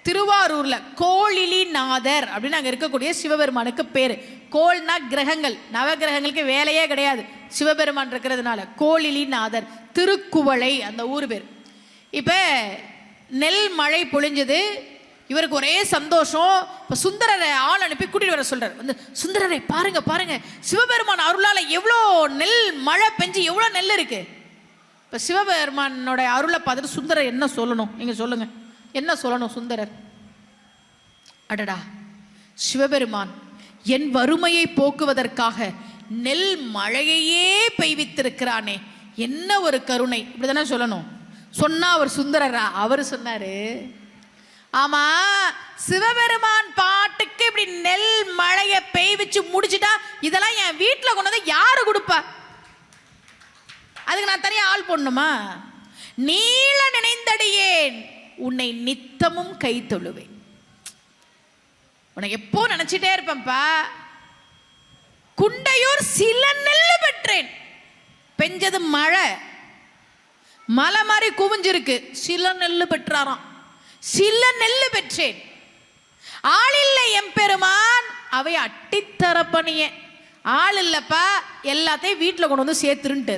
திருவாரூர்ல. கோளிலிநாதர் அப்படின்னு அங்கே இருக்கக்கூடிய சிவபெருமானுக்கு பேர். கோள்னா கிரகங்கள், நவகிரகங்களுக்கு வேலையே கிடையாது, சிவபெருமான் இருக்கிறதுனால கோளிலிநாதர். திருக்குவளை அந்த ஊர் பேர். இப்போ நெல் மழை பொழிஞ்சது, இவருக்கு ஒரே சந்தோஷம். இப்போ சுந்தரரை ஆள் அனுப்பி கூட்டிட்டு வர சொல்றாரு. வந்து சுந்தரரை பாருங்க பாருங்க, சிவபெருமான் அருளால எவ்வளோ நெல் மழை பெஞ்சு எவ்வளோ நெல் இருக்கு. இப்போ சிவபெருமானோட அருளை பார்த்துட்டு சுந்தரர் என்ன சொல்லணும், நீங்க சொல்லுங்க, என்ன சொல்லணும் சுந்தரர்? அடடா, சிவபெருமான் என் வறுமையை போக்குவதற்காக நெல் மழையையே பெய்வித்திருக்கிறானே, என்ன ஒரு கருணை, இப்படிதானே சொல்லணும். சொன்னா அவர் சுந்தரரா? அவர் சொன்னாரு, ஆமா, சிவபெருமான் பாட்டுக்கு இப்படி நெல் மழையை பெய்விச்சு முடிச்சுட்டா இதெல்லாம் என் வீட்டில் கொண்டு வந்து யாரு கொடுப்பா? அதுக்கு நான் தனியா ஆள் போடணுமா? நீல நினைந்தடியேன் உன்னை நித்தமும் கை தொழுவேன். உன்னை எப்போ நினைச்சிட்டே இருப்பேன்ப்பா. குண்டையூர் சில நெல்லு பெற்றேன், பெஞ்சது மழை, மலை மாதிரி குவிஞ்சிருக்கு, சில நெல்லு பெற்றாராம். சில நெல்லு பெற்றேன், ஆளில்லை எம்பெருமான் அவை அட்டித்தரப்பணிய, ஆள் இல்லப்பா, எல்லாத்தையும் வீட்டில் கொண்டு வந்து சேர்த்துருன்ட்டு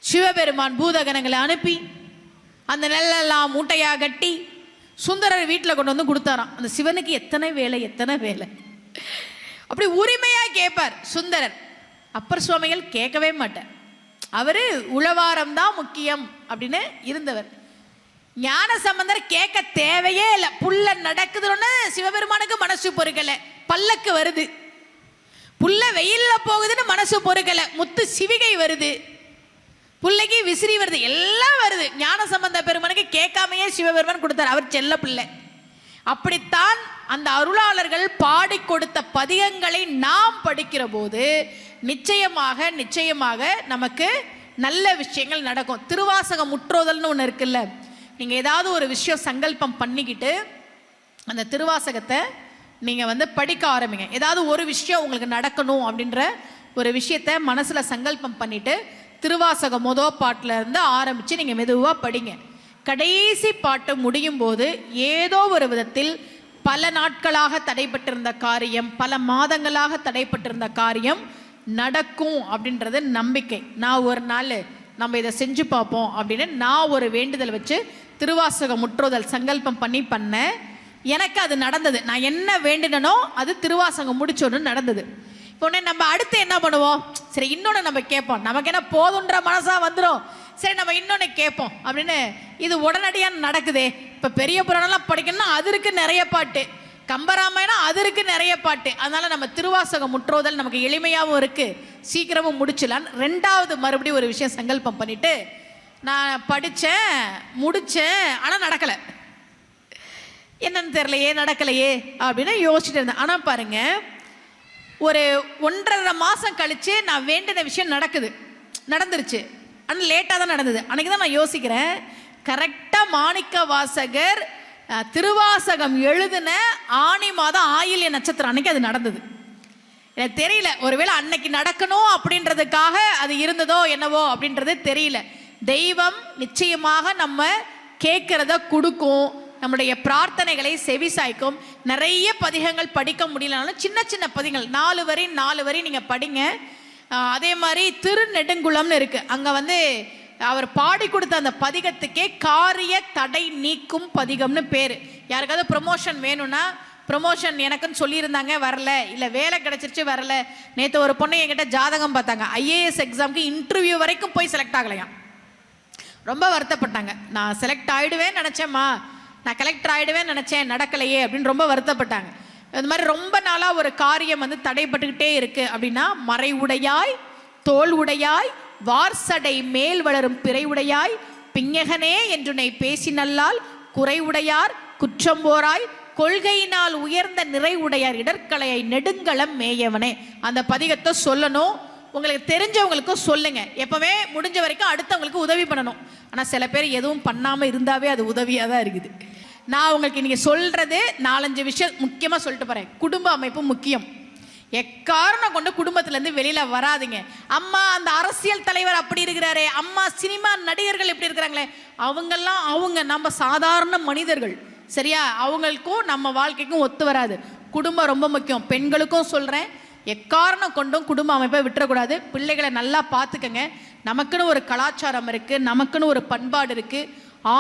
சிவபெருமான் பூதகணங்களை அனுப்பி அந்த நெல்லெல்லாம் மூட்டையாக கட்டி சுந்தரர் வீட்டில் கொண்டு வந்து கொடுத்தாராம். அந்த சிவனுக்கு எத்தனை வேலை. அப்படி உரிமையாக கேட்பார் சுந்தரர். அப்பர் சுவாமிகள் கேட்கவே மாட்டார். அவர் உழவாரம் தான் முக்கியம் அப்படின்னு இருந்தவர். ஞான சம்பந்தர் கேட்க தேவையே இல்லை. புல்ல நடக்குதுன்னு சிவபெருமானுக்கு மனசு பொறுக்கலை. பல்லக்கு வருது, புல்ல வெயில்ல போகுதுன்னு மனசு பொறுக்கலை. முத்து சிவிகை வருது, புள்ளைக்கு விசிறி வருது, எல்லாம் வருது. ஞான சம்பந்த பெருமானுக்கு கேட்காமையே சிவபெருமான் கொடுத்தார். அவர் செல்ல பிள்ளை. அப்படித்தான் அந்த அருளாளர்கள் பாடி கொடுத்த பதிகங்களை நாம் படிக்கிற போது நிச்சயமாக நமக்கு நல்ல விஷயங்கள் நடக்கும். திருவாசக முற்றோதல்னு ஒன்று இருக்குல்ல. நீங்கள் ஏதாவது ஒரு விஷயம் சங்கல்பம் பண்ணிக்கிட்டு அந்த திருவாசகத்தை நீங்கள் படிக்க ஆரம்பிங்க. ஏதாவது ஒரு விஷயம் உங்களுக்கு நடக்கணும் அப்படின்ற ஒரு விஷயத்தை மனசில் சங்கல்பம் பண்ணிவிட்டு திருவாசகம் முதல் பாட்டில் இருந்து ஆரம்பித்து நீங்கள் மெதுவாக படிங்க. கடைசி பாட்டு முடியும் போது ஏதோ ஒரு விதத்தில் பல நாட்களாக தடைப்பட்டிருந்த காரியம், பல மாதங்களாக தடைப்பட்டிருந்த காரியம் நடக்கும் அப்படின்றது நம்பிக்கை. நான் ஒரு நாள் நம்ம இதை செஞ்சு பார்ப்போம் அப்படின்னு நான் ஒரு வேண்டுதல் வச்சு திருவாசக முற்றோதல் சங்கல்பம் பண்ணேன். எனக்கு அது நடந்தது. நான் என்ன வேண்டினோ அது திருவாசகம் முடிச்சோன்னு நடந்தது. இப்போ நம்ம அடுத்து என்ன பண்ணுவோம்? சரி, இன்னொன்று நம்ம கேட்போம். நமக்கு என்ன போதுன்ற மனசா வந்துடும். சரி, நம்ம இன்னொன்று கேட்போம் அப்படின்னு. இது உடனடியாக நடக்குதே. இப்போ பெரிய புராணம்லாம் படிக்கணும்னா அது இருக்கு நிறைய பாட்டு, கம்பராமாயணம் அது இருக்கு நிறைய பாட்டு. அதனால நம்ம திருவாசகம் முற்றோதல் நமக்கு எளிமையாகவும் இருக்கு, சீக்கிரமும் முடிச்சலான்னு ரெண்டாவது மறுபடியும் ஒரு விஷயம் சங்கல்பம் பண்ணிட்டு நான் படித்தேன், முடித்தேன். ஆனால் நடக்கலை. என்னன்னு தெரியலையே, நடக்கலையே அப்படின்னு யோசிச்சுட்டு இருந்தேன். ஆனால் பாருங்க, ஒரு 1.5 மாதம் கழித்து நான் வேண்டின விஷயம் நடந்துருச்சு. ஆனால் லேட்டாக தான் நடந்தது. அன்றைக்கி தான் நான் யோசிக்கிறேன், கரெக்டாக மாணிக்க வாசகர் திருவாசகம் எழுதின ஆனி மாதம் ஆயில்ய நட்சத்திரம் அன்னைக்கு அது நடந்தது. எனக்கு தெரியல, ஒருவேளை அன்னைக்கு நடக்கணும் அப்படின்றதுக்காக அது இருந்ததோ என்னவோ அப்படின்றது தெரியல. தெய்வம் நிச்சயமாக நம்ம கேட்கறத கொடுக்கும், நம்முடைய பிரார்த்தனைகளை செவிசாய்க்கும். நிறைய பதிகங்கள் படிக்க முடியலனாலும் சின்ன சின்ன பதிகங்கள் 4 வரி நீங்கள் படிங்க. அதே மாதிரி திருநெடுங்குளம்னு இருக்கு, அங்கே அவர் பாடி கொடுத்த அந்த பதிகத்துக்கே காரிய தடை நீக்கும் பதிகம்னு பேர். யாருக்காவது ப்ரொமோஷன் வேணும்னா, ப்ரொமோஷன் எனக்குன்னு சொல்லியிருந்தாங்க, வரல, இல்லை வேலை கிடச்சிருச்சு வரல. நேற்று ஒரு பொண்ணு என்கிட்ட ஜாதகம் பார்த்தாங்க, ஐஏஎஸ் எக்ஸாமுக்கு இன்டர்வியூ வரைக்கும் போய் செலக்ட் ஆகலையாம். ரொம்ப வருத்தப்பட்டாங்க. நான் செலக்ட் ஆகிடுவேன்னு நினச்சேம்மா, நான் கலெக்டர் ஆகிடுவேன்னு நினச்சேன், நடக்கலையே அப்படின்னு ரொம்ப வருத்தப்பட்டாங்க. அது மாதிரி ரொம்ப நாளாக ஒரு காரியம் தடைப்பட்டுக்கிட்டே இருக்கு அப்படின்னா, மறை உடையாய் தோல் உடையாய் வார்சடை மேல் வளரும் பிறை உடையாய் பிஞகனே என்றுனை பேசி நல்லால் குறை உடையார் குற்றம்போராய் கொள்கையினால் உயர்ந்த நிறை உடையார் இடர்களையை நெடுங்களம் மேயவனே. அந்த பதிகத்தை சொல்லணும், உங்களுக்கு தெரிஞ்சவங்களுக்கும் சொல்லுங்க. எப்பவுமே முடிஞ்ச வரைக்கும் அடுத்தவங்களுக்கு உதவி பண்ணணும். ஆனால் சில பேர் எதுவும் பண்ணாமல் இருந்தாவே அது உதவியாக தான் இருக்குது. நான் உங்களுக்கு இன்னைக்கு சொல்றது 4-5 விஷயம் முக்கியமாக சொல்லிட்டு போறேன். குடும்ப அமைப்பு முக்கியம். எக்காரணம் கொண்டு குடும்பத்திலேருந்து வெளியில வராதுங்க. அம்மா அந்த அரசியல் தலைவர் அப்படி இருக்கிறாரே, அம்மா சினிமா நடிகர்கள் எப்படி இருக்கிறாங்களே, அவங்கெல்லாம் நம்ம சாதாரண மனிதர்கள், சரியா? அவங்களுக்கும் நம்ம வாழ்க்கைக்கும் ஒத்து வராது. குடும்பம் ரொம்ப முக்கியம். பெண்களுக்கும் சொல்றேன், எக்காரணம் கொண்டும் குடும்ப அமைப்பை விட்டுறக்கூடாது. பிள்ளைகளை நல்லா பார்த்துக்கங்க. நமக்குன்னு ஒரு கலாச்சாரம் இருக்கு, நமக்குன்னு ஒரு பண்பாடு இருக்கு.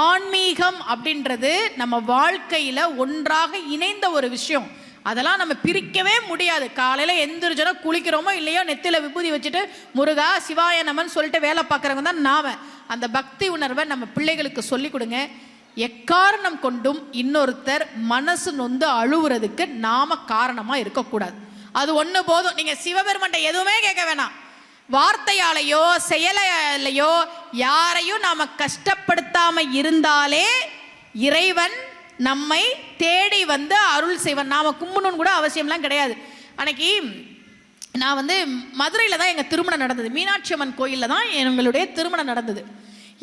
ஆன்மீகம் அப்படின்றது நம்ம வாழ்க்கையில ஒன்றாக இணைந்த ஒரு விஷயம். அதெல்லாம் நம்ம பிரிக்கவே முடியாது. காலையில் எந்திரிச்சோன்னா குளிக்கிறோமோ இல்லையோ நெத்தியில் விபூதி வச்சுட்டு முருகா சிவாய நமன் சொல்லிட்டு வேலை பார்க்குறவங்க தான் நாம. அந்த பக்தி உணர்வை நம்ம பிள்ளைகளுக்கு சொல்லி கொடுங்க. எக்காரணம் கொண்டும் இன்னொருத்தர் மனசு நொந்து அழுவுறதுக்கு நாம காரணமாக இருக்கக்கூடாது. அது ஒன்று போதும். நீங்கள் சிவபெருமன்ட்ட எதுவுமே கேட்க வேணாம். வார்த்தையாலேயோ செயலையோ யாரையும் நாம கஷ்டப்படுத்தாம இருந்தாலே இறைவன் நம்மை தேடி அருள் செய்வன். நாம கும்பணும்னு கூட அவசியம்லாம் கிடையாது. அன்னைக்கு நான் மதுரையில் தான் எங்கள் திருமணம் நடந்தது. மீனாட்சி அம்மன் கோயிலில் தான் எங்களுடைய திருமணம் நடந்தது.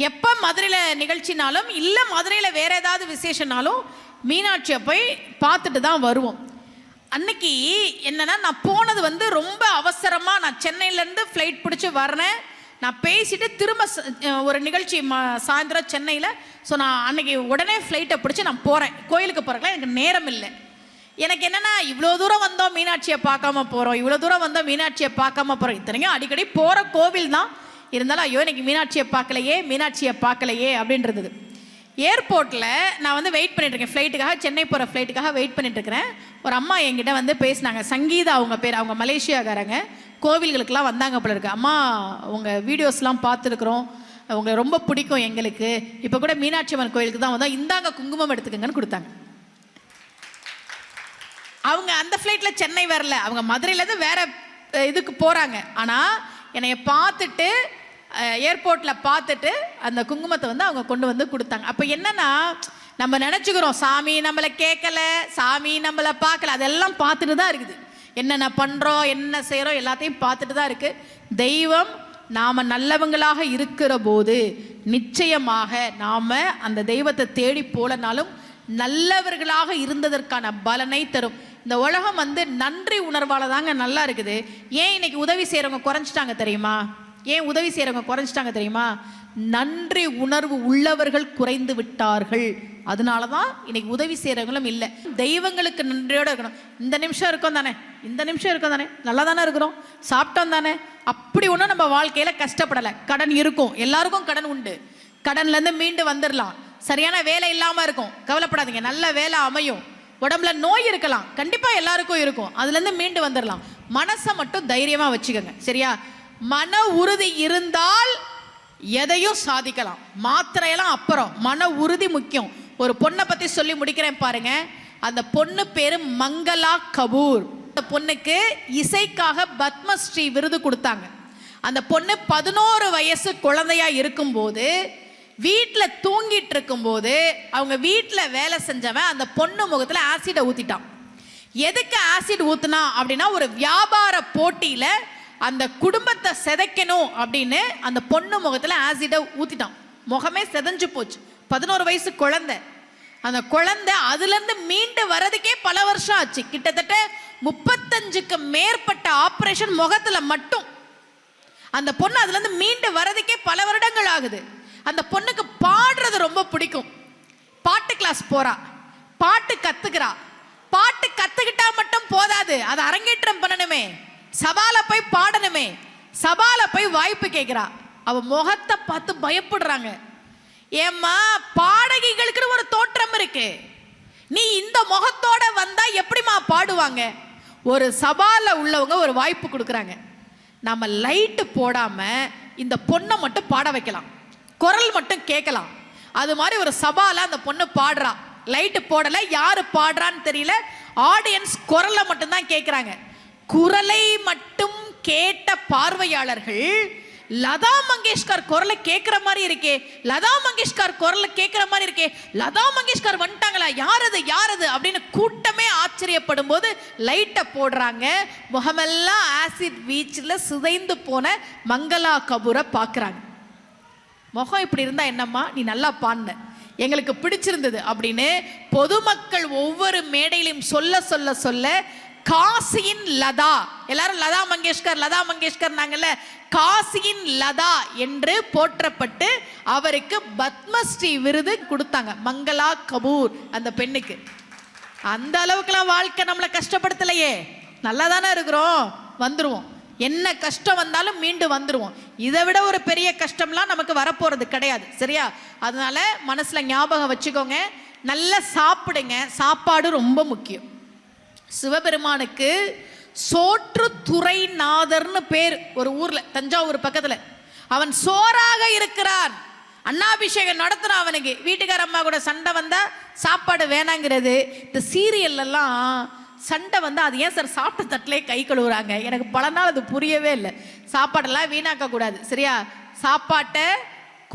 எப்போ மதுரையில் நிகழ்ச்சினாலும் இல்லை மதுரையில் வேற ஏதாவது விசேஷனாலும் மீனாட்சியை போய் பார்த்துட்டு தான் வருவோம். அன்னைக்கு என்னன்னா, நான் போனது ரொம்ப அவசரமாக. நான் சென்னையிலேருந்து ஃப்ளைட் பிடிச்சி வர்றேன். நான் பேசிட்டு திரும்ப ஒரு நிகழ்ச்சி சாயந்தரம் சென்னையில். ஸோ நான் அன்னைக்கு உடனே ஃப்ளைட்டை பிடிச்சி நான் போகிறேன். கோயிலுக்கு போகிறதுக்குலாம் எனக்கு நேரம் இல்லை. எனக்கு என்னென்னா, இவ்வளோ தூரம் வந்தோம் மீனாட்சியை பார்க்காம போகிறோம், இவ்வளோ தூரம் வந்தோம் மீனாட்சியை பார்க்காம போகிறோம். இத்தனைக்கும் அடிக்கடி போகிற கோவில் தான். இருந்தாலும் ஐயோ எனக்கு மீனாட்சியை பார்க்கலையே அப்படின்றது. ஏர்போர்ட்டில் நான் வந்து வெயிட் பண்ணிட்டு இருக்கேன் ஃப்ளைட்டுக்காக, சென்னை போகிற ஃப்ளைட்டுக்காக வெயிட் பண்ணிட்டு இருக்கிறேன். ஒரு அம்மா என்கிட்ட வந்து பேசினாங்க. சங்கீதா அவங்க பேர். அவங்க மலேசியாக்காரங்க. கோவில்களுக்கெல்லாம் வந்தாங்க போல இருக்கு. அம்மா உங்கள் வீடியோஸ்லாம் பார்த்துருக்குறோம், உங்களை ரொம்ப பிடிக்கும் எங்களுக்கு. இப்போ கூட மீனாட்சி அம்மன் கோயிலுக்கு தான் வந்தோம், இந்தாங்க குங்குமம் எடுத்துக்கங்கன்னு கொடுத்தாங்க. அவங்க அந்த ஃப்ளைட்டில் சென்னை வரல, அவங்க மதுரையிலேருந்து வேற இதுக்கு போகிறாங்க. ஆனால் என்னைய பார்த்துட்டு ஏர்போர்ட்டில் பார்த்துட்டு அந்த குங்குமத்தை வந்து அவங்க கொண்டு வந்து கொடுத்தாங்க. அப்போ என்னன்னா, நம்ம நினச்சிக்கிறோம் சாமி நம்மளை கேட்கல, சாமி நம்மளை பார்க்கல, அதெல்லாம் பார்த்துட்டு தான் இருக்குது. என்னென்ன பண்ணுறோம், என்ன செய்கிறோம், எல்லாத்தையும் பார்த்துட்டு தான் இருக்குது. தெய்வம் நாம் நல்லவங்களாக இருக்கிற போது நிச்சயமாக நாம் அந்த தெய்வத்தை தேடி போலனாலும் நல்லவர்களாக இருந்ததற்கான பலனை தரும். இந்த உலகம் வந்து நன்றி உணர்வால் தாங்க நல்லா இருக்குது. ஏன் இன்னைக்கு உதவி செய்கிறவங்க குறைஞ்சிட்டாங்க தெரியுமா? ஏன் உதவி செய்கிறவங்க குறைஞ்சிட்டாங்க தெரியுமா? நன்றி உணர்வு உள்ளவர்கள் குறைந்து விட்டார்கள். அதனால தான் இன்னைக்கு உதவி செய்கிறவங்களும் இல்லை. தெய்வங்களுக்கு நன்றியோடு இருக்கணும். இந்த நிமிஷம் இருக்கோம் தானே, இந்த நிமிஷம் இருக்கோம் தானே, நல்லா தானே இருக்கிறோம், சாப்பிட்டோம் தானே, அப்படி ஒன்றும் நம்ம வாழ்க்கையில் கஷ்டப்படலை. கடன் இருக்கும், எல்லாருக்கும் கடன் உண்டு, கடன்லேருந்து மீண்டு வந்துடலாம். சரியான வேலை இல்லாமல் இருக்கும், கவலைப்படாதீங்க, நல்ல வேலை அமையும். உடம்புல நோய் இருக்கலாம், கண்டிப்பாக எல்லாருக்கும் இருக்கும், அதுலேருந்து மீண்டு வந்துடலாம். மனசை மட்டும் தைரியமாக வச்சுக்கோங்க, சரியா? மன உறுதி இருந்தால் எதையும் சாதிக்கலாம். மாத்திரையெல்லாம் அப்புறம், மன உறுதி முக்கியம். ஒரு பொண்ணை பற்றி சொல்லி முடிக்கிறேன் பாருங்க. அந்த பொண்ணு பேரு மங்களா கபூர். அந்த பொண்ணுக்கு இசைக்காக பத்மஸ்ரீ விருது கொடுத்தாங்க. அந்த பொண்ணு 11 வயசு குழந்தையா இருக்கும்போது, வீட்டில் தூங்கிட்டு இருக்கும்போது, அவங்க வீட்டில் வேலை செஞ்சவன் அந்த பொண்ணு முகத்தில் ஆசிடை ஊற்றிட்டான். எதுக்கு ஆசிட் ஊத்துனா அப்படின்னா, ஒரு வியாபார போட்டியில் அந்த குடும்பத்தை செதைக்கணும் அப்படின்னு அந்த பொண்ணு முகத்தில் ஆசிடை ஊற்றிட்டான். முகமே செதஞ்சு போச்சு. 11 வயசு குழந்தை. அந்த குழந்தை அதுலேருந்து மீண்டு வர்றதுக்கே பல வருஷம் ஆச்சு. கிட்டத்தட்ட 35க்கு மேற்பட்ட ஆப்ரேஷன் முகத்தில் மட்டும். அந்த பொண்ணு அதுலேருந்து மீண்டு வர்றதுக்கே பல வருடங்கள் ஆகுது. அந்த பொண்ணுக்கு பாடுறது ரொம்ப பிடிக்கும். பாட்டு கிளாஸ் போறா, பாட்டு கத்துக்கிறா. பாட்டு கத்துக்கிட்டா மட்டும் போதாது, அதை அரங்கேற்றம் பண்ணணுமே, சபால போய் பாடணுமே. சபால போய் வாய்ப்பு கேட்கிறா. அவ முகத்தை பார்த்து பயப்படுறாங்க. ஏம்மா, பாடகிகளுக்கு ஒரு தோற்றம் இருக்கு, நீ இந்த முகத்தோட வந்தா எப்படிமா பாடுவாங்க? ஒரு சபால உள்ளவங்க ஒரு வாய்ப்பு கொடுக்குறாங்க. நம்ம லைட்டு போடாம இந்த பொண்ணை மட்டும் பாட வைக்கலாம், குரல் மட்டும் கேட்கலாம். அது மாதிரி ஒரு சபால அந்த பொண்ணு பாடுறா, லைட்டு போடல, யாரு பாடுறான்னு தெரியல, ஆடியன்ஸ் குரலை மட்டும்தான் கேட்குறாங்க. குரலை மட்டும் கேட்ட பார்வையாளர்கள் லதா மங்கேஷ்கர் குரலை கேட்கிற மாதிரி இருக்கே, லதா மங்கேஷ்கர் குரலை கேட்கிற மாதிரி இருக்கே, லதா மங்கேஷ்கர் வந்துட்டாங்களா, யாரது யாரது அப்படின்னு கூட்டமே ஆச்சரியப்படும் போது லைட்டை போடுறாங்க. முகமெல்லாம் ஆசிட் வீச்சில் சிதைந்து போன மங்களா கபூரை பார்க்குறாங்க. முகம் இப்படி இருந்தா என்னம்மா, நீ நல்லா பாடின, எங்களுக்கு பிடிச்சிருந்தது அப்படின்னு பொதுமக்கள் ஒவ்வொரு மேடையிலும் சொல்ல சொல்ல சொல்ல காசியின் லதா, எல்லாரும் லதா மங்கேஷ்கர் லதா மங்கேஷ்கர் நாங்கள்ல, காசியின் லதா என்று போற்றப்பட்டு அவருக்கு பத்மஸ்ரீ விருது கொடுத்தாங்க. மங்களா கபூர் அந்த பெண்ணுக்கு. அந்த அளவுக்குலாம் வாழ்க்கை நம்மளை கஷ்டப்படுத்தலையே, நல்லா தானே இருக்கிறோம், வந்துருவோம். என்ன கஷ்டம் வந்தாலும் மீண்டு வந்துருவோம். இதை விட ஒரு பெரிய கஷ்டம்லாம் நமக்கு வரப்போறது கிடையாது, சரியா? அதனால மனசுல ஞாபகம் வச்சுக்கோங்க, நல்லா சாப்பிடுங்க, சாப்பாடு ரொம்ப முக்கியம். சிவபெருமானுக்கு சோற்றுத்துறைநாதர்னு பேர் ஒரு ஊர்ல, தஞ்சாவூர் பக்கத்துல. அவன் சோறாக இருக்கிறான். அன்னாபிஷேகம் நடத்துறான். அவனுக்கு வீட்டுக்கார அம்மா கூட சண்டை வந்தா சாப்பாடு வேணாங்கிறது. இந்த சீரியல்லாம் சண்டை வந்து அது ஏன் சார் சாப்பிட்ட தட்டிலே கை கழுவுறாங்க, எனக்கு பல நாள் அது புரியவே இல்லை. சாப்பாடெல்லாம் வீணாக்க கூடாது, சரியா? சாப்பாட்டை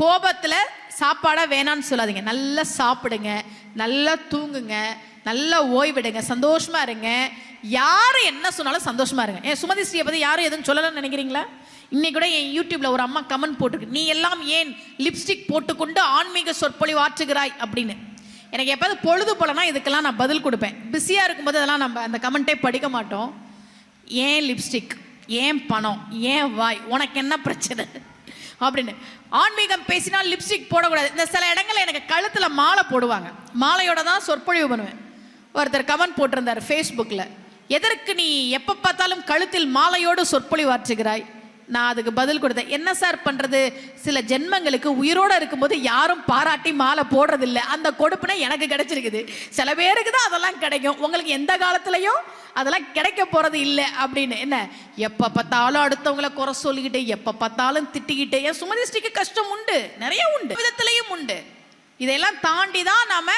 கோபத்தில் சாப்பாடை வேணான்னு சொல்லாதீங்க. நல்லா சாப்பிடுங்க, நல்லா தூங்குங்க, நல்லா ஓய்விடுங்க, சந்தோஷமா இருங்க. யார் என்ன சொன்னாலும் சந்தோஷமா இருங்க. ஏன் சுமதி ஸ்ரீயை பற்றி யாரும் எதுவும் சொல்லலன்னு நினைக்கிறீங்களா? இன்னைக்கு கூட என் யூடியூப்ல ஒரு அம்மா கமெண்ட் போட்டிருக்கு, நீ எல்லாம் ஏன் லிப்ஸ்டிக் போட்டுக்கொண்டு ஆன்மீக சொற்பொழிவு ஆற்றுகிறாய் அப்படின்னு. எனக்கு எப்போது பொழுது போலனா இதுக்கெல்லாம் நான் பதில் கொடுப்பேன். பிஸியாக இருக்கும்போது அதெல்லாம் நம்ம அந்த கமெண்ட்டே படிக்க மாட்டோம். ஏன் லிப்ஸ்டிக், ஏன் பணம், ஏன் வாய், உனக்கு என்ன பிரச்சனை அப்படின்னு. ஆன்மீகம் பேசினால் லிப்ஸ்டிக் போடக்கூடாது. இந்த சில இடங்களில் எனக்கு கழுத்தில் மாலை போடுவாங்க, மாலையோட தான் சொற்பொழிவு பண்ணுவேன். ஒருத்தர் கமெண்ட் போட்டிருந்தார் ஃபேஸ்புக்கில், எதற்கு நீ எப்போ பார்த்தாலும் கழுத்தில் மாலையோடு சொற்பொழிவு ஆற்றுகிறாய்? நான் அதுக்கு பதில் கொடுத்தேன், என்ன சார் பண்றது, சில ஜென்மங்களுக்கு உயிரோட இருக்கும்போது யாரும் பாராட்டி மாலை போடுறதில்லை, அந்த கொடுப்புனா எனக்கு கிடைச்சிருக்குது, சில பேருக்கு தான் அதெல்லாம் கிடைக்கும், உங்களுக்கு எந்த காலத்துலயும் அதெல்லாம் கிடைக்க போறது இல்லை அப்படின்னு. என்ன எப்ப பார்த்தாலும் அடுத்தவங்களை குறை சொல்லிக்கிட்டு, எப்ப பார்த்தாலும் திட்டிக்கிட்டு, என் சுமதிஸ்ரீக்கு கஷ்டம் உண்டு, நிறைய உண்டு, விதத்திலையும் உண்டு. இதையெல்லாம் தாண்டி தான் நாம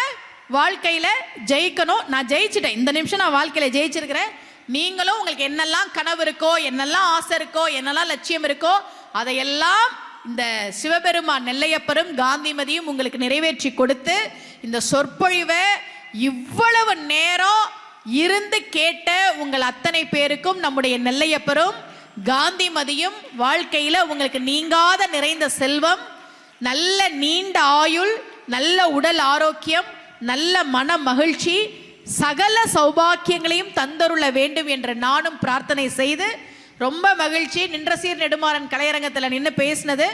வாழ்க்கையில ஜெயிக்கணும். நான் ஜெயிச்சிட்டேன், இந்த நிமிஷம் நான் வாழ்க்கையில ஜெயிச்சிருக்கிறேன். நீங்களும் உங்களுக்கு என்னெல்லாம் கனவு இருக்கோ, என்னெல்லாம் ஆசை இருக்கோ, என்னெல்லாம் லட்சியம் இருக்கோ, அதையெல்லாம் இந்த சிவபெருமான் நெல்லையப்பரும் காந்திமதியும் உங்களுக்கு நிறைவேற்றி கொடுத்து, இந்த சொற்பொழிவை இவ்வளவு நேரம் இருந்து கேட்ட உங்கள் அத்தனை பேருக்கும் நம்முடைய நெல்லையப்பரும் காந்திமதியும் வாழ்க்கையில உங்களுக்கு நீங்காத நிறைந்த செல்வம், நல்ல நீண்ட ஆயுள், நல்ல உடல் ஆரோக்கியம், நல்ல மன மகிழ்ச்சி, சகல சௌபாக்கியங்களையும் தந்தருள வேண்டும் என்று நானும் பிரார்த்தனை செய்து, ரொம்ப மகிழ்ச்சி நின்ற சீர் நெடுமாறன் கலையரங்கத்தில் நின்று பேசினது.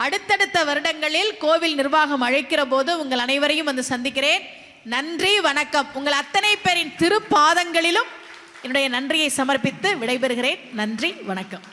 அடுத்தடுத்த வருடங்களில் கோவில் நிர்வாகம் அழைக்கிற போது உங்கள் அனைவரையும் வந்து சந்திக்கிறேன். நன்றி, வணக்கம். உங்கள் அத்தனை பேரின் திருப்பாதங்களிலும் என்னுடைய நன்றியை சமர்ப்பித்து விடைபெறுகிறேன். நன்றி, வணக்கம்.